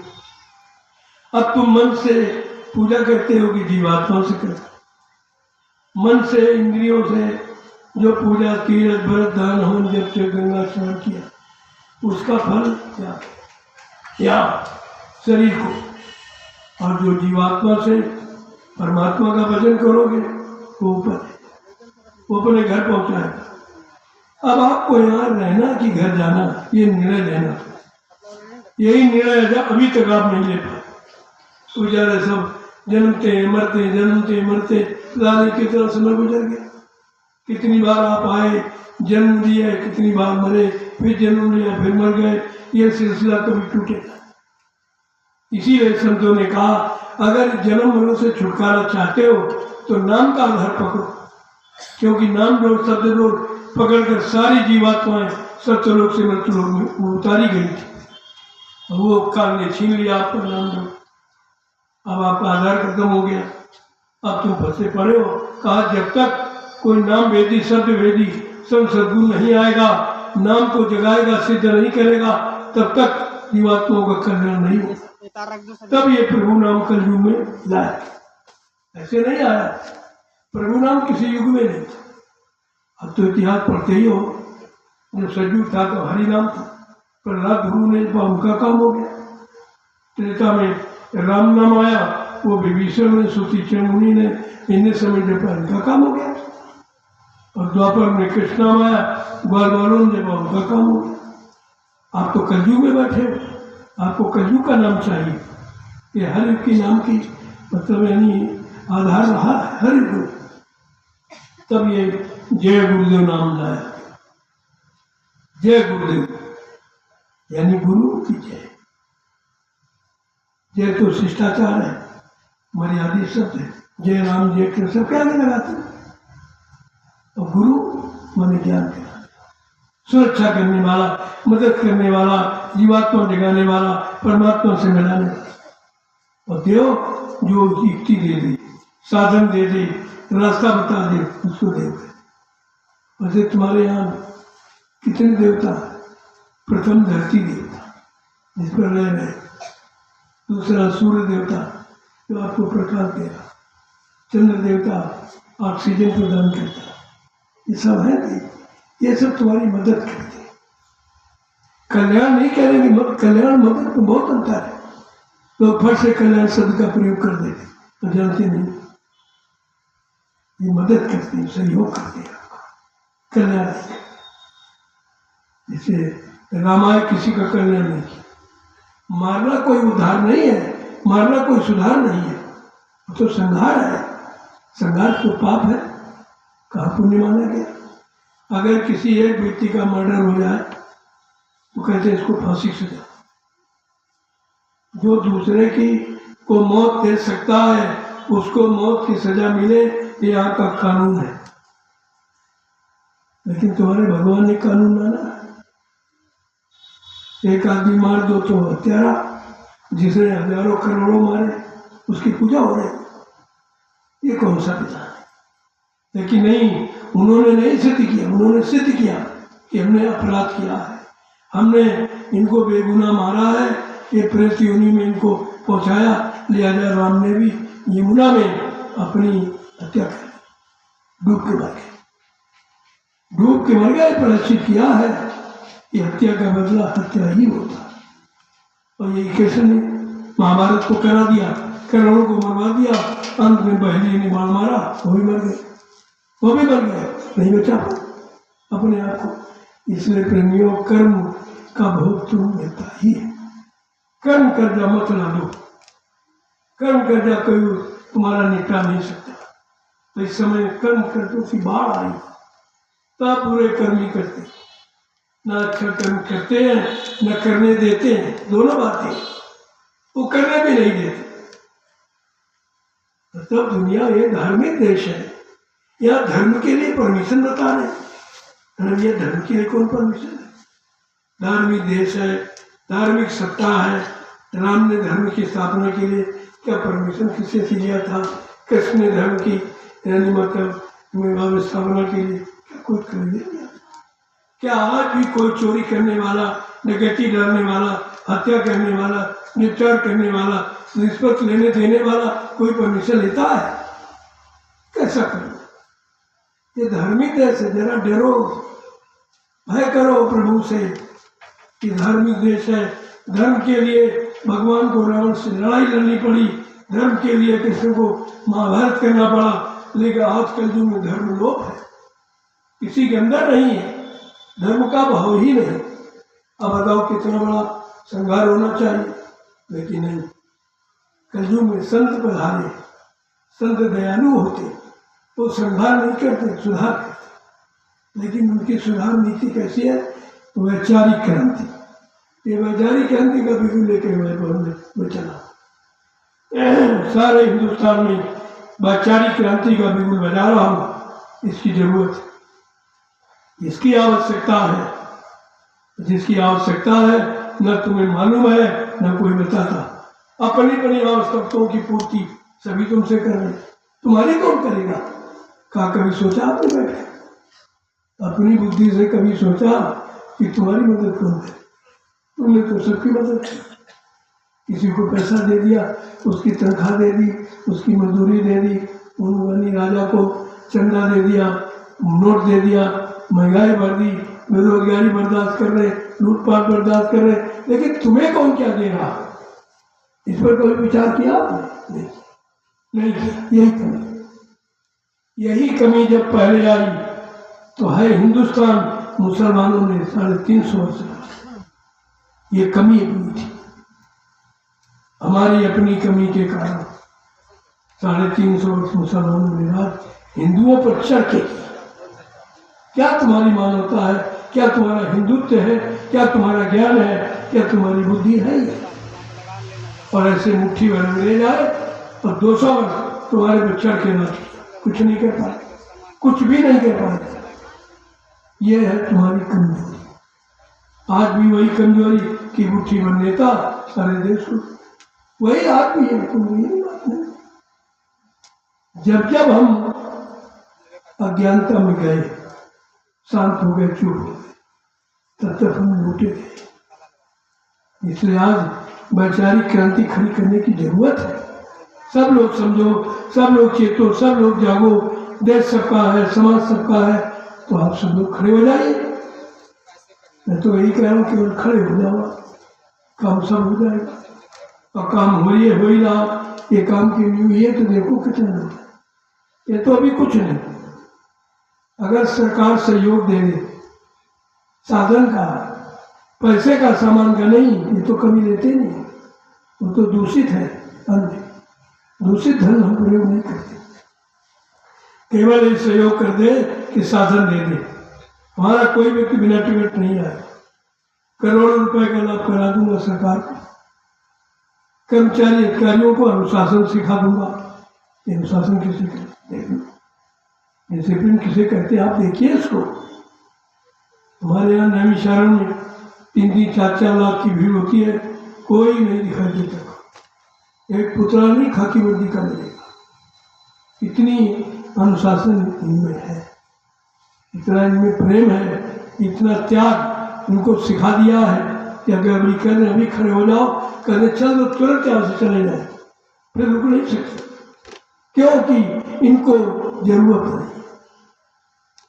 अब तुम मन से पूजा करते हो कि जीवात्मा से करते? मन से, इंद्रियों से जो पूजा, तीर्थ, व्रत, दान, हवन, जप, गंगा स्नान किया, उसका फल क्या? या शरीर को। और जो जीवात्मा से परमात्मा का भजन करोगे वो ऊपर है, वो अपने घर पहुंचाएगा। अब आपको यहाँ रहना कि घर जाना, ये निर्णय लेना। यही निर्णय अभी तक आप नहीं ले पाए। बेचारे सब जन्मते मरते, जन्मते मरते, लाने की तरह समय गुजर गया। कितनी बार आप आए, जन्म दिए, कितनी बार मरे, फिर जन्म लिया, फिर मर गए। ये सिलसिला कभी टूटेगा। इसीलिए संतों ने कहा अगर जन्म मरण से छुटकारा चाहते हो तो नाम का आधार पकड़ो, क्योंकि नाम लोग शब्द लोग पकड़कर सारी जीवात्माएं सत्यलोक से मृत्युलोक में उतारी गई थी। वो काल ने छीन लिया आपका नाम लो। अब आपका आधार खत्म हो गया, अब तुम फंसे पड़े हो। कहा जब तक कोई नाम वेदी, शब्द वेदी, सब सद्गुरु नहीं आएगा, नाम को जगाएगा, सिद्ध नहीं करेगा, तब तक जीवात्माओं का कल्याण नहीं होगा। तब ये प्रभु नाम कलयुग में लाया। ऐसे नहीं आया, प्रभु नाम किसी युग में नहीं था। अब तो इतिहास पढ़ते ही हो, जब सतयुग था तो हरि नाम था, प्रहलाद गुरु ने उनका काम हो गया। त्रेता में राम नाम आया, वो विभीषण ने, सुतीचर मुनि ने, इन्हें समय जपा, इनका काम हो गया। और द्वापर में कृष्ण नाम आया, ग्वाल वालों ने जपा, उनका काम हो गया। आप तो कलयुग में बैठे हो, आपको कलयुग का नाम चाहिए। ये हर युग की नाम की मतलब यानी आधार रहा हर युग। तब ये जय गुरुदेव नाम लाया। जय गुरुदेव यानी गुरु की जय। जय तो शिष्टाचार है, मर्यादित शब्द है। जय राम, जय कृष्ण, सब क्या लगाते हैं। और गुरु माने ज्ञान के, सुरक्षा करने वाला, मदद करने वाला, जीवात्मा जगाने वाला, परमात्मा से मिलाने वाला। और देव जो युक्ति दे दे, साधन दे दे, रास्ता बता दे, उसको देव है। वैसे तुम्हारे यहाँ कितने देवता? प्रथम धरती देवता जिस पर रह रहे, दूसरा सूर्य देवता जो आपको प्रकाश देगा, चंद्र देवता ऑक्सीजन प्रदान करता। ये सब है देव, ये सब तुम्हारी मदद करते हैं। कल्याण नहीं करेंगे, कल्याण मदद में बहुत अंतर है। लोग फट से कल्याण शब्द का प्रयोग कर देते तो जानते नहीं, ये मदद करते हैं, सहयोग करते हैं, कल्याण। इसे रामायण किसी का कल्याण नहीं किया। मारना कोई उद्धार नहीं है, मारना कोई सुधार नहीं है, वो तो संहार है। संहार तो पाप है, कहाँ पुण्य माना गया। अगर किसी एक व्यक्ति का मर्डर हो जाए तो कहते हैं इसको फांसी की सजा। जो दूसरे की को मौत दे सकता है उसको मौत की सजा मिले, ये यहाँ का कानून है। लेकिन तुम्हारे भगवान ने कानून माना है। एक आदमी मार दो तो हत्यारा, जिसने हजारों करोड़ों मारे उसकी पूजा हो रही। ये कौन सा पिता है? लेकिन नहीं, उन्होंने नहीं सिद्ध किया। उन्होंने सिद्ध किया कि हमने अपराध किया है, हमने इनको बेगुनाह मारा है, ये प्रेत योनि में इनको पहुंचाया। लिहाजा राम ने भी यमुना में अपनी हत्या कर ली, डूब के मर गए। डूब के मर गए, प्रायश्चित किया है। ये हत्या का बदला हत्या ही होता। और ये कृष्ण ने महाभारत को करा दिया, करोड़ों को मरवा दिया। अंत में बहली ने बाण मारा, वो भी मर गए, वो भी मर गए, नहीं बचा अपने आप को। इसलिए प्रेमियों, कर्म का भोग तुम मिलता ही है। कर्म कर्जा मत ला दो, कर्म कर्जा कोई तुम्हारा निपटा नहीं सकता। तो इस समय कर्म कर्जों की बाढ़ आई, तब पूरे कर्म ही करते, न अच्छा कर्म करते हैं न करने देते हैं। दोनों बातें, वो करने भी नहीं देते। तब दुनिया ये धार्मिक देश है, या धर्म के लिए परमिशन बता रहे। ये धर्म के लिए कौन परमिशन है? धार्मिक देश है, धार्मिक सत्ता है। राम ने धर्म की स्थापना के लिए क्या परमिशन किससे से लिया था? कृष्ण ने धर्म की यानी मतलब स्थापना के लिए क्या कोई कर दिया? क्या आज भी कोई चोरी करने वाला, डकैती डालने वाला, हत्या करने वाला, निपटार करने वाला, रिश्वत लेने देने वाला कोई परमिशन लेता है? कैसा करना? ये धार्मिक देश है। जरा डरो, भय करो प्रभु से कि धार्मिक देश है। धर्म के लिए भगवान को रावण से लड़ाई लड़नी पड़ी, धर्म के लिए कृष्ण को महाभारत करना पड़ा। लेकिन आज कल युग में धर्म लोप है, किसी के अंदर नहीं है, धर्म का भाव ही नहीं। अब बताओ कितना बड़ा संघार होना चाहिए, लेकिन नहीं। कलयुग में संत पधारे, संत दयालु होते, वो संघार नहीं करते, सुधार करते। लेकिन उनकी सुधार नीति कैसी है? वैचारिक क्रांति। ये वैचारिक क्रांति का बिल्कुल लेकर चला। सारे हिंदुस्तान में वैचारिक क्रांति का बिल्कुल बजा रहा हूँ। इसकी जरूरत है, इसकी आवश्यकता है। जिसकी आवश्यकता है न तुम्हें मालूम है न कोई बताता। अपनी अपनी आवश्यकताओं की पूर्ति सभी तुमसे कर रहे, तुम्हारी कौन करेगा? क्या कभी सोचा आपने बैठे? अपनी बुद्धि से कभी सोचा कि तुम्हारी मदद कौन करे? तुमने तो सबकी मदद की। किसी को पैसा दे दिया, उसकी तनख्वाह दे दी, उसकी मजदूरी दे दी, उन राजा को चंदा दे दिया, नोट दे दिया, महंगाई बढ़ दी, बेरोजगारी बर्दाश्त कर रहे, लूटपाट बर्दाश्त कर रहे। लेकिन तुम्हें कौन क्या दे रहा? इस पर कोई विचार किया आपने? नहीं किया। यही कमी जब पहले आई तो है हिंदुस्तान मुसलमानों ने 350 वर्ष ये कमी हुई थी। हमारी अपनी कमी के कारण 350 वर्ष मुसलमानों ने राज हिंदुओं पर चढ़ के किया। क्या तुम्हारी मानवता है? क्या तुम्हारा हिंदुत्व है? क्या तुम्हारा ज्ञान है? क्या तुम्हारी बुद्धि है? और ऐसे मुट्ठी भर ले जाए और 200 वर्ष तुम्हारे पर चढ़ के नाच, कुछ नहीं कर पाए, कुछ भी नहीं कर पाए। ये है तुम्हारी कमजोरी। आज भी वही कमजोरी की मुट्ठी भर नेता सारे देश को, वही आदमी है। कोई बात नहीं। जब जब हम अज्ञानता में गए, शांत हो गए, चुप हो गए, तब तक हम लूटे गए। इसलिए आज वैचारिक क्रांति खड़ी करने की जरूरत है। सब लोग समझो, सब लोग चेतो, सब लोग जागो। देश सबका है, समाज सबका है, तो आप सब लोग खड़े हो जाइए। मैं तो यही कह रहा हूँ केवल खड़े हो जाओ, काम सब हो जाएगा। और काम हो ही रहा। ये काम की न्यू है तो देखो कितना लोग, ये तो अभी कुछ नहीं। अगर सरकार सहयोग दे दे साधन का, पैसे का सामान का नहीं, ये तो कभी लेते नहीं, वो तो दूषित है अन्न, दूषित धन हम प्रयोग नहीं करते। केवल ये सहयोग कर दे कि साधन दे दे। हमारा कोई व्यक्ति बिना टिकट नहीं आए, करोड़ों रुपए का लाभ करा दूंगा सरकार को, कर्मचारी अधिकारियों को अनुशासन सिखा दूंगा। ये अनुशासन किसे कहते हैं, डिसिप्लिन किसे कहते हैं, आप देखिए इसको। हमारे यहाँ नैमिषारण्य में 3-3, 4-4 लाख की भीड़ होती है, कोई नहीं दिखाई देता, एक पुतला नहीं खाकी वर्दी का मिलेगा। इतनी अनुशासन इनमें है, इतना इनमें प्रेम है, इतना त्याग इनको सिखा दिया है कि अगर अभी कहते अभी खड़े हो जाओ, कहते चल तो तुरंत यहाँ से चले जाए, फिर रुक नहीं सकते, क्योंकि इनको जरूरत नहीं।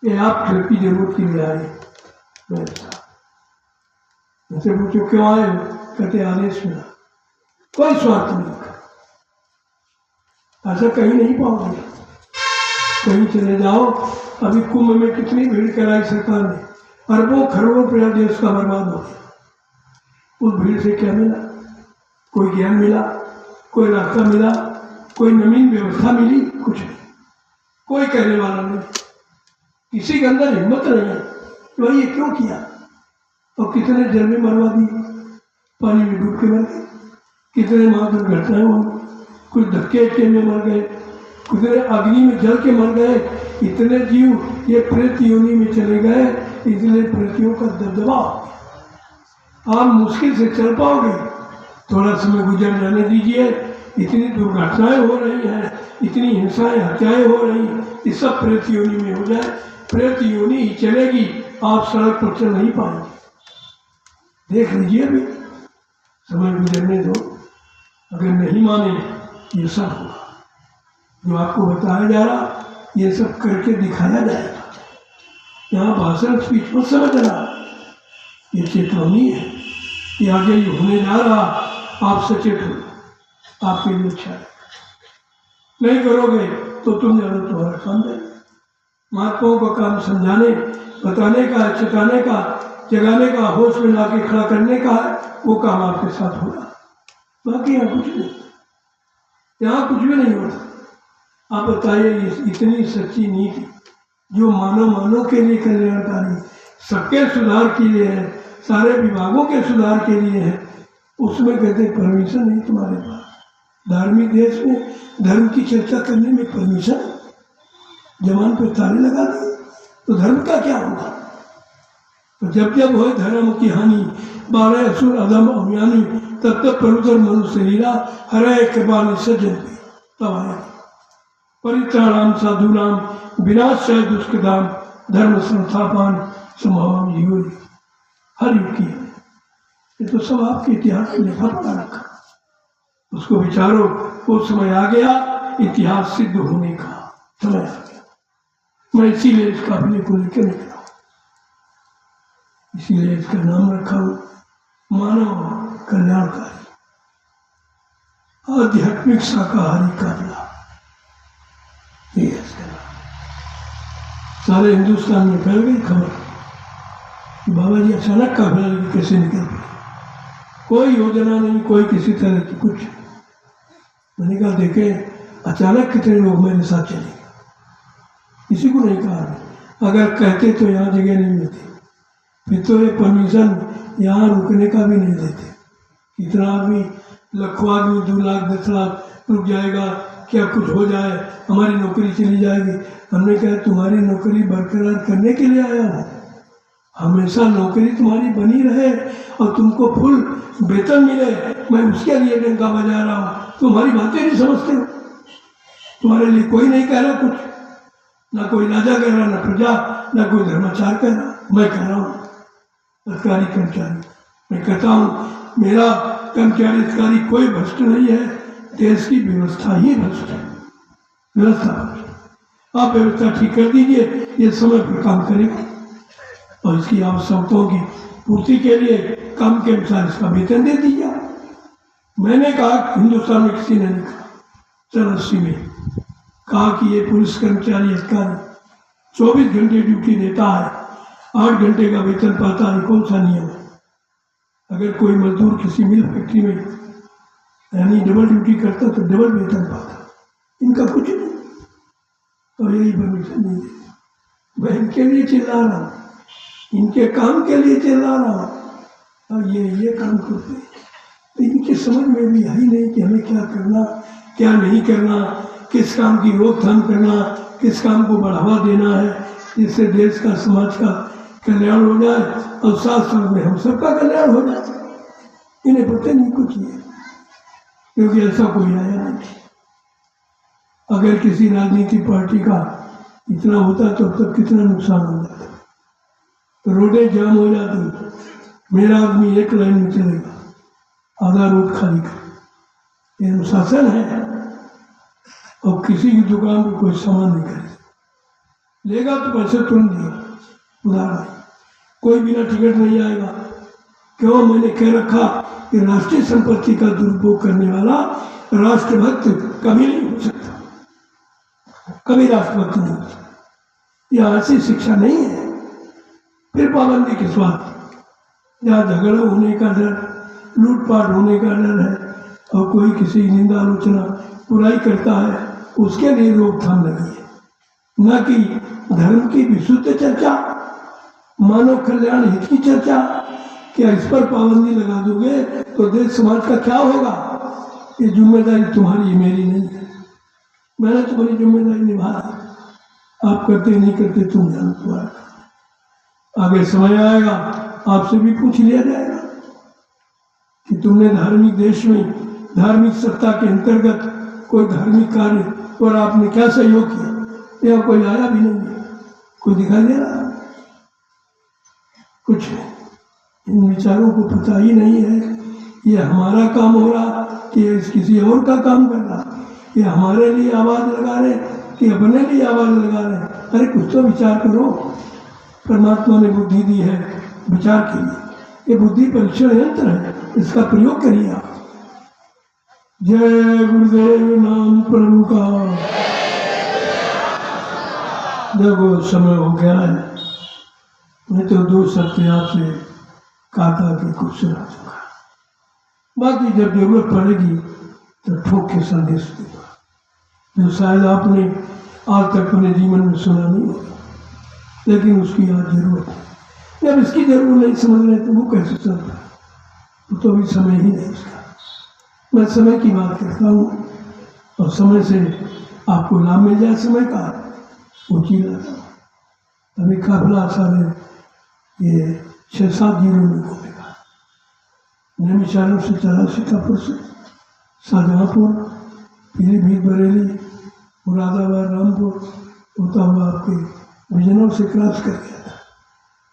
ये आप की जरूरत के लिए आए, उनसे पूछो क्यों आए, कहते आदेश मिला, कोई स्वार्थ नहीं। ऐसा कहीं नहीं पाओगे, कहीं चले जाओ। अभी कुंभ में कितनी भीड़ कराई सरकार ने, अरबों खरबों रुपया देश का बर्बाद हो गया। उस भीड़ से क्या मिला, कोई ज्ञान मिला, कोई रास्ता मिला, कोई नवीन व्यवस्था मिली, कुछ नहीं, कोई कहने वाला नहीं, किसी के अंदर हिम्मत नहीं है तो ये क्यों किया। और कितने जल में मरवा दिए, पानी में डूब के मर गए, कितने वहाँ दुर्घटनाएं हो, कुछ धक्के में मर गए, कितने अग्नि में जल के मर गए, इतने जीव ये प्रेत योनि में चले गए, इसलिए प्रेतियों का दबदबा। आप मुश्किल से चल पाओगे, थोड़ा समय गुजर जाने दीजिए, इतनी दुर्घटनाएं हो रही हैं, इतनी हिंसाएं हत्याएं हो रही हैं, ये सब प्रेत योनि में हो जाए, प्रेत योनि ही चलेगी, आप सड़क पर चल नहीं पाएंगे। देख लीजिए, अभी समय गुजरने दो, अगर नहीं माने ये सब होगा जो आपको बताया जा रहा, ये सब करके दिखाया जाएगा। यहाँ भाषण स्पीच मत समझ रहा, ये चेतावनी है कि आगे ये होने जा रहा, आप सचेत हो, आपके लिए अच्छा है। नहीं करोगे तो तुम जानो तुम्हारा काम है। महात्माओं का काम समझाने, बताने का, चेताने का, जगाने का, होश में लाके खड़ा करने का है, वो काम आपके साथ होगा। बाकी यहाँ कुछ नहीं, यहाँ कुछ भी नहीं होता। आप बताइए, इतनी सच्ची नीति जो मानव के लिए कल्याणकारी, सबके सुधार के लिए है, सारे विभागों के सुधार के लिए है, उसमें कहते परमिशन नहीं तुम्हारे पास। धार्मिक देश में धर्म की चर्चा करने में परमिशन, जवान पे ताले लगा दिए तो धर्म का क्या होगा। तो जब जब हो धर्म की हानि, 12 असुर अधम अभियानी, तब तब प्रभुतर मनुष्य लीला, हरे कृपा सज्जन पे तब आया। परित्राणाम साधुनाम विनाशाय दुष्कृताम धर्म संस्थापन संभव जीव। हर युग की ये तो सब आपके इतिहास में लिखा पड़ा रखा, उसको विचारो। वो समय आ गया, इतिहास सिद्ध होने का समय आ गया। मैं इसीलिए इस काफिले को लेकर निकला, इसीलिए इसका नाम रखा हूँ मानव कल्याणकारी आध्यात्मिक शाकाहारी काफिला। ये इसका नाम। सारे हिंदुस्तान में फैल गई खबर कि बाबा जी अचानक काफिला कैसे निकल गए, कोई योजना नहीं, कोई किसी तरह की कुछ। मैंने कहा देखे अचानक कितने लोग मेरे साथ चले, किसी को नहीं कहा। अगर कहते तो यहाँ जगह नहीं मिलती, फिर तो ये परमिशन यहाँ रुकने का भी नहीं देते। इतना आदमी, लाखों आदमी, 2 लाख 10 लाख रुक जाएगा, क्या कुछ हो जाए, हमारी नौकरी चली जाएगी। हमने कहा तुम्हारी नौकरी बरकरार करने के लिए आया हूँ, हमेशा नौकरी तुम्हारी बनी रहे और तुमको फुल वेतन मिले, मैं उसके लिए डंका बजा रहा हूँ। तुम्हारी बातें नहीं समझते हो, तुम्हारे लिए कोई नहीं कह रहा कुछ, ना कोई राजा कह रहा, ना प्रजा, ना कोई धर्माचार कह रहा। मैं कह रहा हूँ सरकारी कर्मचारी, मैं कहता हूँ मेरा कर्मचारी अधिकारी कोई भ्रष्ट नहीं है, देश की व्यवस्था ही भ्रष्ट है, व्यवस्था भ्रष्ट। आप व्यवस्था ठीक कर दीजिए, ये समय पर काम करेगा और इसकी आवश्यकताओं की पूर्ति के लिए काम के अनुसार इसका वेतन दे दीजिए। मैंने कहा, हिंदुस्तान में किसी ने नहीं कहा, 84 में कहा कि ये पुलिस कर्मचारी अधिकारी 24 घंटे ड्यूटी देता है, 8 घंटे का वेतन पाता है, कौन सा नियम है? अगर कोई मजदूर किसी मिल फैक्ट्री में यानी डबल ड्यूटी करता तो डबल वेतन पाता, इनका कुछ नहीं। और यही परमिशन नहीं है। मैं इनके लिए चिल्ला रहा हूँ, इनके काम के लिए चिल्ला रहा हूँ, और ये काम करते हैं। तो इनकी समझ में भी आई नहीं कि हमें क्या करना, क्या नहीं करना, किस काम की रोकथाम करना, किस काम को बढ़ावा देना है जिससे देश का समाज का कल्याण हो जाए और साथ साथ में हम सबका कल्याण हो जाए। इन्हें पता नहीं कुछ ये, क्योंकि ऐसा कोई आया नहीं। अगर किसी राजनीतिक पार्टी का इतना होता तो तब कितना नुकसान हो जाता, तो रोडें जाम हो जाती, मेरा आदमी एक लाइन में चलेगा, आधा रोड खाली कर। ये अनुशासन है। और किसी की दुकान पर कोई सामान नहीं खरीद लेगा तो पैसे तुरंत दिया, उदाहरण। कोई बिना टिकट नहीं आएगा। क्यों? मैंने कह रखा कि राष्ट्रीय संपत्ति का दुरुपयोग करने वाला राष्ट्रभक्त कभी नहीं हो सकता, कभी राष्ट्रभक्त नहीं हो सकता। यह ऐसी शिक्षा नहीं है। फिर पाबंदी किस बात? जहाँ झगड़ा होने का डर, लूटपाट होने का डर है और कोई किसी निंदा आलोचना बुराई करता है, उसके लिए रोकथाम लगी है, न कि धर्म की विशुद्ध चर्चा, मानव कल्याण हित की चर्चा। क्या इस पर पाबंदी लगा दोगे तो देश समाज का क्या होगा? ये जिम्मेदारी तुम्हारी, मेरी नहीं है। मैंने तुम्हारी जिम्मेदारी निभा दी, आप करते नहीं करते तुम जानो, तुम्हारा। आगे समय आएगा आपसे भी पूछ लिया जाएगा कि तुमने धार्मिक देश में धार्मिक सत्ता के अंतर्गत कोई धार्मिक कार्य और आपने क्या सहयोग किया। यहाँ कोई आया भी नहीं है, कोई दिखाई दे रहा, कुछ नहीं। इन विचारों को पता ही नहीं है ये हमारा काम हो रहा कि किसी और का काम कर रहा, ये हमारे लिए आवाज़ लगा रहे कि अपने लिए आवाज़ लगा रहे। अरे कुछ तो विचार करो। परमात्मा ने बुद्धि दी है विचार के लिए, ये बुद्धि परीक्षण यंत्र है, इसका प्रयोग करिए आप। जय गुरुदेव नाम प्रभु का। देखो समय हो गया है, मैं तो 2 शब्द आपसे कहा था कि कुछ सुना चुका, बाकी जब जरूरत पड़ेगी तो ठोक के संदेश दूंगा, जो शायद आपने आज तक अपने जीवन में सुना नहीं होगा, लेकिन उसकी आज जरूरत है। जब इसकी जरूरत नहीं समझ रहे तो वो कैसे चल रहा है? वो तो अभी समय ही नहीं इसका। मैं समय की बात करता हूँ और समय से आपको लाभ मिल जाए समय का, वो चीज लाता हूँ। अभी काफिला सारे ये 6-7 जिलों में घूमेगा। नैमिषारण्य से चला, सीतापुर से शाहजहाँपुर, पीलीभीत, बरेली, मुरादाबाद, रामपुर होता हुआ आपके बिजनौर से क्रॉस कर गया था।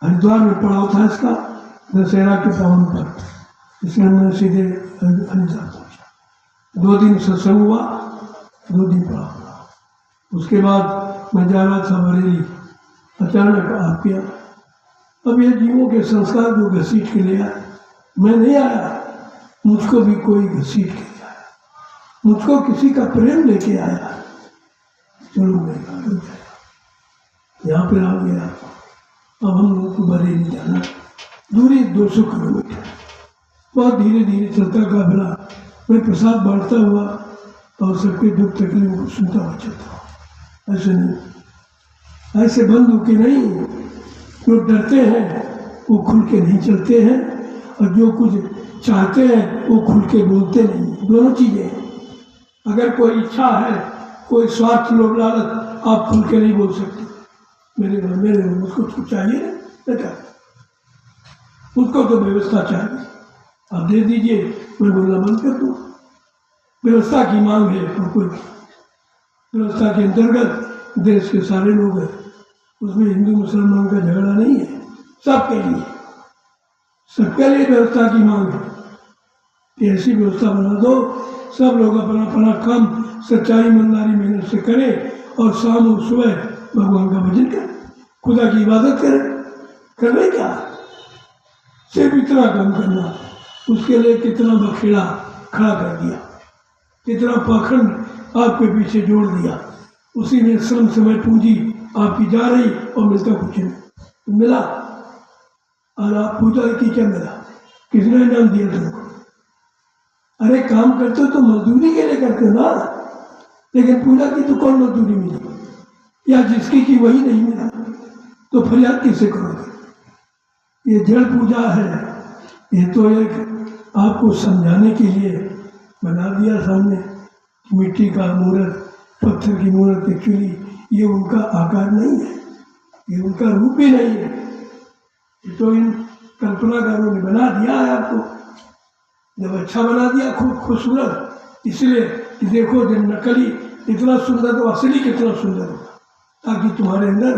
हरिद्वार में पड़ाव था इसका दशहरा के पावन पर, इसलिए मैं सीधे हरिद्वार पहुँचा। 2 दिन सत्संग हुआ, 2 दिन पड़ाव हुआ। उसके बाद मैं जा रहा था बरेली, अचानक आप किया। अब ये जीवों के संस्कार जो घसीट के ले आए, मैं नहीं आया, मुझको भी कोई घसीट के ले आया, मुझको किसी का प्रेम लेके आया। चलो मैं यहाँ पर आ गया। अब हम लोगों को बरेली जाना, दूरी 200 किलोमीटर। बहुत धीरे धीरे चलता काफिला, मैं प्रसाद बांटता हुआ और सबके दुख तकलीफ को सुनता हुआ चलता हूँ। ऐसे नहीं, ऐसे बंद होके नहीं। जो डरते हैं वो खुल के नहीं चलते हैं, और जो कुछ चाहते हैं वो खुल के बोलते नहीं। दोनों चीज़ें। अगर कोई इच्छा है, कोई स्वार्थ, लोभ, लालच, आप खुल के नहीं बोल सकते। मेरे उसको कुछ चाहिए ना बेटा, उसको तो व्यवस्था चाहिए, आप दे दीजिए, मैं बोलना बंद कर दूँ। व्यवस्था की मांग है और कोई व्यवस्था के अंतर्गत देश के सारे लोग हैं, उसमें हिंदू मुसलमान का झगड़ा नहीं है, सबके लिए, सबके लिए व्यवस्था की मांग है कि ऐसी व्यवस्था बना दो सब लोग अपना अपना काम सच्चाई, ईमानदारी, मेहनत से करें और शाम और सुबह भगवान का भजन करें, खुदा की इबादत करें। करने क्या, सिर्फ इतना काम करना। उसके लिए कितना बखेड़ा खड़ा कर दिया, कितना पाखंड आपके पीछे जोड़ दिया, उसी में श्रम, समय, पूंजी आपकी जा रही और मिलता कुछ नहीं। मिला और आप पूजा की क्या मिला? किसने इनाम दिया तुमको? अरे काम करते हो तो मजदूरी के लिए करते ना, लेकिन पूजा की तो कौन मजदूरी मिली, या जिसकी की वही नहीं मिला तो फरियाद किसे करोगे? ये जड़ पूजा है, ये तो एक आपको समझाने के लिए बना दिया सामने। मिट्टी का मूर्त, पत्थर की मूर्त, एक्चुअली ये उनका आकार नहीं है, ये उनका रूप ही नहीं है, ये तो इन कल्पनाकारों ने बना दिया है आपको। जब अच्छा बना दिया खूब खूबसूरत, इसलिए कि देखो जब नकली इतना सुंदर तो असली कितना सुंदर होगा, ताकि तुम्हारे अंदर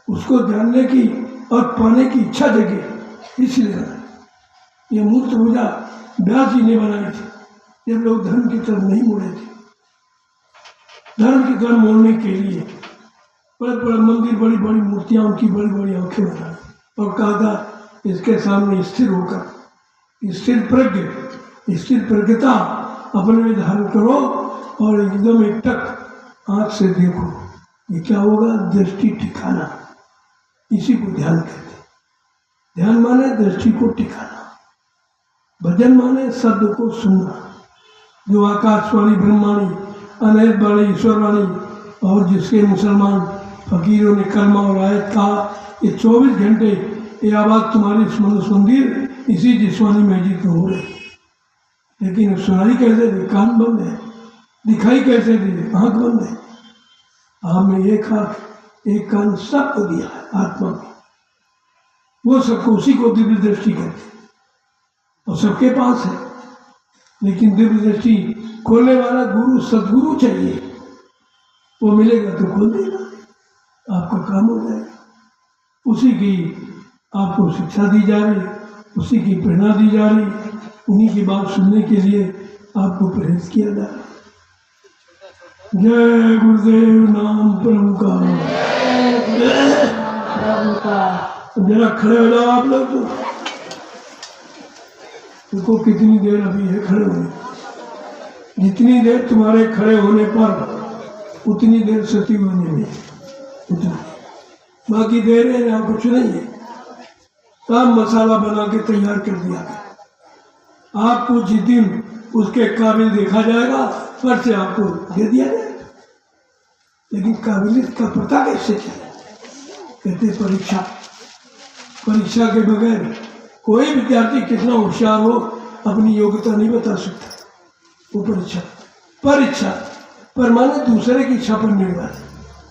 उसको जानने की और पाने की इच्छा जगे। इसलिए ये मूर्त पूजा व्यास जी ने बनाई थी, जब लोग धर्म की तरफ नहीं मुड़े थे। धर्म की तरफ मोड़ने के लिए बड़े बड़े मंदिर, बड़ी बड़ी मूर्तियां, उनकी बड़ी बड़ी आंखें बनाई और कहा था इसके सामने स्थिर होकर स्थिर प्रज्ञ, स्थिर प्रज्ञता अपने में धारण करो और एकदम एकटक आंख से देखो। ये क्या होगा? दृष्टि ठिकाना, इसी को ध्यान कहते हैं। ध्यान माने दृष्टि को टिकाना, भजन माने शब्द को सुनना। जो आकाशवाणी, ब्रह्मवाणी, अनहद वाणी, ईश्वरवाणी और जिसके मुसलमान फकीरों ने कलमा और आयत कहा, ये 24 घंटे ये आवाज़ तुम्हारी मनुष्य मंदिर इसी जिस्मानी मस्जिद में हो रही। लेकिन सुनाई कैसे दे? कान बंद है। दिखाई कैसे दे? आँख बंद है। आपने एक आँख एक कान सबको दिया है आत्मा में, वो सबको उसी को दिव्य दृष्टि कहते हैं और सबके पास है। लेकिन दिव्य दृष्टि खोलने वाला गुरु, सदगुरु चाहिए, वो मिलेगा तो खोल देगा, आपका काम हो जाएगा। उसी की आपको शिक्षा दी जा रही, उसी की प्रेरणा दी जा रही, उन्हीं की बात सुनने के लिए आपको प्रेरित किया जा रहा। जय गुरुदेव, नाम प्रभु का। प्रभु का। जरा खड़े हो जाओ आप लोग। तो उनको कितनी देर अभी है खड़े होने, जितनी देर तुम्हारे खड़े होने पर उतनी देर सती होने में, उतना बाकी देर है यहाँ कुछ नहीं है। सब मसाला बना के तैयार कर दिया गया। आपको जिस दिन उसके काबिल देखा जाएगा पर से आपको दे दिया जाएगा। लेकिन काबिलियत का पता कैसे चले? कहते परीक्षा। परीक्षा के बगैर कोई विद्यार्थी कितना होशियार हो अपनी योग्यता नहीं बता सकता। वो परीक्षा परीक्षा पर माने दूसरे की इच्छा पर निर्भर,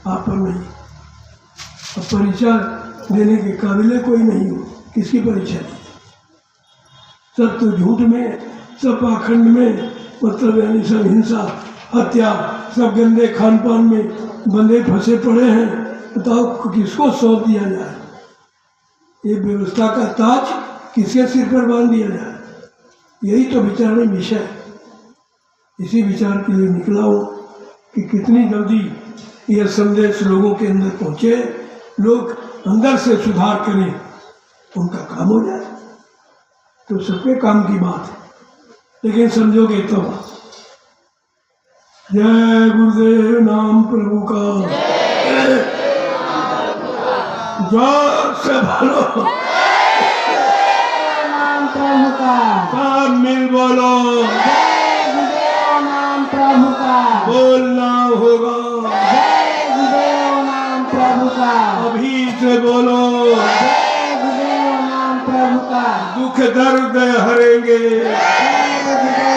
आप पर नहीं। अब परीक्षा देने के काबिल कोई नहीं हो, किसकी परीक्षा दी? सब तो झूठ में, सब पाखंड में, मतलब यानी सब हिंसा, हत्या, सब गंदे खान पान में बंदे फंसे पड़े हैं। बताओ किसको सौंप दिया जाए? ये व्यवस्था का ताज किसके सिर पर बांध दिया जाए? यही तो विचारने विषय है। इसी विचार के लिए निकला हूँ कि कितनी जल्दी यह संदेश लोगों के अंदर पहुँचे, लोग अंदर से सुधार करें, उनका काम हो जाए तो सबके काम की बात है। लेकिन समझोगे तो जय गुरुदेव, नाम प्रभु का। जोर से बोलो, नाम प्रभु का। सब मिल बोलो, जय गुरुदेव, नाम प्रभु का। बोलना होगा, जय गुरुदेव, नाम प्रभु का। अभी से बोलो, जय गुरुदेव, नाम प्रभु का। दुख दर्द हरेंगे। जय गुरुदेव।